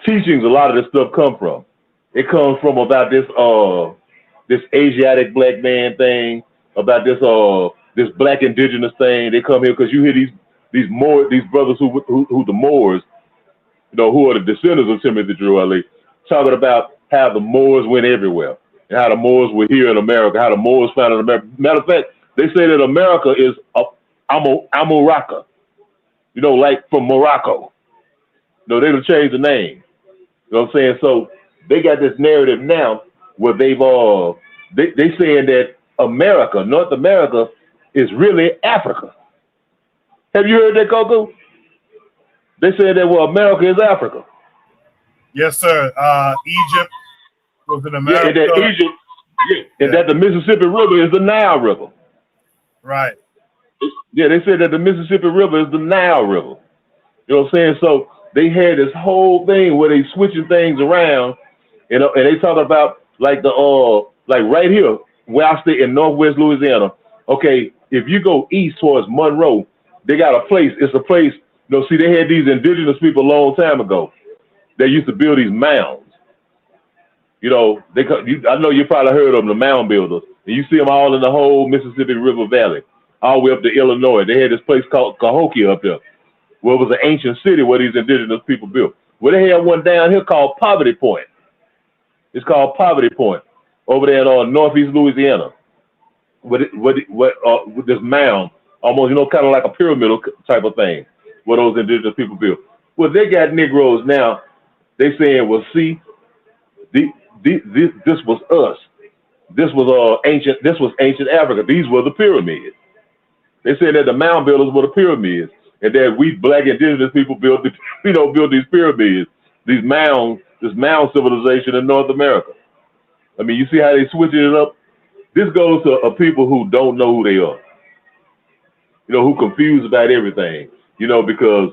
teachings a lot of this stuff come from. It comes from about this Asiatic black man thing, about this black indigenous thing. They come here because you hear these brothers who the Moors, who are the descendants of Timothy Drew Ali, talking about how the Moors went everywhere and how the Moors were here in America, how the Moors founded America. Matter of fact, they say that America is Amuraka, like from Morocco. They don't change the name. You know what I'm saying? So they got this narrative now where they've they saying that America, North America, is really Africa. Have you heard that, Coco? They said that America is Africa. Yes, sir. Egypt was in America. Yeah, and that Egypt, and that the Mississippi River is the Nile River. Right. Yeah, they said that the Mississippi River is the Nile River. You know what I'm saying? So they had this whole thing where they switching things around, and they talk about like like right here where I stay in Northwest Louisiana. Okay, if you go east towards Monroe, they got a place. It's a place. See, they had these indigenous people a long time ago. They used to build these mounds. I know you probably heard of them, the mound builders. And you see them all in the whole Mississippi River Valley, all the way up to Illinois. They had this place called Cahokia up there, where it was an ancient city where these indigenous people built. Well, they had one down here called Poverty Point. It's called Poverty Point over there in Northeast Louisiana, with this mound, almost kind of like a pyramid type of thing, where those indigenous people built. Well, they got Negroes now. They saying, well, see, this was us. This was ancient. This was ancient Africa. These were the pyramids. They said that the mound builders were the pyramids, and that we black indigenous people built these pyramids, these mounds, this mound civilization in North America. I mean, you see how they switching it up. This goes to people who don't know who they are. Who confused about everything. Because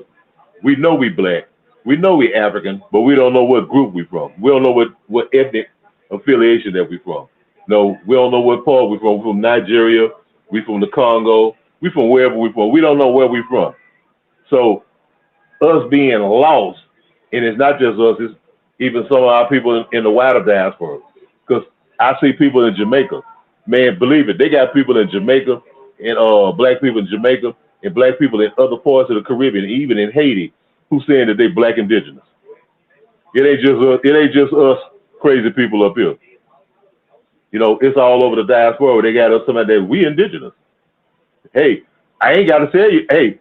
we know we black, we know we African, but we don't know what group we from. We don't know what ethnic affiliation that we from. No, we don't know what part we from. We from Nigeria, we from the Congo, we from wherever we from. We don't know where we from. So us being lost, and it's not just us, it's even some of our people in the wider diaspora. Because I see people in Jamaica, man, believe it, they got people in Jamaica and black people in Jamaica and black people in other parts of the Caribbean, even in Haiti, who saying that they black indigenous. It ain't just us crazy people up here. It's all over the diaspora. They got us somebody that we indigenous. Hey, I ain't got to tell you. Hey,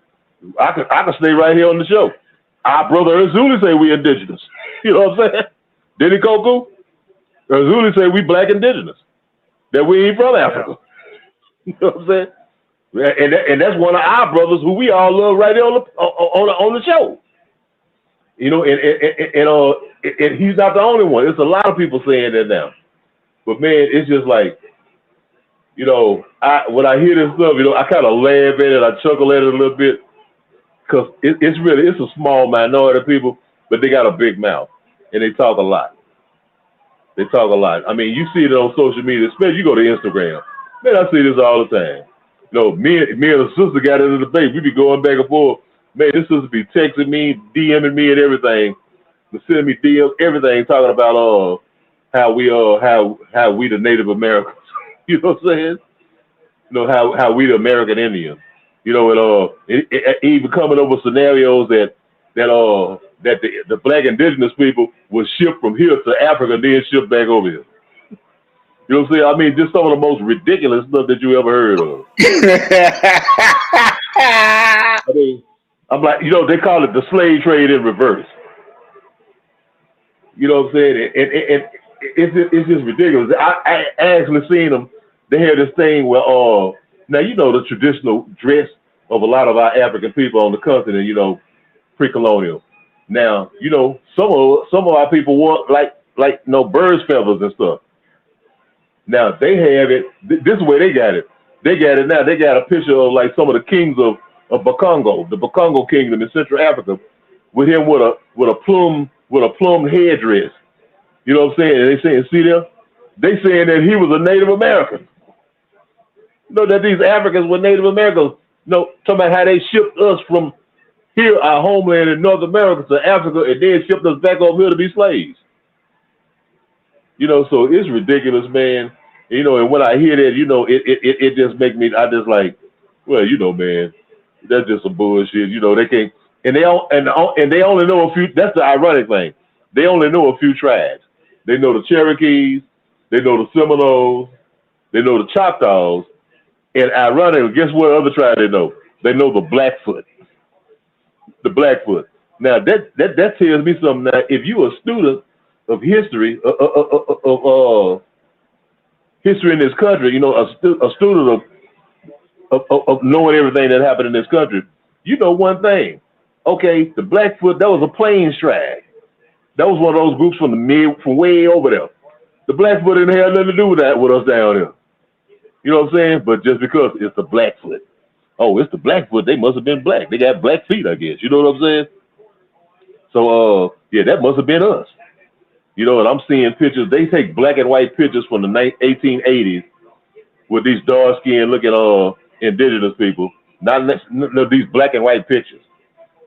I can stay right here on the show. Our brother Azuli say we indigenous. You know what I'm saying? Did he Koku? Azuli say we black indigenous. That we ain't from Africa. You know what I'm saying? And that's one of our brothers who we all love right there on the show. And he's not the only one. It's a lot of people saying that now. But man, it's just like, when I hear this stuff, I kind of laugh at it, I chuckle at it a little bit, because it's a small minority of people, but they got a big mouth and they talk a lot. They talk a lot. I mean, you see it on social media, especially you go to Instagram. Man, I see this all the time. Me and a sister got into the debate. We be going back and forth. Man, this sister be texting me, DMing me and everything, sending me DMs, everything, talking about how we the Native Americans. You know what I'm saying? How we the American Indians. And even coming up with scenarios that the black indigenous people was shipped from here to Africa and then shipped back over here. You know what I'm saying? I mean, just some of the most ridiculous stuff that you ever heard of. I mean, I'm like, they call it the slave trade in reverse. You know what I'm saying? And it's just ridiculous. I actually seen them. They had this thing where, now the traditional dress of a lot of our African people on the continent, pre-colonial. Now, some of our people wore like birds' feathers and stuff. Now they have it. This is where they got it. They got it now. They got a picture of like some of the kings of Bakongo, the Bakongo kingdom in Central Africa, with him with a plumed headdress. You know what I'm saying? And they saying, see there? They saying that he was a Native American. That these Africans were Native Americans. Talking about how they shipped us from here, our homeland in North America, to Africa, and then shipped us back over here to be slaves. So it's ridiculous, man. And when I hear that, it just make me, I just like, well, man, that's just some bullshit. They can't, And they only know a few. That's the ironic thing. They only know a few tribes. They know the Cherokees, they know the Seminoles, they know the Choctaws, and ironically, guess what other tribe they know? They know the Blackfoot. The Blackfoot. Now that tells me something. Now, if you're a student of history, history in this country, you know, a student of knowing everything that happened in this country, you know one thing. Okay, the Blackfoot, that was a Plains tribe. That was one of those groups from way over there. The Blackfoot didn't have nothing to do with that with us down here. You know what I'm saying? But just because it's the Blackfoot. Oh, it's the Blackfoot, they must have been black. They got black feet, I guess. You know what I'm saying? So yeah, that must have been us. You know, and I'm seeing pictures. They take black and white pictures from the 1880s with these dark-skinned looking indigenous people. Not these black and white pictures.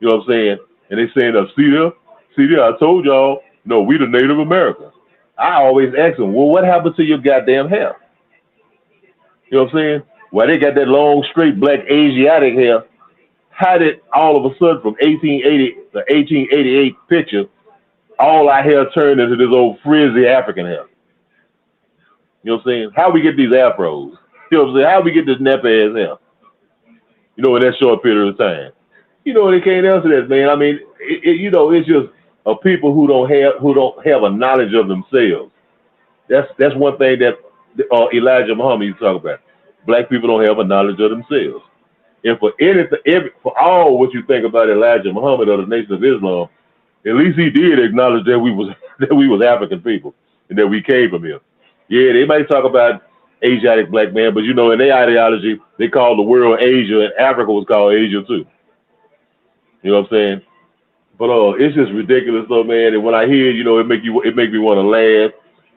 You know what I'm saying? And they saying, see there, I told y'all, no, we the Native Americans. I always ask them, well, what happened to your goddamn hair? You know what I'm saying? Well, they got that long, straight, black, Asiatic hair. How did all of a sudden from 1880 to 1888 picture, all our hair turned into this old frizzy African hair? You know what I'm saying? How we get these afros? You know what I'm saying? How we get this nappy ass hair? You know, in that short period of time. You know, they can't answer that, man. I mean, you know, it's just people who don't have a knowledge of themselves. That's one thing that Elijah Muhammad used to talk about. Black people don't have a knowledge of themselves. And for for all what you think about Elijah Muhammad or the Nation of Islam, at least he did acknowledge that we was African people and that we came from here. Yeah, they might talk about Asiatic black man, but you know, in their ideology, they call the world Asia, and Africa was called Asia too. You know what I'm saying? But it's just ridiculous though, man. And when I hear, you know, it make me want to laugh.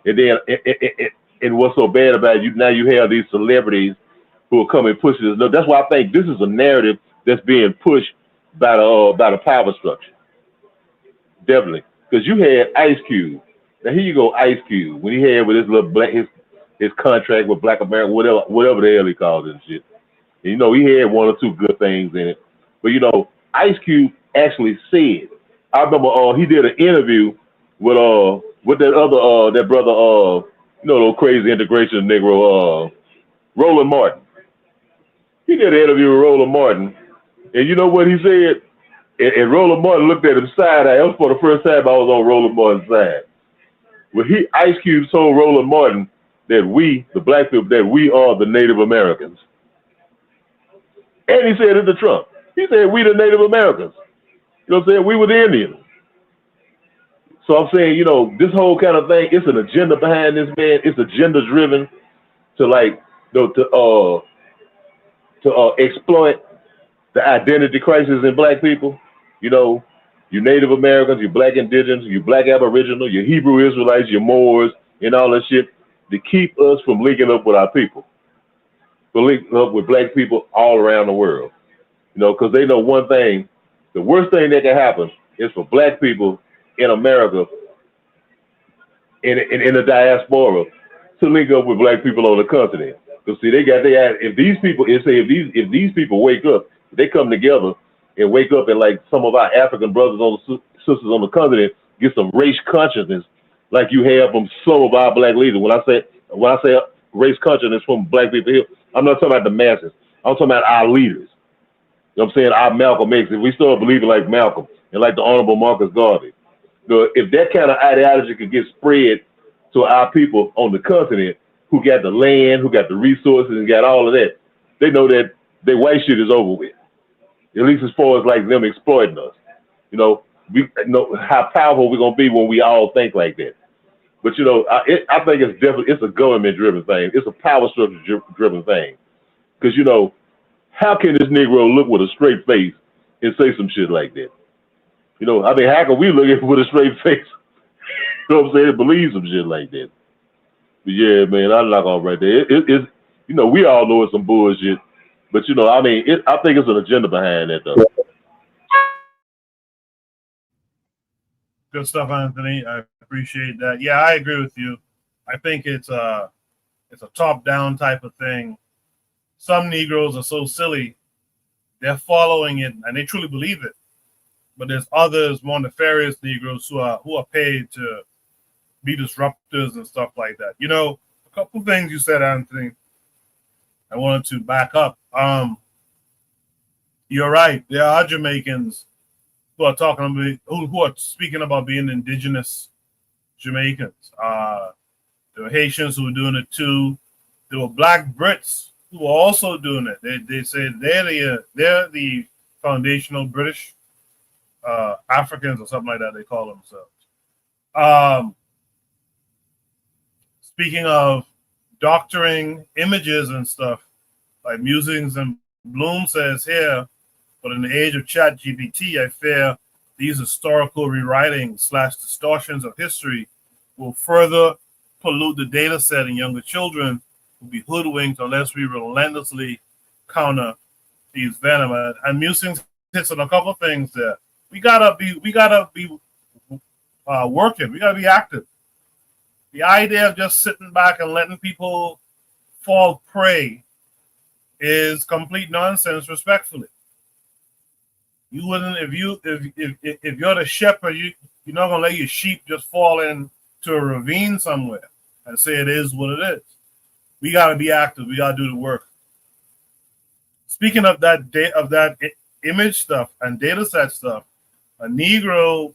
And then and what's so bad about it, now you have these celebrities who are coming pushing this. No, that's why I think this is a narrative that's being pushed by the power structure. Definitely, because you had Ice Cube. Now here you go, Ice Cube, when he had with his little black his contract with Black America, whatever the hell he called it and shit. And, you know, he had one or two good things in it, but you know, Ice Cube actually said, I remember he did an interview with that other that brother you know, those crazy integration Negro Roland Martin. He did an interview with Roland Martin, and you know what he said? And Roland Martin looked at him side eye. That was for the first time I was on Roland Martin's side. Well, Ice Cube told Roland Martin that we, the black people, that we are the Native Americans. And he said it to Trump. He said we the Native Americans. You know what I'm saying? We were the Indians. So I'm saying, you know, this whole kind of thing, it's an agenda behind this, man. It's agenda driven to like, you know, to exploit the identity crisis in black people. You know, you Native Americans, you black indigenous, you black aboriginal, you Hebrew Israelites, you Moors, and all that shit, to keep us from linking up with our people, to link up with black people all around the world. You know, because they know one thing, the worst thing that can happen is for black people in America, in the diaspora, to link up with black people on the continent. Because see, they got if these people wake up, if they come together and wake up, and like some of our African brothers and sisters on the continent get some race consciousness, like you have from some of our black leaders. When I say race consciousness from black people here, I'm not talking about the masses. I'm talking about our leaders. You know what I'm saying? Our Malcolm X. If we start believing like Malcolm and like the Honorable Marcus Garvey, if that kind of ideology could get spread to our people on the continent who got the land, who got the resources, and got all of that, they know that their white shit is over with. At least as far as like them exploiting us. You know, we know how powerful we're gonna be when we all think like that. But you know, I think it's a government-driven thing. It's a power structure-driven thing. Because you know, how can this Negro look with a straight face and say some shit like that? You know, I mean, how can we look at it with a straight face? You know what I'm saying? Believe some shit like that. But yeah, man, I knock off right there. It's you know, we all know it's some bullshit. But you know, I mean, I think it's an agenda behind that, though. Good stuff, Anthony. I appreciate that. Yeah, I agree with you. I think it's a top-down type of thing. Some Negroes are so silly, they're following it, and they truly believe it. but there's others more nefarious Negroes who are paid to be disruptors and stuff like that. You know, a couple things you said, Anthony, I wanted to back up. You're right. There are Jamaicans who are talking about who are speaking about being indigenous Jamaicans. There were Haitians who were doing it too. There were Black Brits who were also doing it. They say they're the foundational British Africans or something like that. They call themselves. Speaking of doctoring images and stuff, like Musings and Bloom says here, but in the age of Chat GPT, I fear these historical rewritings / distortions of history will further pollute the data set, and younger children will be hoodwinked unless we relentlessly counter these venom. And Musings hits on a couple of things there. We gotta be working. We gotta be active. The idea of just sitting back and letting people fall prey is complete nonsense, respectfully. You wouldn't if you're the shepherd, you're not gonna let your sheep just fall into a ravine somewhere and say it is what it is. We gotta be active, we gotta do the work. Speaking of that image stuff and data set stuff, a Negro,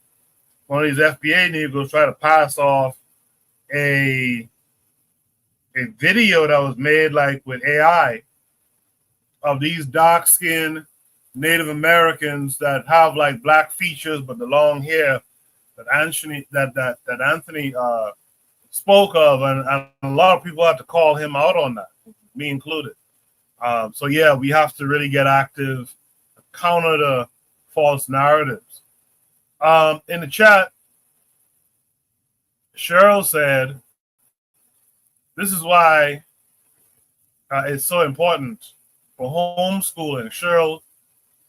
one of these FBA Negroes, tried to pass off a video that was made like with AI of these dark-skinned Native Americans that have like black features but the long hair that Anthony spoke of, and a lot of people had to call him out on that, me included. So yeah, we have to really get active, counter the false narratives. In the chat, Cheryl said, this is why it's so important for homeschooling. Cheryl,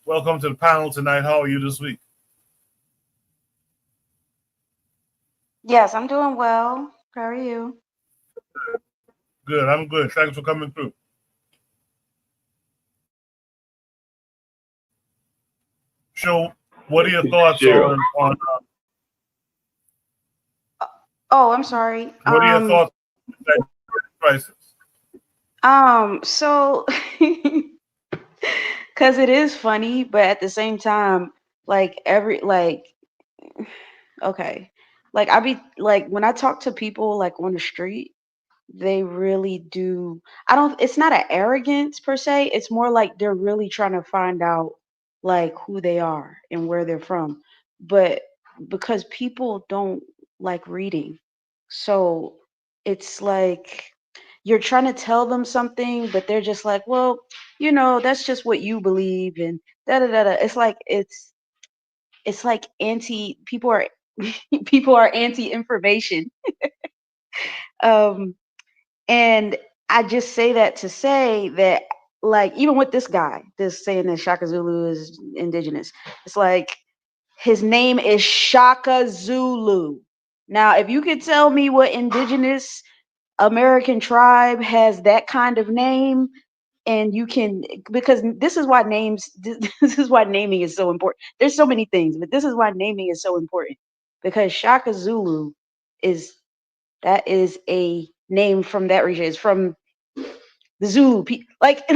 welcome to the panel tonight. How are you this week? Yes, I'm doing well. How are you? Good, I'm good. Thanks for coming through. So, what are your thoughts on Oh, I'm sorry. what are your thoughts on that crisis? So because it is funny, but at the same time, like okay, like I be like when I talk to people like on the street, they really do. I don't. It's not an arrogance per se. It's more like they're really trying to find out like who they are and where they're from. But because people don't like reading, so it's like you're trying to tell them something, but they're just like, well, that's just what you believe, and da da da da. It's like anti people are people are anti information. Um, and I just say that to say that, like, even with this guy, this saying that Shaka Zulu is indigenous, it's like his name is Shaka Zulu. Now, if you could tell me what indigenous American tribe has that kind of name, and you can, because this is why this is why naming is so important. There's so many things, but this is why naming is so important, because Shaka Zulu is that is a name from that region. It's from the Zulu people, like,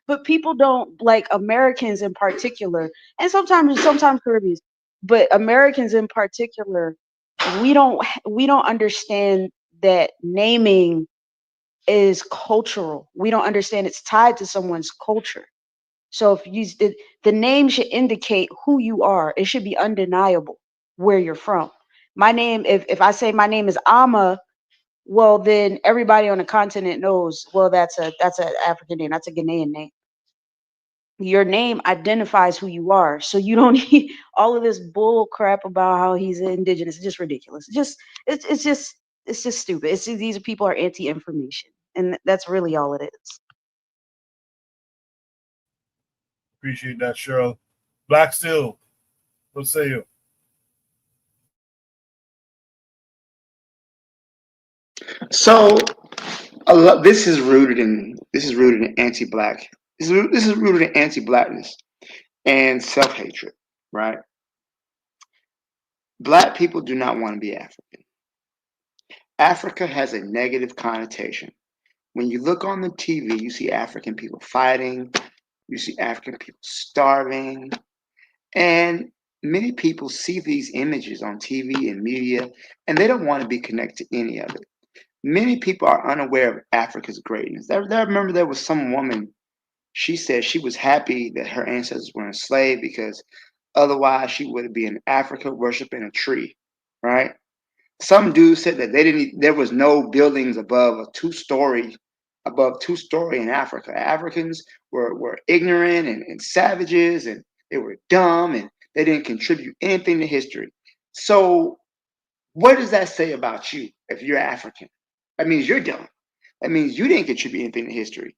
but people don't like Americans in particular, and sometimes Caribbeans, but Americans in particular, we don't understand that naming is cultural. We don't understand it's tied to someone's culture. So if the name should indicate who you are, it should be undeniable where you're from. My name, if I say my name is Ama, well then everybody on the continent knows, well, that's an African name, that's a Ghanaian name. Your name identifies who you are, so you don't need all of this bull crap about how he's indigenous. It's just ridiculous. It's just stupid. These people are anti-information, and that's really all it is. Appreciate that, Cheryl. Black Steel, what say you? So this is rooted in anti-black. This is rooted in anti-blackness and self-hatred. right? Black people do not want to be African. Africa has a negative connotation. When you look on the TV, you see African people fighting, you see African people starving, and many people see these images on TV and media, and they don't want to be connected to any of it. Many people are unaware of Africa's greatness. I remember there was some woman, she said she was happy that her ancestors were enslaved because otherwise she would be in Africa worshiping a tree, right? Some dude said that there was no buildings above two story in Africa. Africans were ignorant and savages, and they were dumb, and they didn't contribute anything to history. So what does that say about you if you're African? That means you're dumb. That means you didn't contribute anything to history.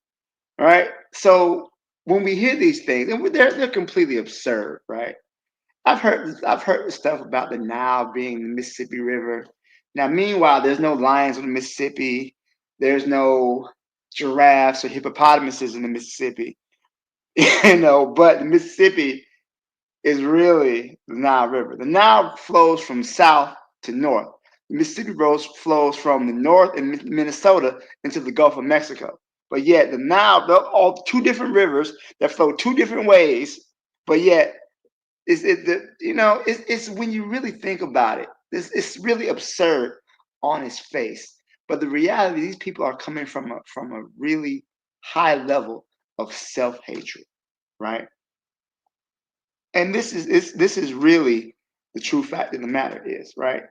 All right. So when we hear these things, and they're completely absurd, right? I've heard stuff about the Nile being the Mississippi River. Now, meanwhile, there's no lions on the Mississippi. There's no giraffes or hippopotamuses in the Mississippi. But the Mississippi is really the Nile River. The Nile flows from south to north. The Mississippi flows from the north in Minnesota into the Gulf of Mexico. But yet the Nile, they're all two different rivers that flow two different ways, but yet it's when you really think about it, it's really absurd on its face. But the reality, these people are coming from a really high level of self-hatred, right? And this is really the true fact of the matter is, right?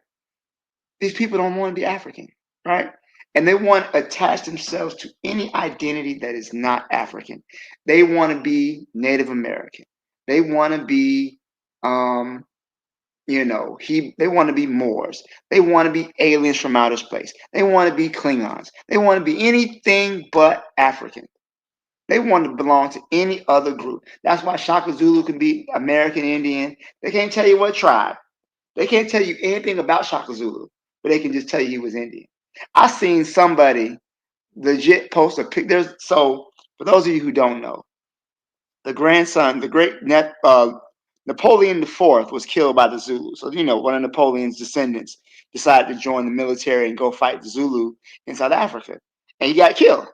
These people don't want to be African, right? And they want to attach themselves to any identity that is not African. They want to be Native American. They want to be they want to be Moors. They want to be aliens from outer space. They want to be Klingons. They want to be anything but African. They want to belong to any other group. That's why Shaka Zulu can be American Indian. They can't tell you what tribe. They can't tell you anything about Shaka Zulu, but they can just tell you he was Indian. I seen somebody legit post a pic. So for those of you who don't know, the grandson, the Napoleon IV was killed by the Zulus. So, one of Napoleon's descendants decided to join the military and go fight the Zulu in South Africa. And he got killed.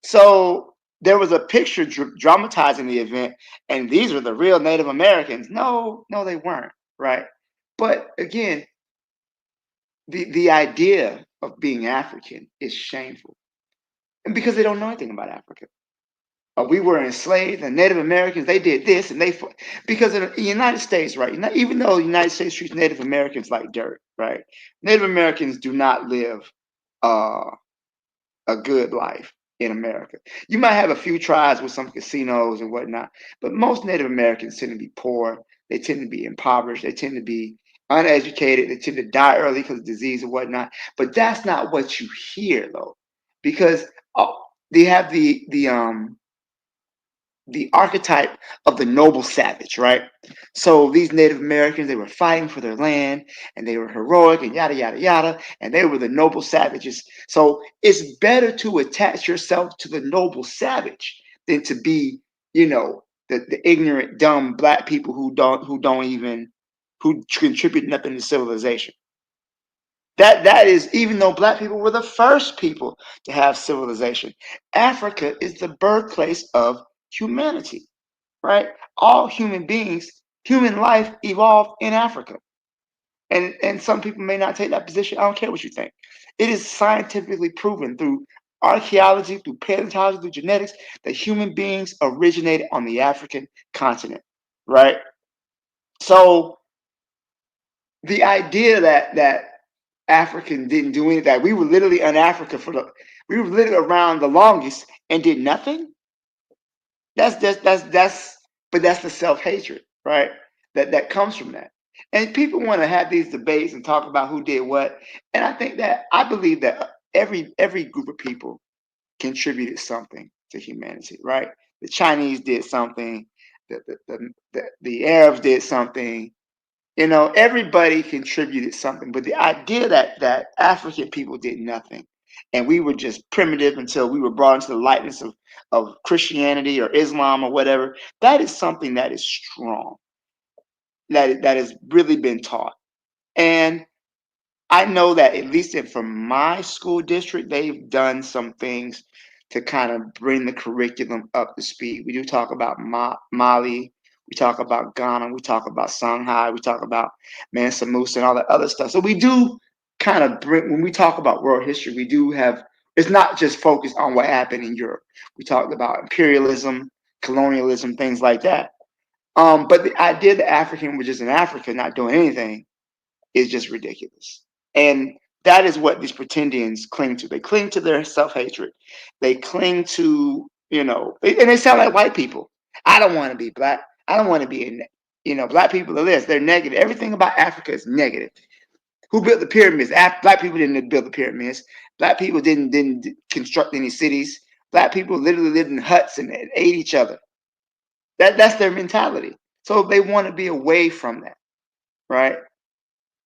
So there was a picture dramatizing the event, and these are the real Native Americans. No, they weren't, right? But again, the idea of being African is shameful. And because they don't know anything about Africa. We were enslaved, and Native Americans, they did this, and because in the United States, right, even though the United States treats Native Americans like dirt, right, Native Americans do not live a good life in America. You might have a few tribes with some casinos and whatnot, but most Native Americans tend to be poor. They tend to be impoverished. They tend to be uneducated. They tend to die early because of disease and whatnot. But that's not what you hear, though, because they have the archetype of the noble savage, right? So these Native Americans, they were fighting for their land, and they were heroic and yada, yada, yada, and they were the noble savages. So it's better to attach yourself to the noble savage than to be, the ignorant, dumb Black people who contribute nothing to civilization. That is, even though Black people were the first people to have civilization, Africa is the birthplace of humanity, right? All human beings, human life evolved in Africa. And some people may not take that position. I don't care what you think. It is scientifically proven through archaeology, through paleontology, through genetics, that human beings originated on the African continent, right? So the idea that African didn't do anything, that we were literally in Africa we were literally around the longest and did nothing. But that's the self-hatred, right? That comes from that. And people want to have these debates and talk about who did what. And I believe that every group of people contributed something to humanity, right? The Chinese did something, the Arabs did something, everybody contributed something. But the idea that African people did nothing, and we were just primitive until we were brought into the likeness of Christianity or Islam or whatever, that is something that is strong. that has really been taught. And I know that at least from my school district, they've done some things to kind of bring the curriculum up to speed. We do talk about Mali, we talk about Ghana, we talk about Songhai, we talk about Mansa Musa and all that other stuff. So we do kind of bring, when we talk about world history, we do have, it's not just focused on what happened in Europe. We talked about imperialism, colonialism, things like that. But the idea that African was just in Africa not doing anything is just ridiculous. And that is what these pretendians cling to. They cling to their self-hatred. They cling to, and they sound like white people. I don't want to be black. I don't want to be black people are this. They're negative. Everything about Africa is negative. Who built the pyramids? Black people didn't build the pyramids. Black people didn't construct any cities. Black people literally lived in huts and ate each other. That's their mentality. So they want to be away from that, right?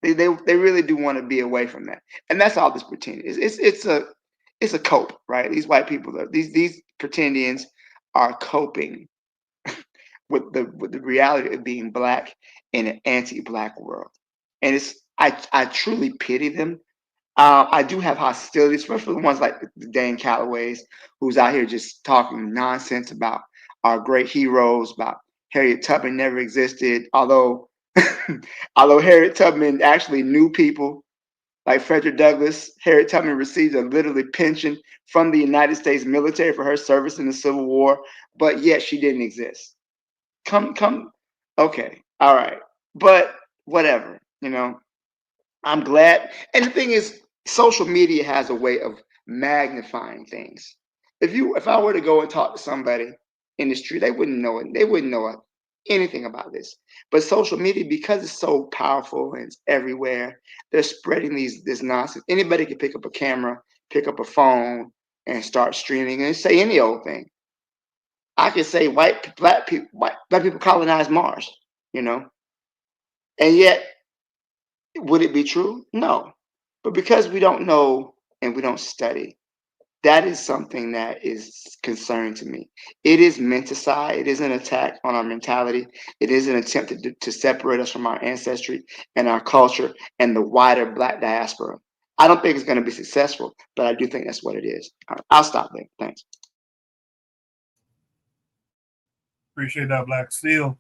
They really do want to be away from that, and that's all this pretending is. It's a cope, right? These white people are these pretendians are coping with the reality of being black in an anti-black world, and I truly pity them. I do have hostility, especially the ones like the Dan Callaways, who's out here just talking nonsense about our great heroes, about Harriet Tubman never existed, although Harriet Tubman actually knew people like Frederick Douglass. Harriet Tubman received a literally pension from the United States military for her service in the Civil War, but yet she didn't exist. Okay, all right, but whatever, I'm glad. And the thing is, social media has a way of magnifying things. If I were to go and talk to somebody in the street, they wouldn't know it. They wouldn't know anything about this. But social media, because it's so powerful and it's everywhere, they're spreading this nonsense. Anybody can pick up a camera, pick up a phone, and start streaming and say any old thing. I could say black people colonized Mars, and yet, would it be true? No. But because we don't know and we don't study, that is something that is concerning to me. It is menticide. It is an attack on our mentality. It is an attempt to separate us from our ancestry and our culture and the wider black diaspora. I don't think it's going to be successful, but I do think that's what it is. I'll stop there. Thanks. Appreciate that, Black Steel.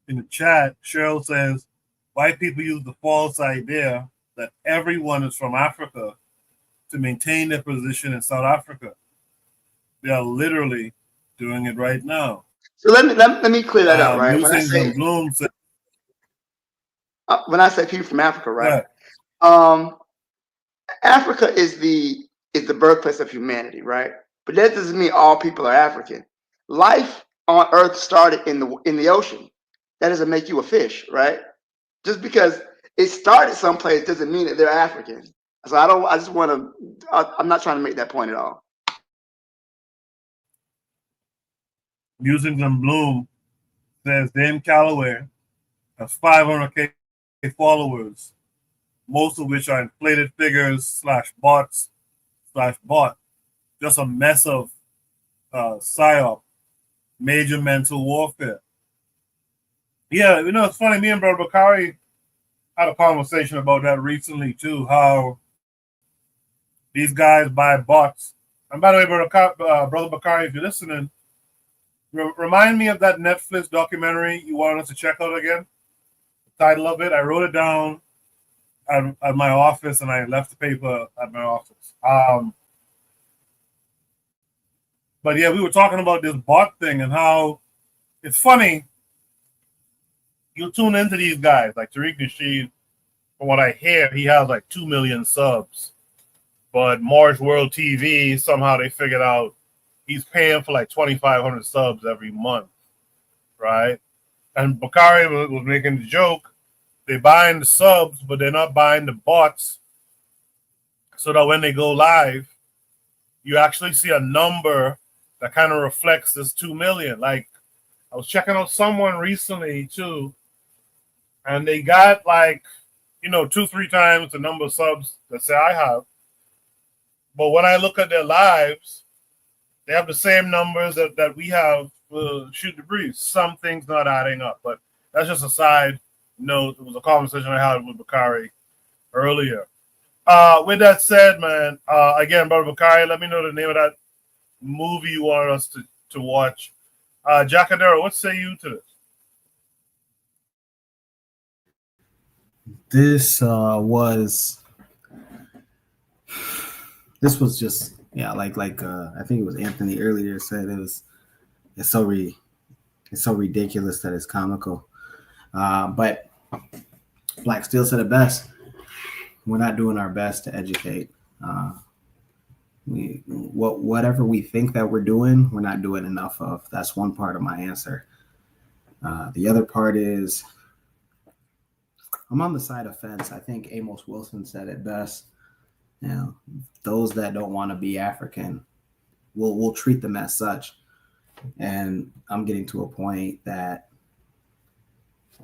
In the chat, Cheryl says, white people use the false idea that everyone is from Africa to maintain their position in South Africa. They are literally doing it right now. So let me clear that up, right? When I say people from Africa, right? Africa is the birthplace of humanity, right? But that doesn't mean all people are African. Life on Earth started in the ocean. That doesn't make you a fish, right? Just because it started someplace doesn't mean that they're African. So I'm not trying to make that point at all. Musings and Bloom says Dan Calloway has 500K followers, most of which are inflated figures / bots / bot. Just a mess of psyop, major mental warfare. Yeah, it's funny. Me and Brother Bakari had a conversation about that recently too. How these guys buy bots. And by the way, Brother Bakari, if you're listening, remind me of that Netflix documentary you wanted us to check out again. The title of it. I wrote it down at my office, and I left the paper at my office. But yeah, we were talking about this bot thing and how it's funny. You tune into these guys like Tariq Nasheed. From what I hear, he has like 2 million subs. But Mars World TV, somehow they figured out he's paying for like 2,500 subs every month, right? And Bakari was making the joke. They're buying the subs, but they're not buying the bots. So that when they go live, you actually see a number that kind of reflects this 2 million. Like, I was checking out someone recently too, and they got like, 2-3 times the number of subs that say I have. But when I look at their lives, they have the same numbers that we have Shoot the Breeze. Some things not adding up, but that's just a side note. It was a conversation I had with Bakari earlier. With that said, man, again, Brother Bakari, let me know the name of that movie you want us to watch. Jacadero, what say you to this? This was just like I think it was Anthony earlier said it's so ridiculous that it's comical. But Black Steel said it best. We're not doing our best to educate. Whatever we think that we're doing, we're not doing enough of. That's one part of my answer. The other part is I'm on the side of fence. I think Amos Wilson said it best. Those that don't want to be African, we'll treat them as such. And I'm getting to a point that,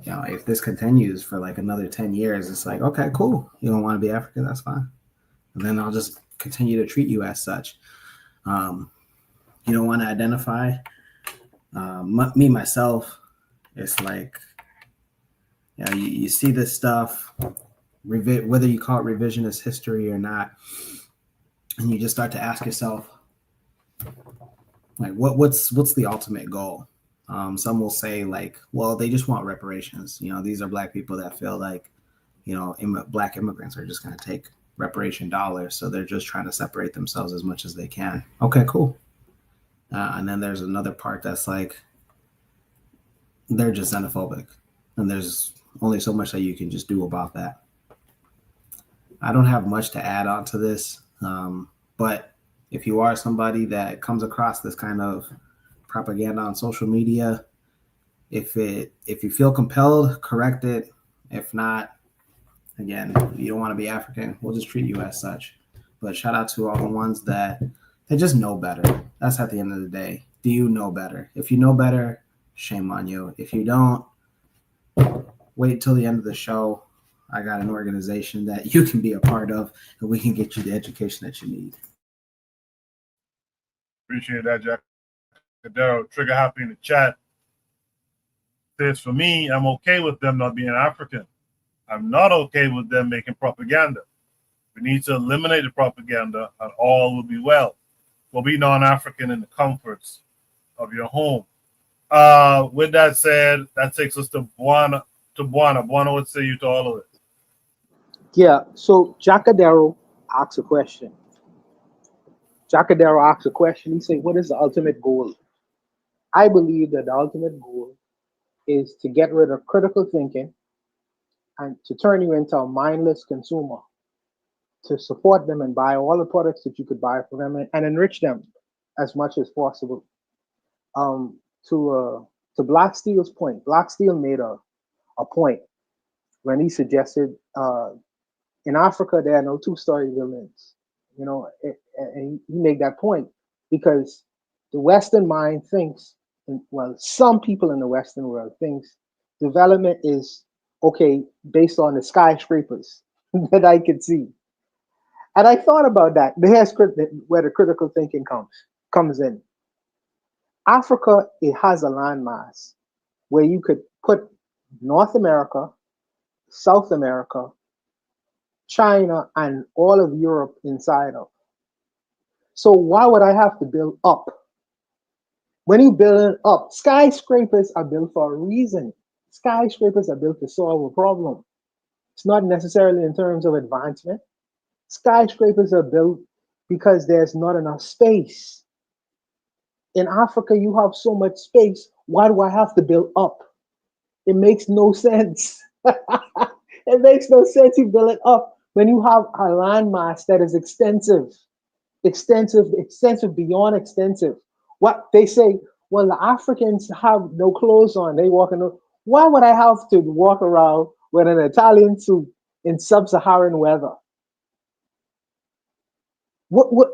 if this continues for like another 10 years, it's like, okay, cool. You don't want to be African, that's fine. And then I'll just continue to treat you as such. You don't want to identify. Me, myself, it's like, you see this stuff, whether you call it revisionist history or not, and you just start to ask yourself, like, what's the ultimate goal? Some will say, like, well, they just want reparations. These are Black people that feel like, Black immigrants are just going to take reparation dollars, so they're just trying to separate themselves as much as they can. Okay, cool. And then there's another part that's like, they're just xenophobic, and there's only so much that you can just do about that. I don't have much to add on to this, but if you are somebody that comes across this kind of propaganda on social media, if you feel compelled, correct it. If not, again, you don't want to be African, we'll just treat you as such. But shout out to all the ones that they just know better. That's at the end of the day. Do you know better? If you know better, shame on you. If you don't, wait till the end of the show. I got an organization that you can be a part of, and we can get you the education that you need. Appreciate that, Jack. Daryl, Trigger Happy in the chat says, for me, I'm okay with them not being African. I'm not okay with them making propaganda. We need to eliminate the propaganda and all will be well. We'll be non-African in the comforts of your home. With that said, that takes us to Buana. Buana, what say you to all of it? Yeah, so Jacadero asks a question. He said, what is the ultimate goal? I believe that the ultimate goal is to get rid of critical thinking and to turn you into a mindless consumer, to support them and buy all the products that you could buy from them and enrich them as much as possible. To Black Steel's point, Black Steel made a point when he suggested in Africa there are no two-story buildings. And he made that point because the Western mind thinks, some people in the Western world thinks development is okay based on the skyscrapers that I could see. And I thought about that. There's where the critical thinking comes in. Africa, it has a landmass where you could put North America, South America, China, and all of Europe inside of. So why would I have to build up? When you build up, skyscrapers are built for a reason. Skyscrapers are built to solve a problem. It's not necessarily in terms of advancement. Skyscrapers are built because there's not enough space. In Africa, you have so much space. Why do I have to build up? It makes no sense. It makes no sense you build it up when you have a landmass that is extensive beyond extensive. What they say, well, the Africans have no clothes on. They walk in. Why would I have to walk around with an Italian suit in sub-Saharan weather?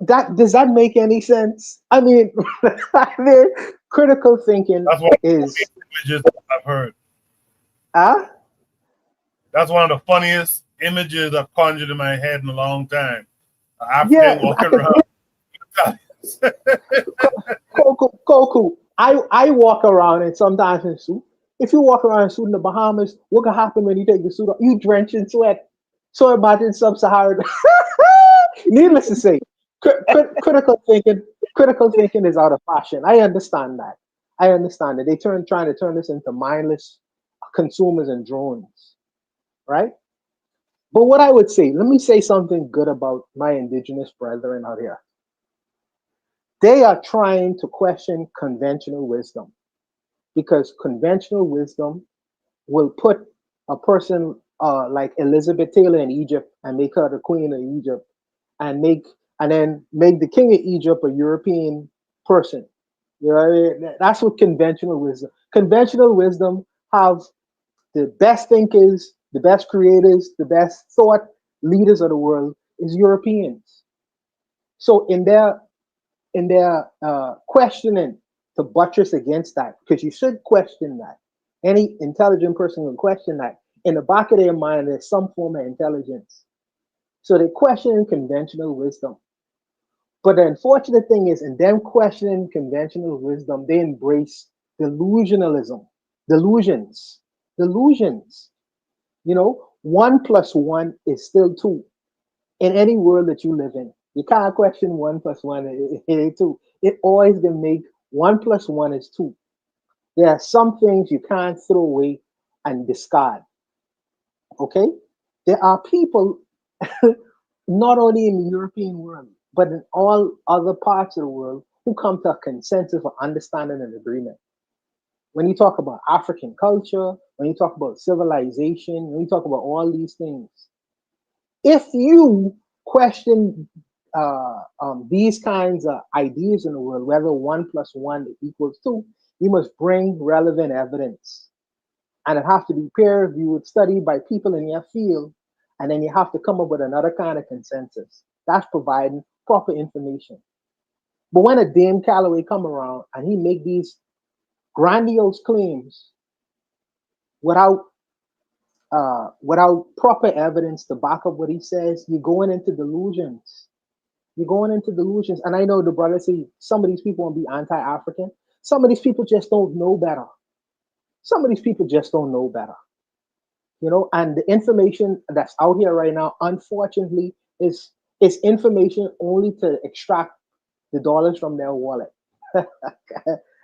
Does that make any sense? I mean, critical thinking is images I've heard. Huh? That's one of the funniest images I've conjured in my head in a long time. African walking around. Cool. I walk around and sometimes in suit, If you walk around in a suit in the Bahamas, what can happen when you take the suit off? You drench in sweat. So imagine sub-Saharan. Needless to say, critical thinking is out of fashion. I understand that. I understand that trying to turn this into mindless consumers and drones, right? But what I would say, let me say something good about my indigenous brethren out here. They are trying to question conventional wisdom because conventional wisdom will put a person like Elizabeth Taylor in Egypt and make her the queen of Egypt and then make the king of Egypt a European person. You know, that's what conventional wisdom. Conventional wisdom have the best thinkers, the best creators, the best thought leaders of the world is Europeans. So in their questioning to buttress against that, because you should question that. Any intelligent person will question that. In the back of their mind, there's some form of intelligence. So they question conventional wisdom. But the unfortunate thing is, in them questioning conventional wisdom, they embrace delusionalism, delusions, delusions. You know, 1 + 1 is still 2 in any world that you live in. You can't question 1 + 1, it ain't 2. It always gonna make 1 + 1 is 2. There are some things you can't throw away and discard. Okay? There are people, not only in the European world, but in all other parts of the world, who come to a consensus of understanding and agreement. When you talk about African culture, when you talk about civilization, when you talk about all these things, if you question these kinds of ideas in the world, whether 1 + 1 equals 2, you must bring relevant evidence. And it has to be peer reviewed, studied by people in your field, and then you have to come up with another kind of consensus. That's providing proper information. But when a Dame Calloway come around and he make these grandiose claims without proper evidence to back up what he says, you're going into delusions. You're going into delusions. And I know the brother say some of these people want to be anti-African. Some of these people just don't know better. Some of these people just don't know better. You know, and the information that's out here right now, unfortunately, is information only to extract the dollars from their wallet.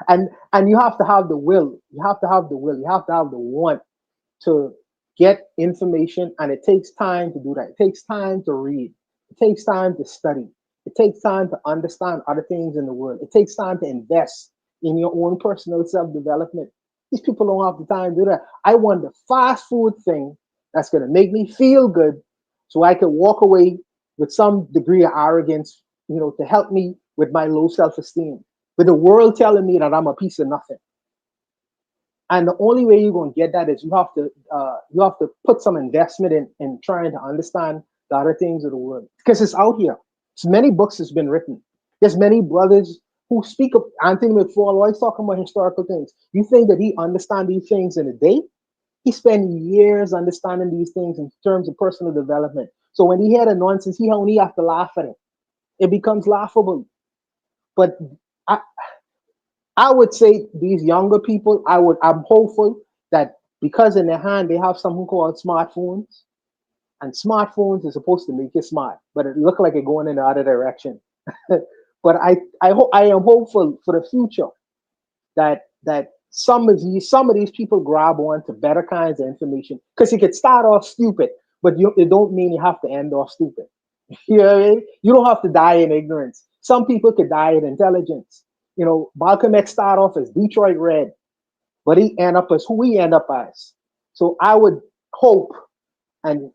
and you have to have the will. You have to have the will. You have to have the want to get information, and it takes time to do that. It takes time to read. It takes time to study. It takes time to understand other things in the world. It takes time to invest in your own personal self-development. These people don't have the time to do that. I want the fast food thing that's going to make me feel good so I can walk away with some degree of arrogance, you know, to help me with my low self-esteem. But the world telling me that I'm a piece of nothing. And the only way you're going to get that is you have to put some investment in trying to understand the other things of the world, because it's out here. So many books has been written. There's many brothers who speak of Anthony McFall always talking about historical things. You think that he understand these things in a day? He spent years understanding these things in terms of personal development. So when he hear the nonsense, he only have to laugh at it. It becomes laughable. But I would say these younger people, I'm hopeful that because in their hand they have something called smartphones, and smartphones are supposed to make you smart, but it look like it's going in the other direction. But I am hopeful for the future that some of these people grab on to better kinds of information, because you could start off stupid, but it don't mean you have to end off stupid. You know what I mean? You don't have to die in ignorance. Some people could die in intelligence. You know, Malcolm X started off as Detroit Red, but he end up as who he end up as. So I would hope and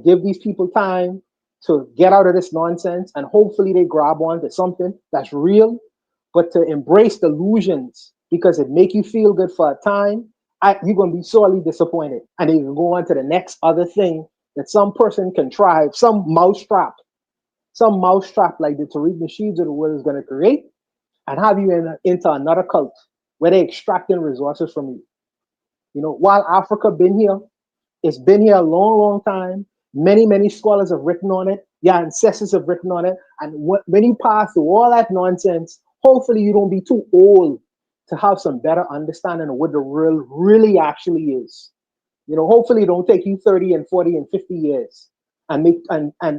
give these people time to get out of this nonsense, and hopefully they grab on to something that's real, but to embrace delusions because it make you feel good for a time. You're gonna be sorely disappointed, and then you can go on to the next other thing that some person contrive, some mousetrap like the Tariq Nasheeds of the world is gonna create, and have you into another cult where they're extracting resources from you. You know, while Africa been here, it's been here a long, long time. Many scholars have written on it. Your ancestors have written on it. And when you pass through all that nonsense, hopefully you don't be too old to have some better understanding of what the world really actually is. You know, hopefully it don't take you 30 and 40 and 50 years and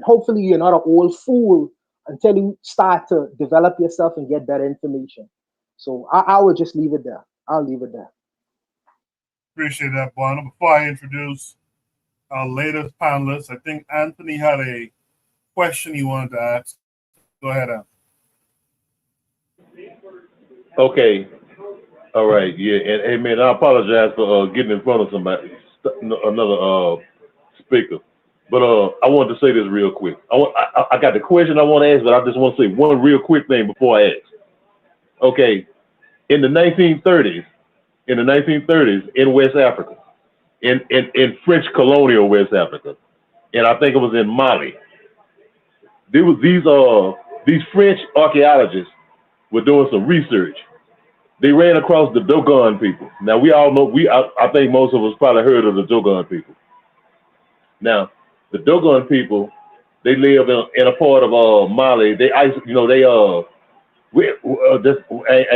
hopefully you're not an old fool until you start to develop yourself and get better information. So I would just leave it there. I'll leave it there. Appreciate that, Bono. Before I introduce our latest panelist, I think Anthony had a question he wanted to ask. Go ahead, Anthony. Okay. All right. Yeah. And hey, man, I apologize for getting in front of somebody, another speaker. But I wanted to say this real quick. I got the question I want to ask, but I just want to say one real quick thing before I ask. Okay. In the 1930s in West Africa, in French colonial West Africa, and I think it was in Mali, there was these French archaeologists were doing some research. They ran across the Dogon people. Now we all know I think most of us probably heard of the Dogon people. Now the Dogon people, they live in a part of Mali. I ain't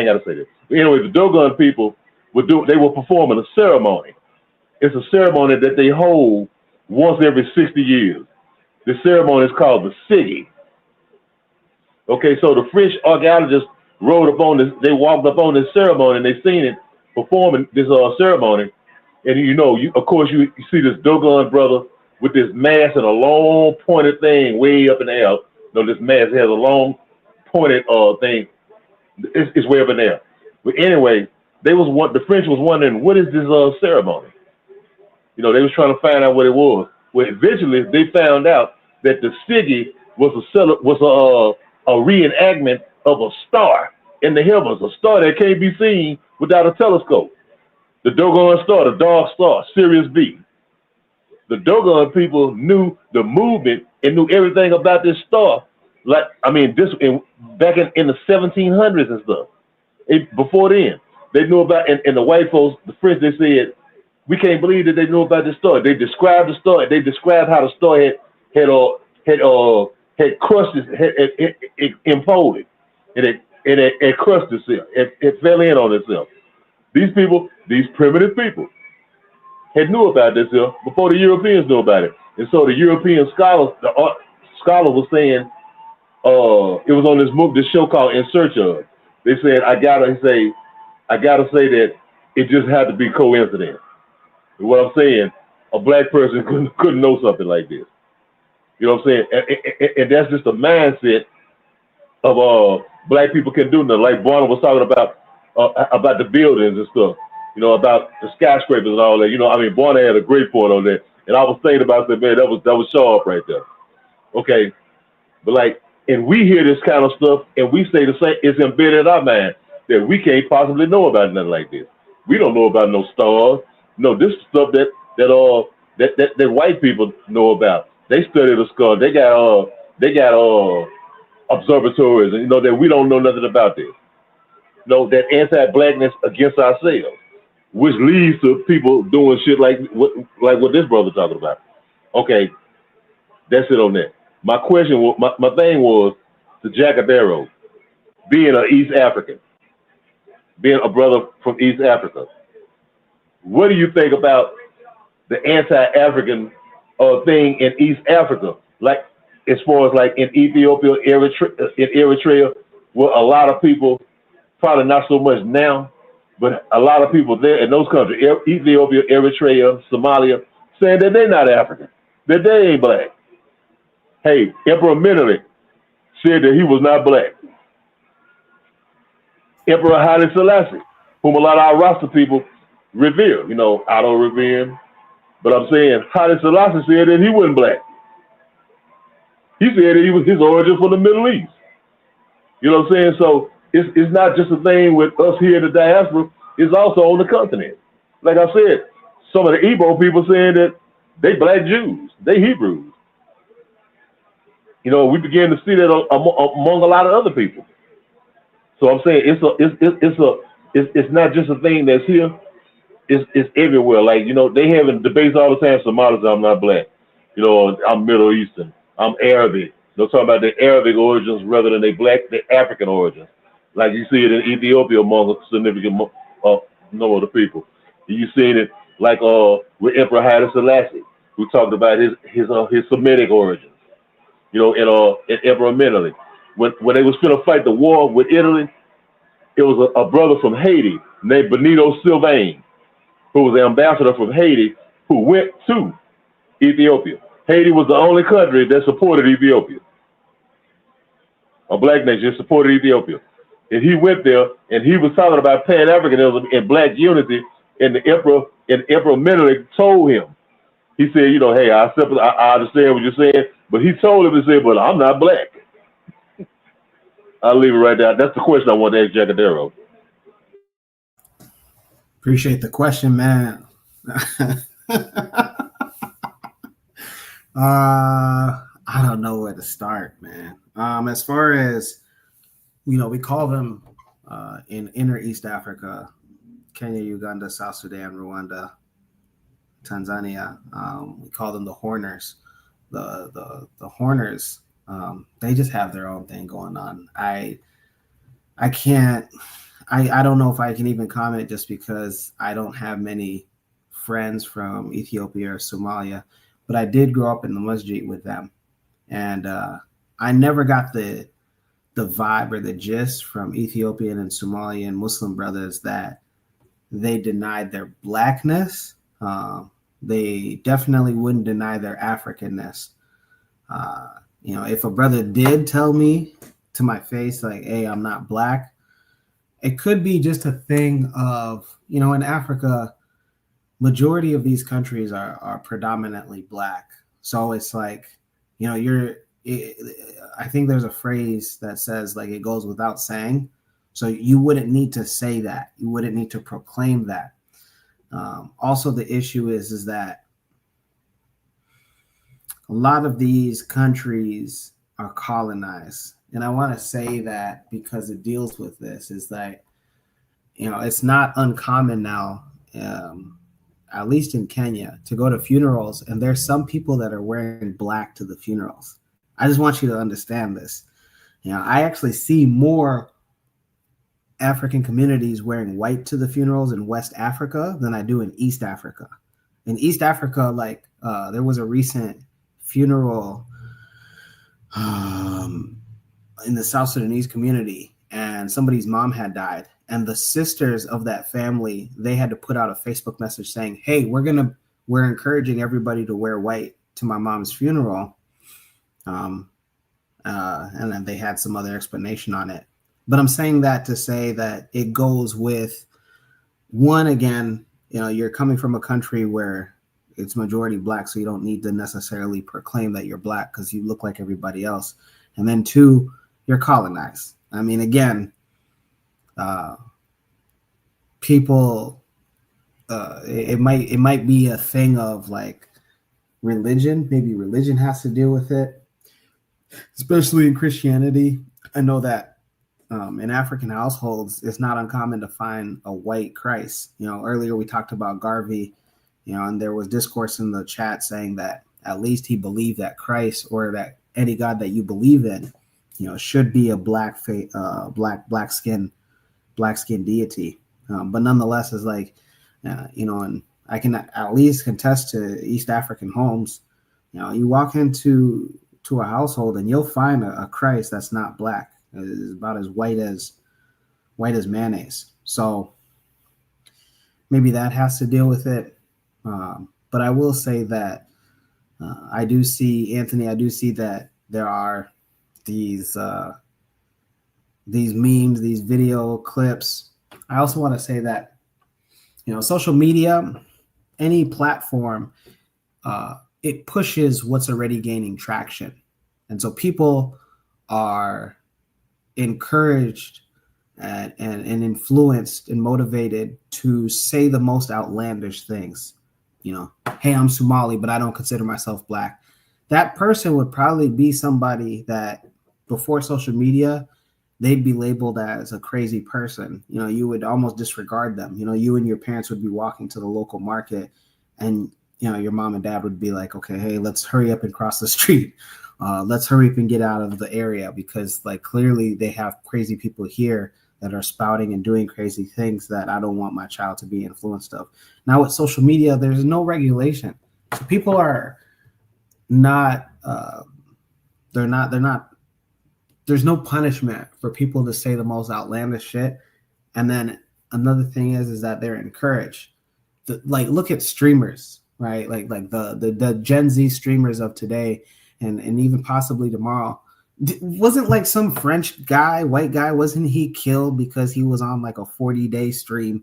gotta say this. Anyway, the Dogon people they were performing a ceremony. It's a ceremony that they hold once every 60 years. The ceremony is called the Sigi. Okay, so the French archaeologists rode up on this. They walked up on this ceremony and they seen it performing this ceremony. And of course, you see this Dogon brother with this mask and a long pointed thing way up in the air. This mask has a long pointed thing. It's way up in there. But anyway, the French was wondering, what is this ceremony? They was trying to find out what it was. Well, eventually they found out that the Sigi was a reenactment of a star in the heavens, a star that can't be seen without a telescope. The Dogon star, the dark star, Sirius B. The Dogon people knew the movement and knew everything about this star. Back in the 1700s and stuff. Before then, they knew about, and the white folks, the French, they said, we can't believe that they knew about this star. They described the star. They described how the star had crushed it imploded, and it crushed itself. It fell in on itself. These people, these primitive people, had knew about this before the Europeans knew about it. And so the European scholars, the art scholar was saying, it was on this show called In Search Of. They said, I gotta say that it just had to be coincidence. And what I'm saying, a black person couldn't know something like this. You know what I'm saying? And that's just a mindset of black people can do nothing. Like Barnum was talking about the buildings and stuff, about the skyscrapers and all that. Barnum had a great point on that. And I was thinking about that, man, that was sharp right there. Okay. But and we hear this kind of stuff and we say the same, it's embedded in our mind that we can't possibly know about nothing like this. We don't know about no stars. No, this is stuff that white people know about. They study the stars. They got observatories, and that we don't know nothing about this. That anti-blackness against ourselves, which leads to people doing shit like what this brother talking about. Okay, that's it on that. My question was, my thing was to Jacadero, being an East African, being a brother from East Africa. What do you think about the anti-African thing in East Africa? As far as in Ethiopia, Eritrea, where a lot of people, probably not so much now, but a lot of people there in those countries, Ethiopia, Eritrea, Somalia, saying that they're not African, that they ain't black. Hey, Emperor Menelik said that he was not black. Emperor Haile Selassie, whom a lot of our Rasta people revere, I don't revere him, but I'm saying Haile Selassie said that he wasn't black. He said that he was his origin from the Middle East. You know what I'm saying? So it's not just a thing with us here in the diaspora, it's also on the continent. Like I said, some of the Igbo people saying that they black Jews, they Hebrews. We begin to see that among a lot of other people. So I'm saying it's not just a thing that's here. It's everywhere. They having debates all the time. Somalis, I'm not black. I'm Middle Eastern. I'm Arabic. They're talking about their Arabic origins rather than their African origins. like you see it in Ethiopia among a significant number of the people. You seen it like with Emperor Haile Selassie, who talked about his Semitic origins. You know, in Emperor Menelik, when they was finna fight the war with Italy, it was a brother from Haiti named Benito Sylvain, who was the ambassador from Haiti, who went to Ethiopia. Haiti was the only country that supported Ethiopia. A black nation supported Ethiopia. And he went there and he was talking about Pan-Africanism and black unity, and Emperor Menelik told him, he said, you know, hey, I understand what you're saying, but he told him, he said, but I'm not black. I'll leave it right there. That's the question I want to ask Jacadero. Appreciate the question, man. I don't know where to start, man. As far as, you know, we call them in inner East Africa, Kenya, Uganda, South Sudan, Rwanda, Tanzania, we call them the Horners. The Horners, they just have their own thing going on. I don't know if I can even comment, just because I don't have many friends from Ethiopia or Somalia, but I did grow up in the masjid with them. And I never got the vibe or the gist from Ethiopian and Somalian Muslim brothers that they denied their blackness. They definitely wouldn't deny their Africanness. You know, if a brother did tell me to my face, like, hey, I'm not black, it could be just a thing of, you know, in Africa, majority of these countries are predominantly black. So it's like, you know, I think there's a phrase that says, like, it goes without saying. So you wouldn't need to say that. You wouldn't need to proclaim that. Also, the issue is that a lot of these countries are colonized. And I want to say that because it deals with this, is that, you know, it's not uncommon now, at least in Kenya, to go to funerals, and there's some people that are wearing black to the funerals. I just want you to understand this. You know, I actually see more African communities wearing white to the funerals in West Africa than I do in East Africa. In East Africa, like there was a recent funeral in the South Sudanese community, and somebody's mom had died, and the sisters of that family, they had to put out a Facebook message saying, hey, we're encouraging everybody to wear white to my mom's funeral. And then they had some other explanation on it. But I'm saying that to say that it goes with, one, again, you know, you're coming from a country where it's majority black, so you don't need to necessarily proclaim that you're black because you look like everybody else. And then two, you're colonized. I mean, again, people, it might be a thing of like religion. Maybe religion has to deal with it, especially in Christianity. I know that in African households, it's not uncommon to find a white Christ. You know, earlier we talked about Garvey, you know, and there was discourse in the chat saying that at least he believed that Christ, or that any God that you believe in, you know, should be a black skin deity. But nonetheless, it's like, you know, and I can at least contest to East African homes. You know, you walk into a household and you'll find a Christ that's not black. It's about as white as mayonnaise. So maybe that has to deal with it. But I will say that I do see, Anthony, I do see that there are these memes, these video clips. I also want to say that, you know, social media, any platform, it pushes what's already gaining traction. And so people are encouraged and influenced and motivated to say the most outlandish things. You know, hey, I'm Somali, but I don't consider myself black. That person would probably be somebody that before social media, they'd be labeled as a crazy person. You know, you would almost disregard them. You know, you and your parents would be walking to the local market, and, you know, your mom and dad would be like, okay, hey, let's hurry up and cross the street. Let's hurry up and get out of the area, because like clearly they have crazy people here that are spouting and doing crazy things that I don't want my child to be influenced of. Now with social media, there's no regulation. So people are not they're not there's no punishment for people to say the most outlandish shit. And then another thing is that they're encouraged. Like look at streamers, right? Like the Gen Z streamers of today and even possibly tomorrow. Wasn't like some French guy, white guy, wasn't he killed because he was on like a 40-day stream,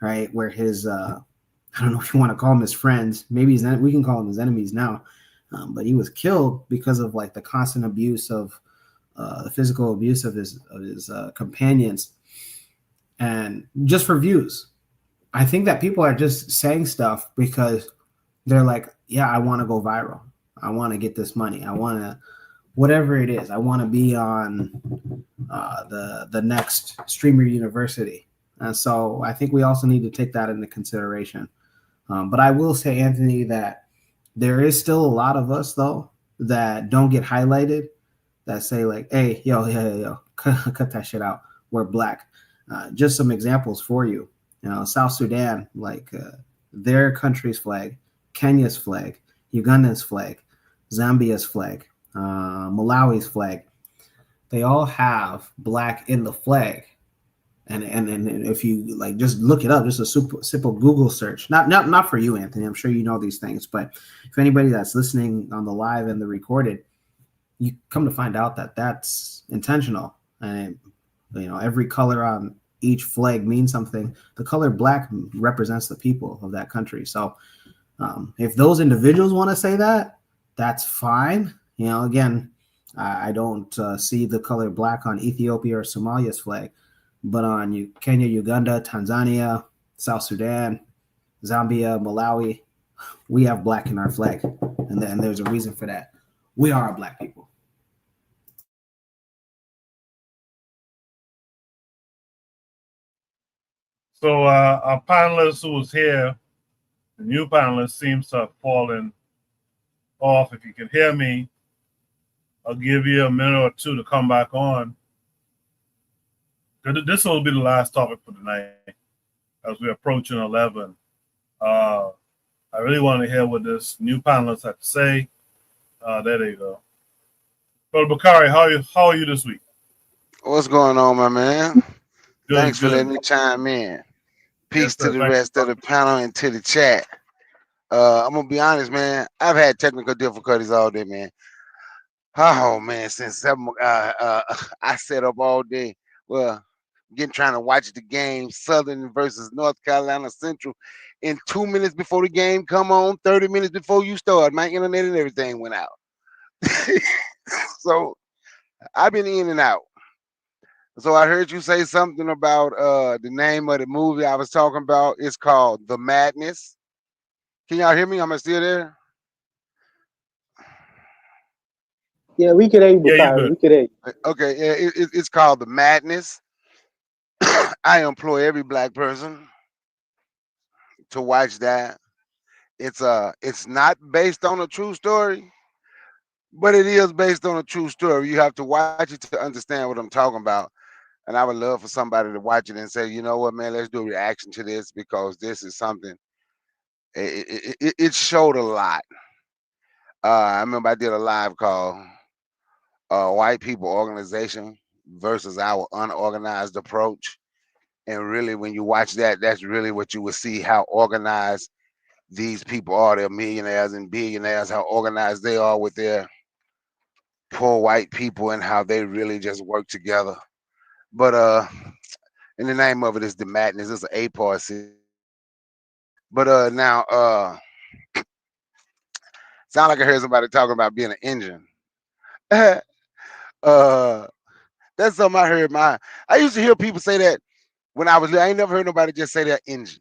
right? Where his I don't know if you want to call him his friends, maybe we can call them his enemies now, but he was killed because of like the constant abuse of the physical abuse of his companions, and just for views. I think that people are just saying stuff because they're like, yeah, I want to go viral. I want to get this money. I want to, whatever it is. I want to be on the next Streamer University. And so I think we also need to take that into consideration. But I will say, Anthony, that there is still a lot of us, though, that don't get highlighted, that say like, hey, yo, cut that shit out. We're black. Just some examples for you. You know, South Sudan, like their country's flag, Kenya's flag, Uganda's flag, Zambia's flag, Malawi's flag. They all have black in the flag. And if you like, just look it up, just a super simple Google search. Not for you, Anthony. I'm sure you know these things, but if anybody that's listening on the live and the recorded, you come to find out that that's intentional. And you know, every color on each flag means something. The color black represents the people of that country. So if those individuals want to say that, that's fine. You know, again, I don't see the color black on Ethiopia or Somalia's flag, but on Kenya, Uganda, Tanzania, South Sudan, Zambia, Malawi, we have black in our flag. And there's a reason for that. We are black people. So our panelist who was here, the new panelist, seems to have fallen off. If you can hear me, I'll give you a minute or two to come back on. This will be the last topic for tonight as we're approaching 11. I really want to hear what this new panelist had to say. There they go. Brother Bakari, how are you this week? What's going on, my man? Good, Thanks for good. letting me chime in. Peace Yes, to sir. the Thank rest you. of the panel and to the chat. I'm gonna be honest, man. I've had technical difficulties all day, man. Oh man, since 7, I set up all day. Well, trying to watch the game, Southern versus North Carolina Central. In 2 minutes before the game come on, 30 minutes before you start, my internet and everything went out. So I've been in and out. So I heard you say something about the name of the movie I was talking about. It's called The Madness. Can y'all hear me? Am I still there? Yeah, we could able, Yeah, you're Kyle. good. We could able. Okay, yeah, it's called The Madness. I employ every black person to watch that. It's not based on a true story, but it is based on a true story. You have to watch it to understand what I'm talking about. And I would love for somebody to watch it and say, you know what, man, let's do a reaction to this because this is something. It showed a lot. I remember I did a live call, white people organization versus our unorganized approach. And really, when you watch that, that's really what you will see how organized these people are. They're millionaires and billionaires, how organized they are with their poor white people and how they really just work together. But and the name of it is The Madness. It's an 8-part series. But now sound like I heard somebody talking about being an engine. That's something I heard. I used to hear people say that when I was little. I ain't never heard nobody just say that engine.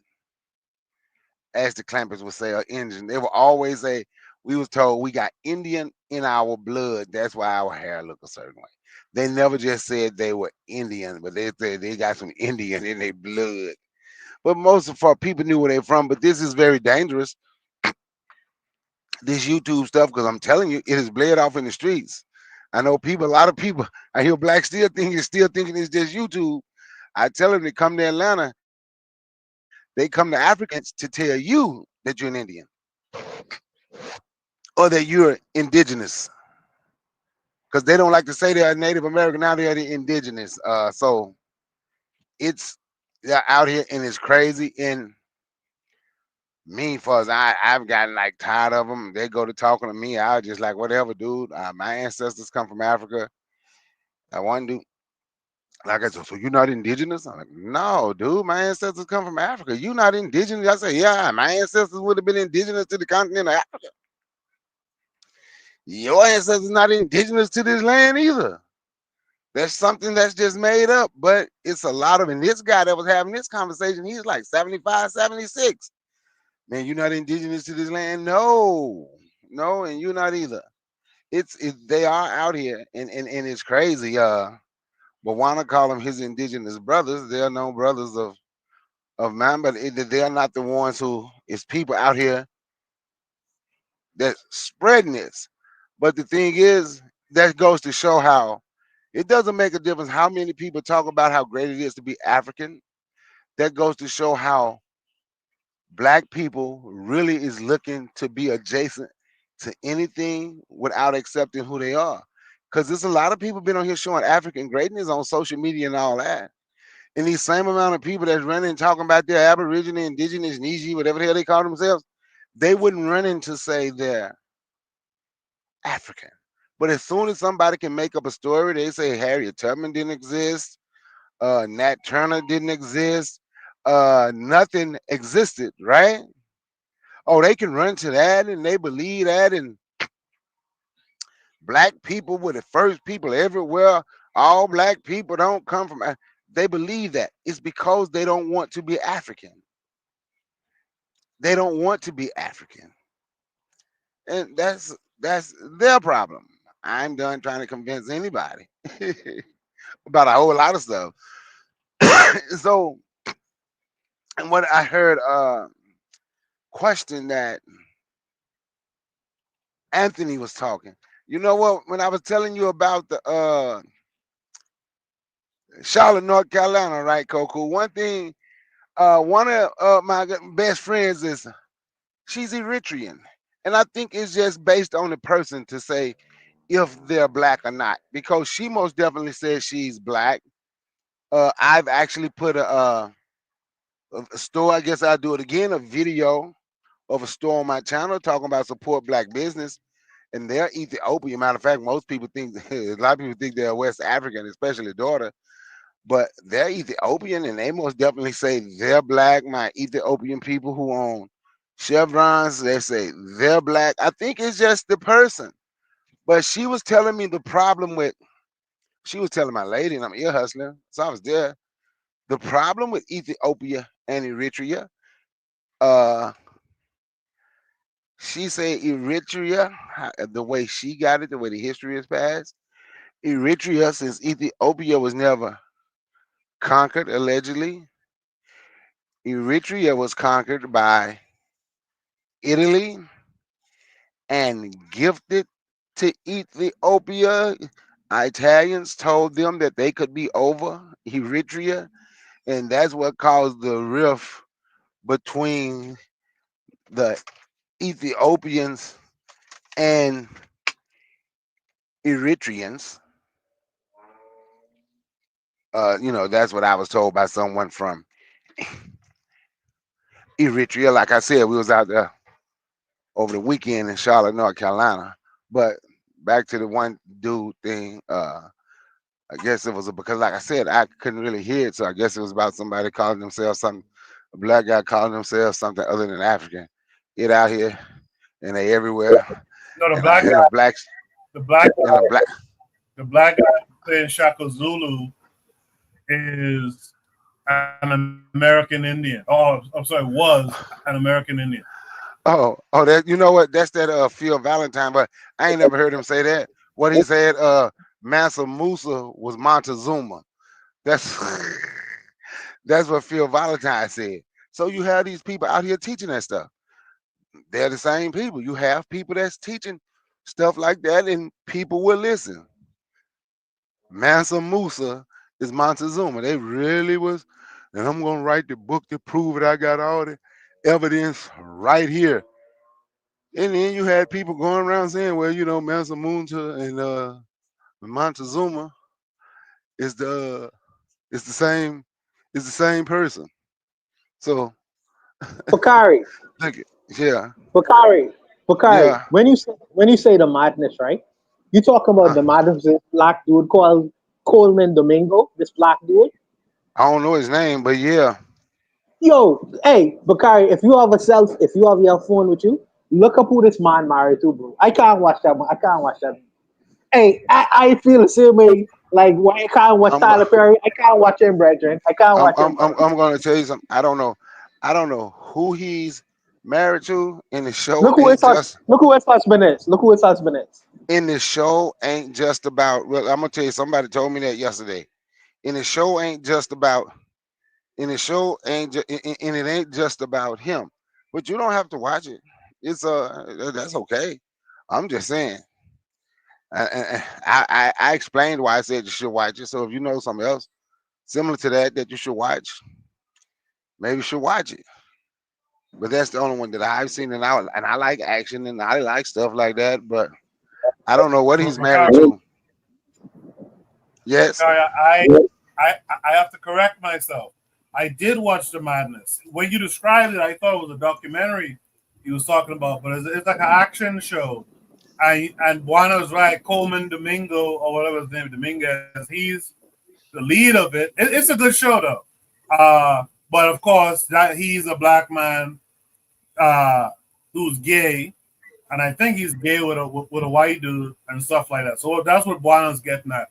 As the Clampers would say, an engine. They would always say, we was told we got Indian in our blood. That's why our hair look a certain way. They never just said they were Indian, but they said they got some Indian in their blood. But most of our people knew where they're from. But this is very dangerous, this YouTube stuff, because I'm telling you, it has bled off in the streets. I know people, a lot of people, I hear blacks still thinking it's just YouTube. I tell them to come to Atlanta. They come to Africans to tell you that you're an Indian or that you're indigenous, because they don't like to say they're Native American. Now they're the indigenous. So it's they're out here and it's crazy. And me, for I've gotten like tired of them. They go to talking to me. I was just like, whatever, dude. My ancestors come from Africa. I want to do. Like I said, so you're not indigenous? I'm like, no, dude, my ancestors come from Africa. You not indigenous? I say, yeah, my ancestors would have been indigenous to the continent of Africa. Your ancestors not indigenous to this land either. That's something that's just made up, but it's a lot of, and this guy that was having this conversation, he's like 75, 76. Man, you're not indigenous to this land? No, no, and you're not either. They are out here, and it's crazy. But wanna call them his indigenous brothers. They're no brothers of mine, but they are not the ones who is people out here that's spreading this. But the thing is, that goes to show how it doesn't make a difference how many people talk about how great it is to be African. That goes to show how black people really is looking to be adjacent to anything without accepting who they are. Because there's a lot of people been on here showing African greatness on social media and all that. And these same amount of people that's running talking about their Aboriginal, Indigenous, Niji, whatever the hell they call themselves, they wouldn't run in to say they're African. But as soon as somebody can make up a story, they say Harriet Tubman didn't exist, Nat Turner didn't exist, nothing existed, right? Oh, they can run to that and they believe that, and black people were the first people everywhere. All black people don't come from. They believe that. It's because they don't want to be African. They don't want to be African, and that's their problem. I'm done trying to convince anybody about a whole lot of stuff. So, and what I heard, question that Anthony was talking. You know what? When I was telling you about the Charlotte, North Carolina, right, Coco? One thing, one of my best friends is she's Eritrean, and I think it's just based on the person to say if they're black or not, because she most definitely says she's black. I've actually put a store. I guess I'll do it again. A video of a store on my channel talking about support black business, and they're Ethiopian. Matter of fact, most people think a lot of people think they're West African, especially daughter. But they're Ethiopian, and they most definitely say they're black. My Ethiopian people who own chevrons, they say they're black. I think it's just the person. But she was telling me the problem with, she was telling my lady, and I'm ear hustling, so I was there. The problem with Ethiopia and Eritrea, uh, she said Eritrea, the way she got it, the way the history is passed, Eritrea, since Ethiopia was never conquered, allegedly, Eritrea was conquered by Italy and gifted to Ethiopia. Italians told them that they could be over Eritrea, and that's what caused the rift between the Ethiopians and Eritreans. That's what I was told by someone from Eritrea. Like I said, we was out there over the weekend in Charlotte, North Carolina. But back to the one dude thing. I guess it was because, like I said, I couldn't really hear it, so I guess it was about somebody calling themselves something, a black guy calling themselves something other than African. Get out here, and they everywhere, No, the and I black hear guy, the blacks the black and the guy, black. the black guy saying Shaka Zulu is an American Indian. Oh, I'm sorry, was an American Indian. Oh, that you know what? That's that Phil Valentine, but I ain't never heard him say that. What he said, Mansa Musa was Montezuma. That's that's what Phil Valentine said. So you have these people out here teaching that stuff. They're the same people. You have people that's teaching stuff like that, and people will listen. Mansa Musa It's Montezuma. They really was, and I'm gonna write the book to prove it. I got all the evidence right here. And then you had people going around saying, well, Mansa Musa and Montezuma is the same is the same person. So Bakari, look, yeah, Bakari, Bakari. yeah. When you say the madness, right? You talk about Uh, the madness of this black dude called Coleman Domingo. This black dude. I don't know his name, but yeah. Yo, hey, Bakari, if you have your phone with you, look up who this man married to, bro. I can't watch that. I can't watch that. Hey, I feel the same way. Like why I can't watch I'm Tyler Perry. I can't watch him, brethren. I can't I'm watch him, I'm brother. I'm, I'm going to tell you something. I don't know who he's married to, and the show ain't just Look who his husband is. Look who his husband is. in the show ain't just about. Well, I'm gonna tell you. Somebody told me that yesterday. And the show ain't just about. And the show ain't and it ain't just about him. But you don't have to watch it. It's that's okay. I'm just saying. I explained why I said you should watch it. So if you know something else similar to that you should watch, maybe you should watch it. But that's the only one that I've seen, and I like action and I like stuff like that. But I don't know what he's married Bakari, to. Yes. Bakari, I have to correct myself. I did watch The Madness. When you described it, I thought it was a documentary he was talking about, but it's like an action show. And Buana's right, Coleman Domingo or whatever his name, Dominguez. He's the lead of it. It's a good show though. But of course, that he's a black man who's gay, and I think he's gay with a white dude and stuff like that. So that's what Buana's getting at.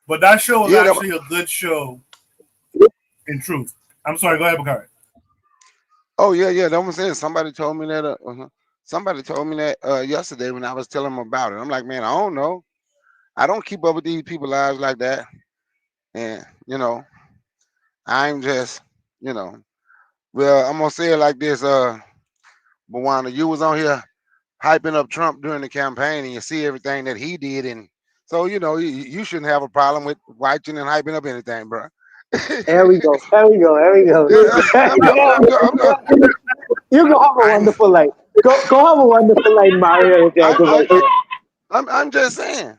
But that show was Yeah. actually a good show. In truth, I'm sorry. Go ahead, Bakari. Oh yeah. That was saying. Somebody told me that. Somebody told me that yesterday when I was telling them about it. I'm like, man, I don't know. I don't keep up with these people's lives like that. And I'm just, you know. Well, I'm gonna say it like this. Buana, you was on here hyping up Trump during the campaign, and you see everything that he did, and so you shouldn't have a problem with watching and hyping up anything, bro. There we go. There we go. There we go. You go have a I'm, wonderful life. Go have a wonderful life, Mario. I'm just saying.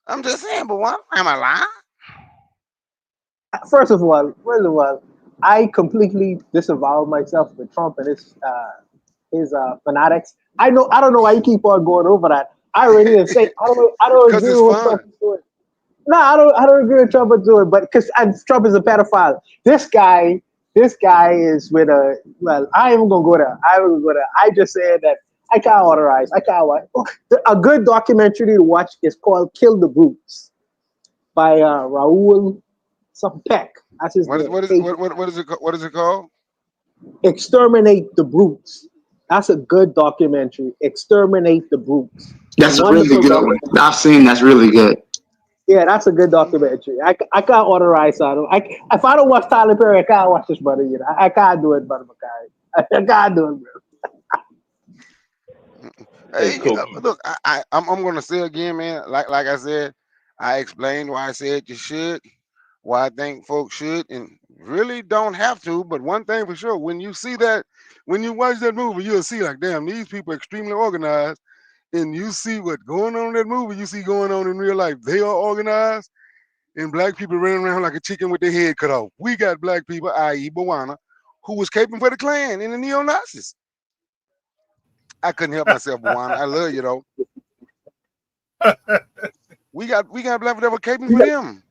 I'm just saying, but what am I lying? First of all, I completely disavow myself with Trump and his fanatics. I don't know why you keep on going over that. I already didn't say I don't Because agree it's with what Trump fun. is doing. No, I don't agree with Trump is doing, but because Trump is a pedophile. This guy is with a well. I ain't even gonna go there. I ain't gonna go there. I just said that I can't authorize. I can't watch. A good documentary to watch is called "Kill the Brutes" by Raul some Peck. That's his What is name. what is what is it called? Exterminate the Brutes. That's a good documentary. Exterminate the Brutes. That's a really Wonderful good one. documentary. I've seen that's really good. Yeah, that's a good documentary. I can't authorize that. If I don't watch Tyler Perry, I can't watch this, brother. I can't do it, brother Makari. I can't do it, bro. Hey, Hey, Coach. look, I'm gonna say again, man. Like I said, I explained why I said you should, why I think folks should, and really don't have to. But one thing for sure, when you see that, when you watch that movie, you'll see like, damn, these people are extremely organized, and you see what going on in that movie, you see going on in real life. They are organized, and black people running around like a chicken with their head cut off. We got black people, i.e., Bawana, who was caping for the Klan and the neo Nazis. I couldn't help myself, Bawana. I love you though. We got black people that were caping for them.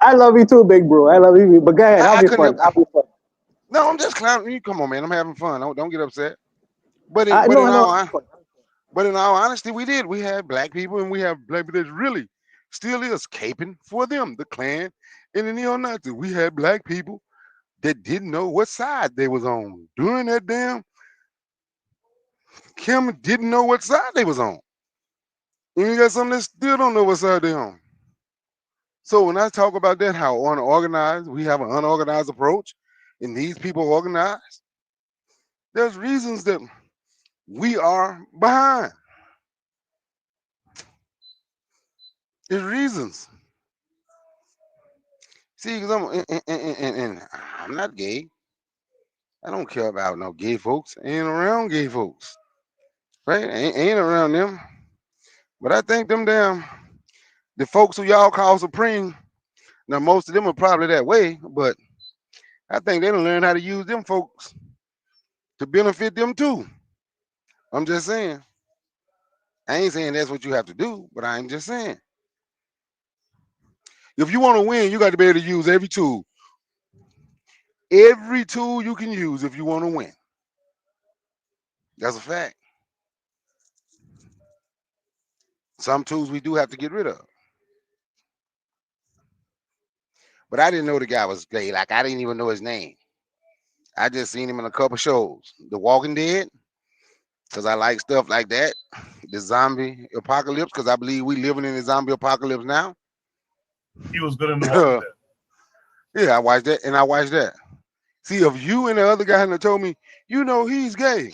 I love you too, big bro. I love you, but go ahead. I, Have I your couldn't fun. help. Have your fun. No, I'm just clowning you. Come on, man. I'm having fun. Don't get upset. But I in but know. in I know. all but in all honesty, we did. We had black people, and we have black people that really still is caping for them, the Klan and the neo-Nazis. We had black people that didn't know what side they was on during that damn. Kim didn't know what side they was on. And you got some that still don't know what side they on. So when I talk about that, how unorganized, we have an unorganized approach, and these people organized, there's reasons that we are behind. There's reasons. See, because and I'm not gay. I don't care about no gay folks. I ain't around gay folks, right? Ain't around them. But I think the folks who y'all call supreme. Now most of them are probably that way, but I think they don't learn how to use them folks to benefit them too. I'm just saying. I ain't saying that's what you have to do, but I'm just saying. If you want to win, you got to be able to use every tool. Every tool you can use if you want to win. That's a fact. Some tools we do have to get rid of. But I didn't know the guy was gay. Like I didn't even know his name. I just seen him in a couple shows. The Walking Dead, because I like stuff like that. The zombie apocalypse, because I believe we living in a zombie apocalypse now. He was good in the Walking Dead. Yeah, I watched that, and I watched that. See, if you and the other guy had told me, you know, he's gay,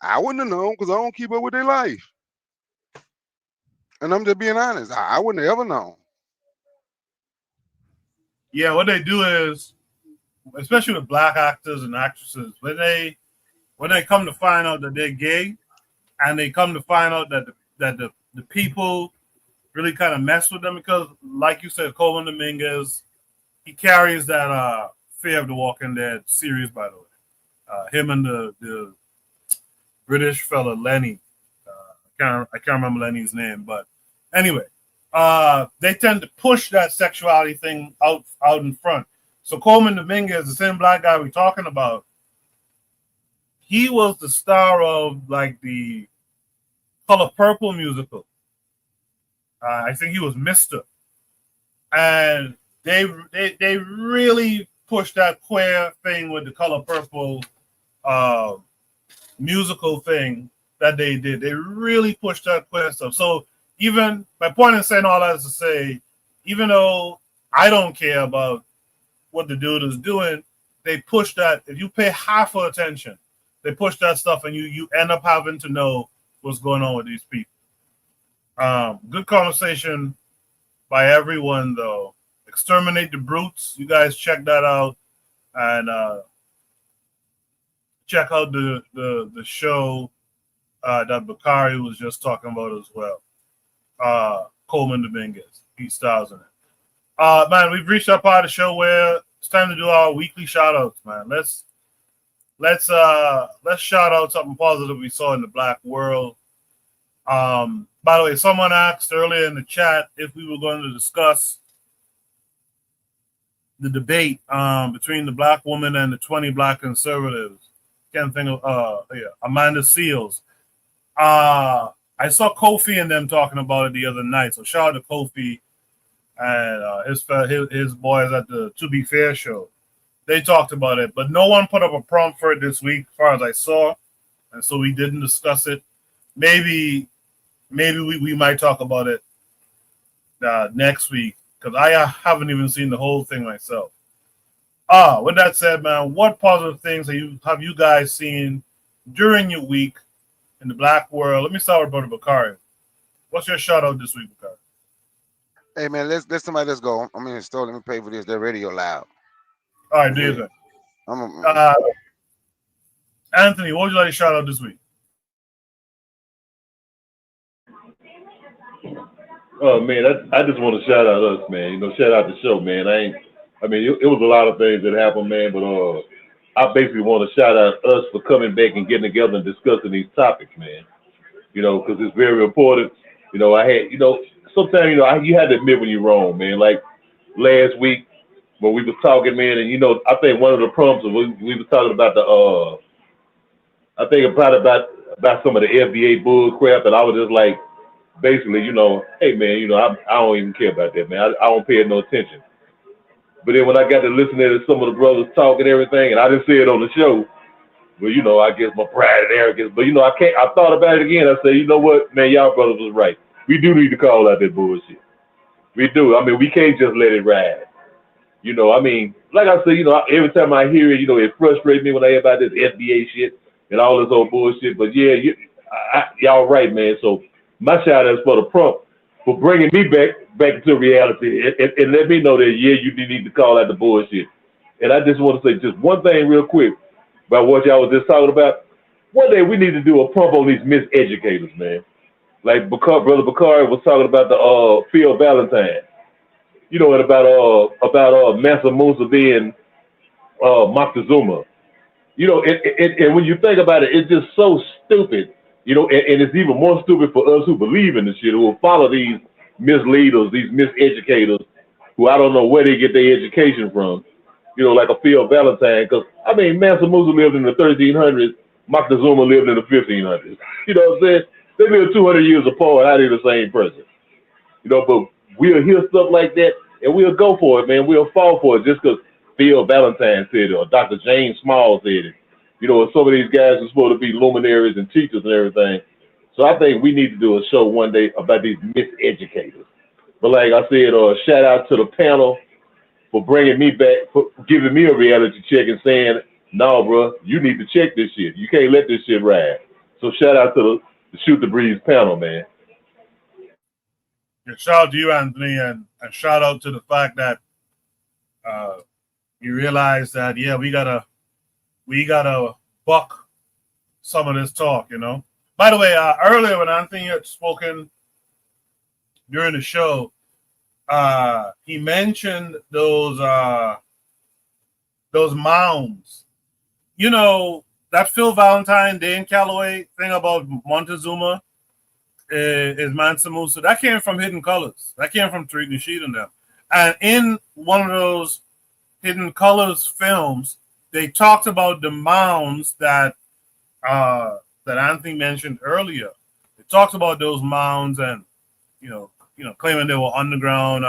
I wouldn't have known because I don't keep up with their life. And I'm just being honest. I wouldn't have ever known. Yeah, what they do is, especially with black actors and actresses, when they come to find out that they're gay, and they come to find out that the people really kind of mess with them because, like you said, Coleman Dominguez, he carries that Fear of the Walking Dead series, by the way. Him and the British fella Lenny, I can't remember Lenny's name, but anyway, they tend to push that sexuality thing out in front. So Coleman Dominguez, the same black guy we're talking about, he was the star of like the Color Purple musical. I think he was Mr. And they really pushed that queer thing with the Color Purple musical thing that they did. They really pushed that queer stuff. So even my point in saying all that is to say, even though I don't care about what the dude is doing, they push that. If you pay half of attention, they push that stuff, and you end up having to know what's going on with these people. Good conversation by everyone, though. Exterminate the Brutes. You guys check that out, and check out the show that Bakari was just talking about as well. Coleman Dominguez, he stars in it. Man, we've reached that part of the show where it's time to do our weekly shout outs, man. Let's shout out something positive we saw in the black world. By the way, someone asked earlier in the chat if we were going to discuss the debate between the black woman and the 20 black conservatives. Can't think of Amanda Seals. I saw Kofi and them talking about it the other night. So shout out to Kofi and his boys at the To Be Fair show. They talked about it, but no one put up a prompt for it this week, as far as I saw, and so we didn't discuss it. Maybe we might talk about it next week, because I haven't even seen the whole thing myself. With that said, man, what positive things have you guys seen during your week in the black world? Let me start with Brother Bakari. What's your shout out this week, Bakari? Hey man, let's go. I'm in the store. Let me pay for this. That radio loud. All right, do your thing. Anthony, what would you like to shout out this week? Oh man, I just want to shout out us, man. You know, shout out the show, man. It was a lot of things that happened, man, but I basically want to shout out us for coming back and getting together and discussing these topics, man. You know, because it's very important. You know, sometimes, you had to admit when you're wrong, man. Like last week when we was talking, man, and I think one of the problems we was talking about I think about some of the FDA bull crap, and I was just like, basically, hey man, I don't even care about that, man. I don't pay it no attention. But then when I got to listen to some of the brothers talk and everything, and I didn't say it on the show, but I guess my pride and arrogance. But I thought about it again. I said, you know what, man, y'all brothers was right. We do need to call out that bullshit. We do. We can't just let it ride. Like I said, every time I hear it, it frustrates me when I hear about this FDA shit and all this old bullshit. But yeah, y'all right, man. So my shout out is for the prompt for bringing me back back into reality and let me know that, yeah, you need to call out the bullshit. And I just want to say just one thing real quick about what y'all was just talking about. One day we need to do a pump on these miseducators, man. Like Brother Bakari was talking about the Phil Valentine, you know, and about Mansa Musa being Moctezuma. You know, and when you think about it, it's just so stupid, you know, and it's even more stupid for us who believe in this shit, who will follow these misleaders, these miseducators, who I don't know where they get their education from, you know, like a Phil Valentine. Because, I mean, Mansa Musa lived in the 1300s, Moctezuma lived in the 1500s. You know what I'm saying? They lived 200 years apart, how they the same person. You know, but we'll hear stuff like that, and we'll go for it, man. We'll fall for it just because Phil Valentine said it, or Dr. James Small said it. You know, some of these guys are supposed to be luminaries and teachers and everything. So I think we need to do a show one day about these miseducators. But like I said, shout out to the panel for bringing me back, for giving me a reality check and saying, no, bro, you need to check this shit. You can't let this shit ride. So shout out to the Shoot the Breeze panel, man. Yeah, shout out to you, Anthony, and shout out to the fact that you realize that, yeah, we gotta buck some of this talk, you know. By the way, earlier when Anthony had spoken during the show, he mentioned those mounds. You know, that Phil Valentine, Dane Calloway thing about Montezuma is Mansa Musa. That came from Hidden Colors. That came from Tariq Nasheed and them. And in one of those Hidden Colors films, they talked about the mounds that Anthony mentioned earlier. They talked about those mounds and you know, claiming they were underground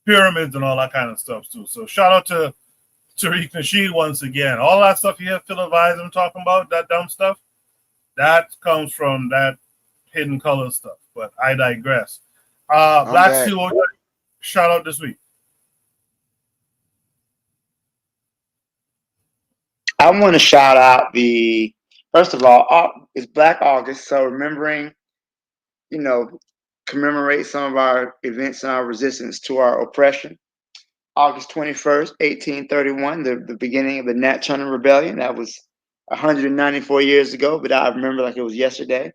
pyramids and all that kind of stuff too. So shout out to Tariq Nasheed once again. All that stuff you have Phil Advisor talking about, that dumb stuff, that comes from that Hidden Color stuff. But I digress. Black Steel, shout out this week. I want to shout out first of all, it's Black August, so remembering, you know, commemorate some of our events and our resistance to our oppression. August 21st, 1831, the beginning of the Nat Turner Rebellion. That was 194 years ago, but I remember like it was yesterday.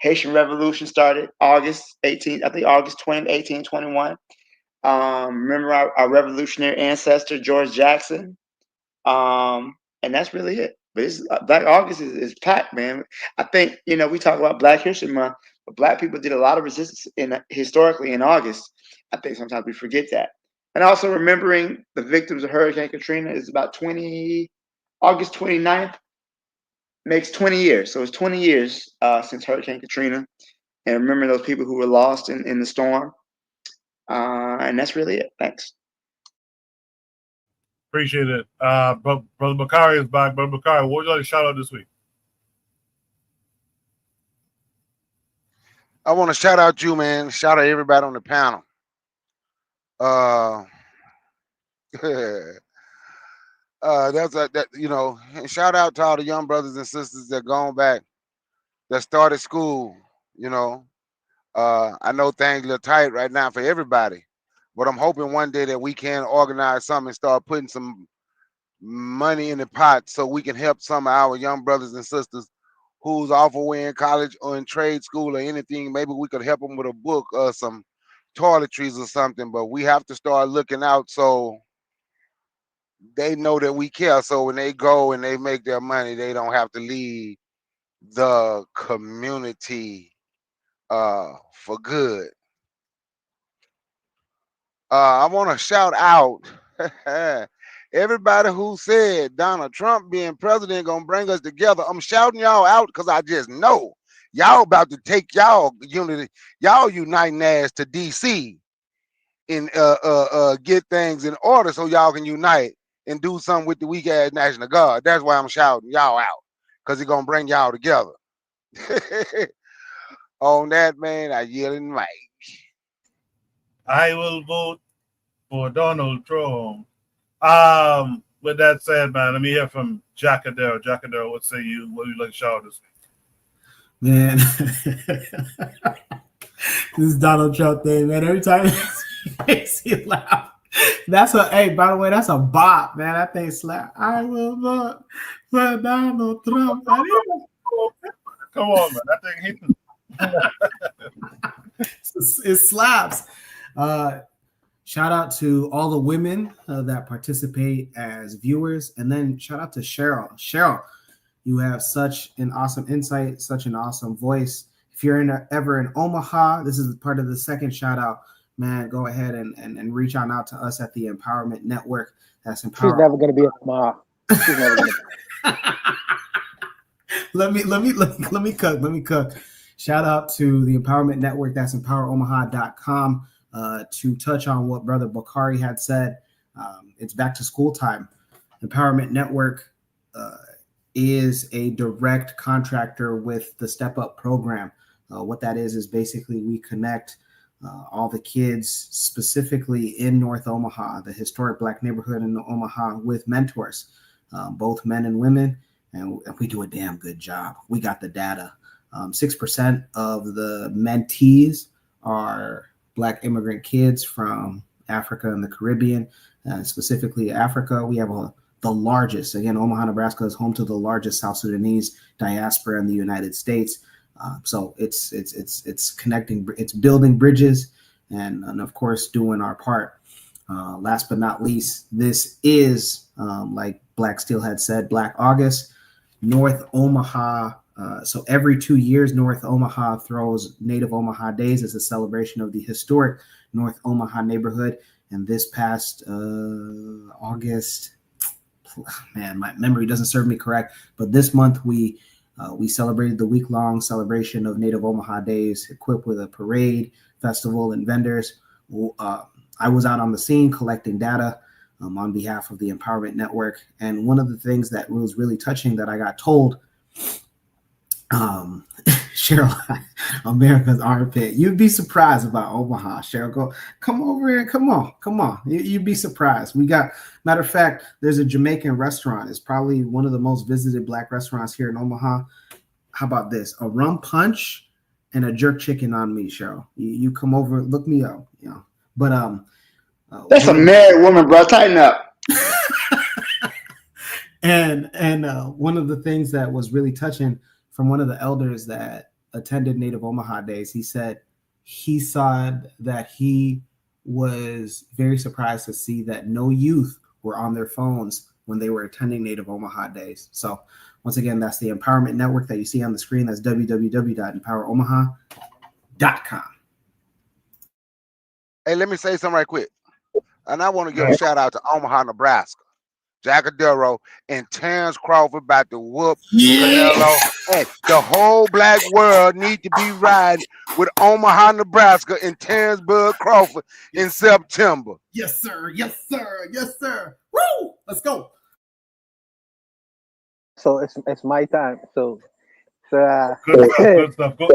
Haitian Revolution started August 20, 1821. Remember our revolutionary ancestor, George Jackson. And that's really it. But Black August is packed, man. I think, you know, we talk about Black History Month, but Black people did a lot of resistance historically in August. I think sometimes we forget that. And also remembering the victims of Hurricane Katrina is about August 29th makes 20 years. So it's 20 years since Hurricane Katrina. And remember those people who were lost in the storm. And that's really it. Thanks. Appreciate it. Brother Bakari is back. Brother Bakari, what would you like to shout out this week? I want to shout out you, man. Shout out everybody on the panel. That you know, and shout out to all the young brothers and sisters that gone back, that started school. You know, I know things look tight right now for everybody, but I'm hoping one day that we can organize something and start putting some money in the pot so we can help some of our young brothers and sisters who's off away in college or in trade school or anything. Maybe we could help them with a book or some toiletries or something, but we have to start looking out so they know that we care. So when they go and they make their money, they don't have to leave the community for good. I want to shout out everybody who said Donald Trump being president gonna bring us together. I'm shouting y'all out because I just know y'all about to take y'all uniting ass to DC and get things in order so y'all can unite and do something with the weak ass National Guard. That's why I'm shouting y'all out, because it's gonna bring y'all together. On that, man, I yell in mic. I will vote for Donald Trump. With that said, man, let me hear from Jackadero. Jackadero, what say you? What would you like to shout out this week? Man, This Donald Trump thing, man. Every time he makes you laugh. That's a hey, by the way, that's a bop, man. That thing slap. I will vote for Donald Trump. Come on, man. That thing hit. It slaps. Shout out to all the women that participate as viewers, and then shout out to Cheryl. Cheryl, you have such an awesome insight, such an awesome voice. If you're ever in Omaha, this is part of the second shout out. Man, go ahead and reach on out to us at the Empowerment Network. That's Empower. She's never gonna be in Omaha. She's never gonna. Let me cook. Shout out to the Empowerment Network. That's empoweromaha.com. To touch on what Brother Bakari had said, it's back to school time. Empowerment Network is a direct contractor with the Step Up program. What that is basically we connect all the kids specifically in North Omaha, the historic Black neighborhood in Omaha, with mentors, both men and women, and we do a damn good job. We got the data. 6% of the mentees are Black immigrant kids from Africa and the Caribbean, specifically Africa. We have the largest, again, Omaha, Nebraska is home to the largest South Sudanese diaspora in the United States. So it's connecting, it's building bridges, and of course doing our part. Last but not least, this is like Black Steel had said, Black August, North Omaha. So every 2 years, North Omaha throws Native Omaha Days as a celebration of the historic North Omaha neighborhood. And this past August, man, my memory doesn't serve me correct, but this month we celebrated the week-long celebration of Native Omaha Days, equipped with a parade, festival, and vendors. I was out on the scene collecting data on behalf of the Empowerment Network. And one of the things that was really touching that I got told, Cheryl, America's armpit. You'd be surprised about Omaha. Cheryl, come over here. Come on. You'd be surprised. We got, matter of fact, there's a Jamaican restaurant. It's probably one of the most visited Black restaurants here in Omaha. How about this? A rum punch and a jerk chicken on me, Cheryl. You come over, look me up, you know. But that's a married woman, bro. Tighten up. And one of the things that was really touching from one of the elders that attended Native Omaha Days, he said he saw that he was very surprised to see that no youth were on their phones when they were attending Native Omaha Days. So once again, that's the Empowerment Network that you see on the screen. That's www.empoweromaha.com. Hey, let me say something right quick. And I want to give a shout out to Omaha, Nebraska. Jackadero and Terrence Crawford about to whoop Canelo. Hey, the whole Black world need to be riding with Omaha, Nebraska and Terrence Bud Crawford in September. Yes, sir. Yes, sir. Yes, sir. Woo! Let's go. So it's my time. So Good stuff. Go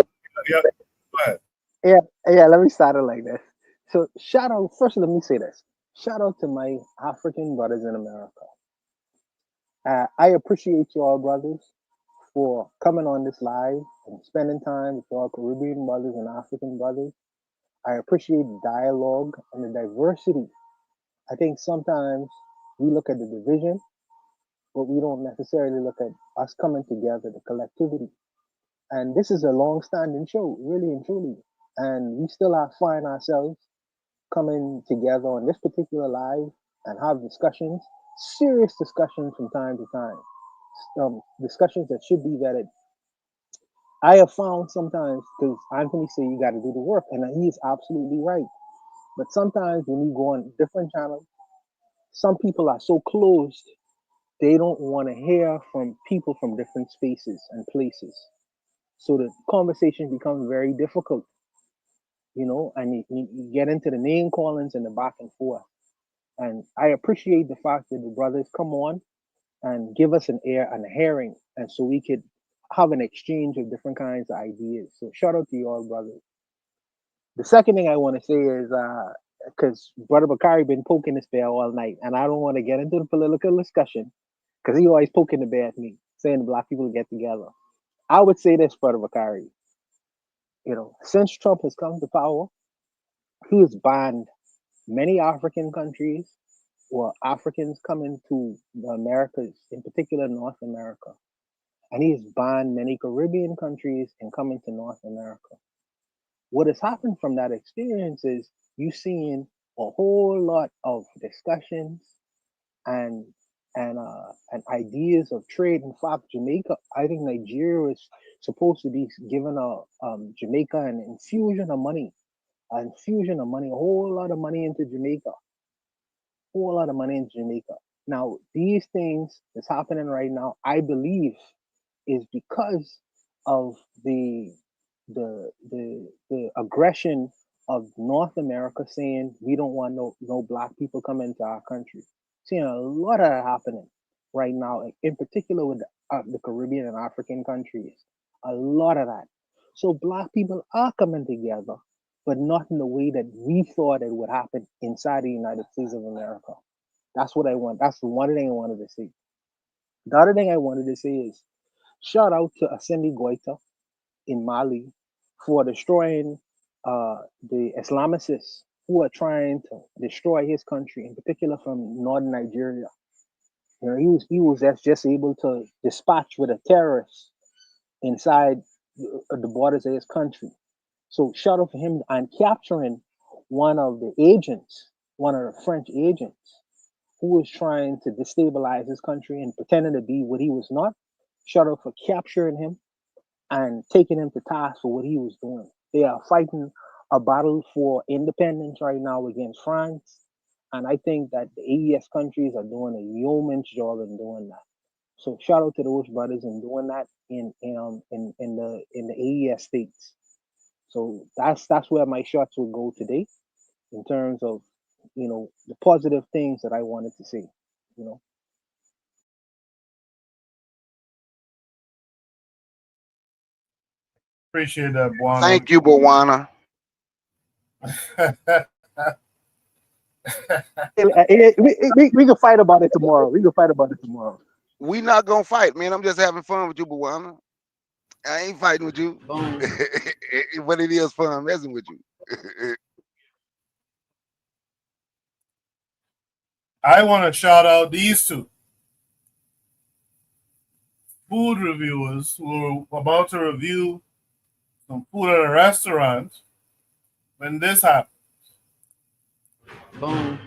ahead. Yeah. Let me start it like this. So shout out first. Let me say this. Shout out to my African brothers in America. I appreciate you all, brothers, for coming on this live and spending time with our Caribbean brothers and African brothers. I appreciate the dialogue and the diversity. I think sometimes we look at the division, but we don't necessarily look at us coming together, the collectivity. And this is a long-standing show, really and truly. And we still find ourselves coming together on this particular live and have discussions, serious discussions from time to time, discussions that should be vetted. I have found sometimes, because Anthony said you got to do the work, and he is absolutely right. But sometimes when you go on different channels, some people are so closed, they don't want to hear from people from different spaces and places. So the conversation becomes very difficult, and you get into the name callings and the back and forth. And I appreciate the fact that the brothers come on and give us an ear and a hearing, and so we could have an exchange of different kinds of ideas. So shout out to you all, brothers. The second thing I want to say is, because Brother Bakari been poking this bear all night, and I don't want to get into the political discussion, because he always poking the bear at me, saying the Black people get together. I would say this, Brother Bakari. Since Trump has come to power, he has banned many African countries or Africans coming to the Americas, in particular North America. And he has banned many Caribbean countries and coming to North America. What has happened from that experience is you seeing a whole lot of discussions and and ideas of trade. In fact, Jamaica, I think Nigeria is supposed to be given Jamaica an infusion of money, a whole lot of money into Jamaica, whole lot of money into Jamaica. Now, these things that's happening right now, I believe, is because of the aggression of North America saying we don't want no black people coming into our country. Seeing a lot of that happening right now, in particular with the Caribbean and African countries. A lot of that. So black people are coming together, but not in the way that we thought it would happen inside the United States of America. That's what I want. That's the one thing I wanted to say. The other thing I wanted to say is shout out to Assemi Goita in Mali for destroying the Islamicists who are trying to destroy his country, in particular from northern Nigeria. He was just able to dispatch with a terrorist inside the borders of his country. So shout out for him and capturing one of the agents, one of the French agents, who was trying to destabilize his country and pretending to be what he was not. Shout out for capturing him and taking him to task for what he was doing. They are fighting a battle for independence right now against France. And I think that the AES countries are doing a yeoman's job in doing that. So shout out to those brothers in doing that in the AES states. So that's where my shots will go today in terms of the positive things that I wanted to say. Appreciate that, Buana. Thank you, Bawana. We can fight about it tomorrow. We not gonna fight, man. I'm just having fun with you, Bawana. I ain't fighting with you. But it is fun messing with you. I want to shout out these two food reviewers who were about to review some food at a restaurant when this happened. Boom.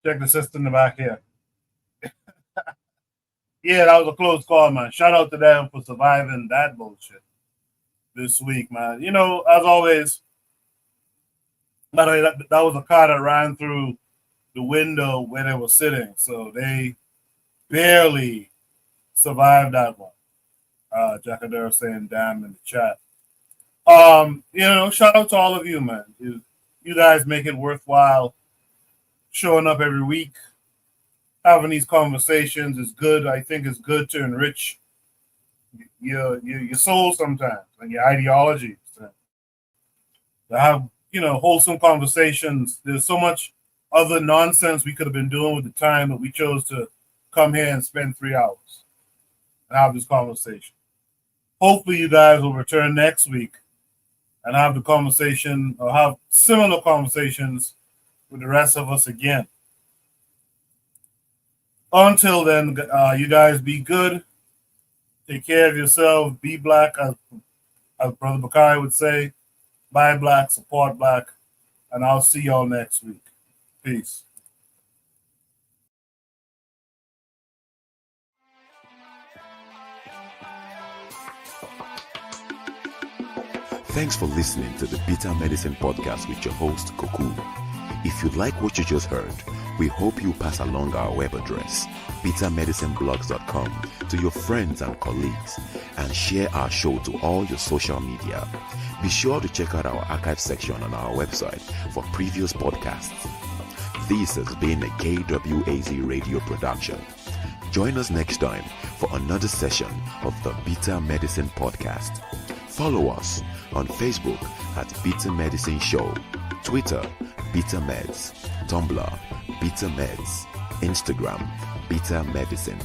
Check the system in the back here. Yeah, that was a close call, man. Shout out to them for surviving that bullshit this week, man. As always, by the way, that was a car that ran through the window where they were sitting, so they barely survived that one. Jackadero saying damn in the chat. Shout out to all of you, man. You guys make it worthwhile showing up every week. Having these conversations is good. I think it's good to enrich your soul sometimes and your ideologies. To have wholesome conversations. There's so much other nonsense we could have been doing with the time, but we chose to come here and spend 3 hours and have this conversation. Hopefully, you guys will return next week and have the conversation or have similar conversations with the rest of us again. Until then, you guys be good. Take care of yourself. Be black, as Brother Bakari would say. Buy black, support black. And I'll see y'all next week. Peace. Thanks for listening to the Bitter Medicine Podcast with your host, Koku. If you like what you just heard, We hope you pass along our web address, bitamedicineblogs.com, to your friends and colleagues, and share our show to all your social media. Be sure to check out our archive section on our website for previous podcasts. This has been a KWAZ radio production. Join us next time for another session of the Beta Medicine Podcast. Follow us on Facebook at Beta Medicine Show, Twitter, Beta Meds, Tumblr, Beta Meds, Instagram, Beta Medicine.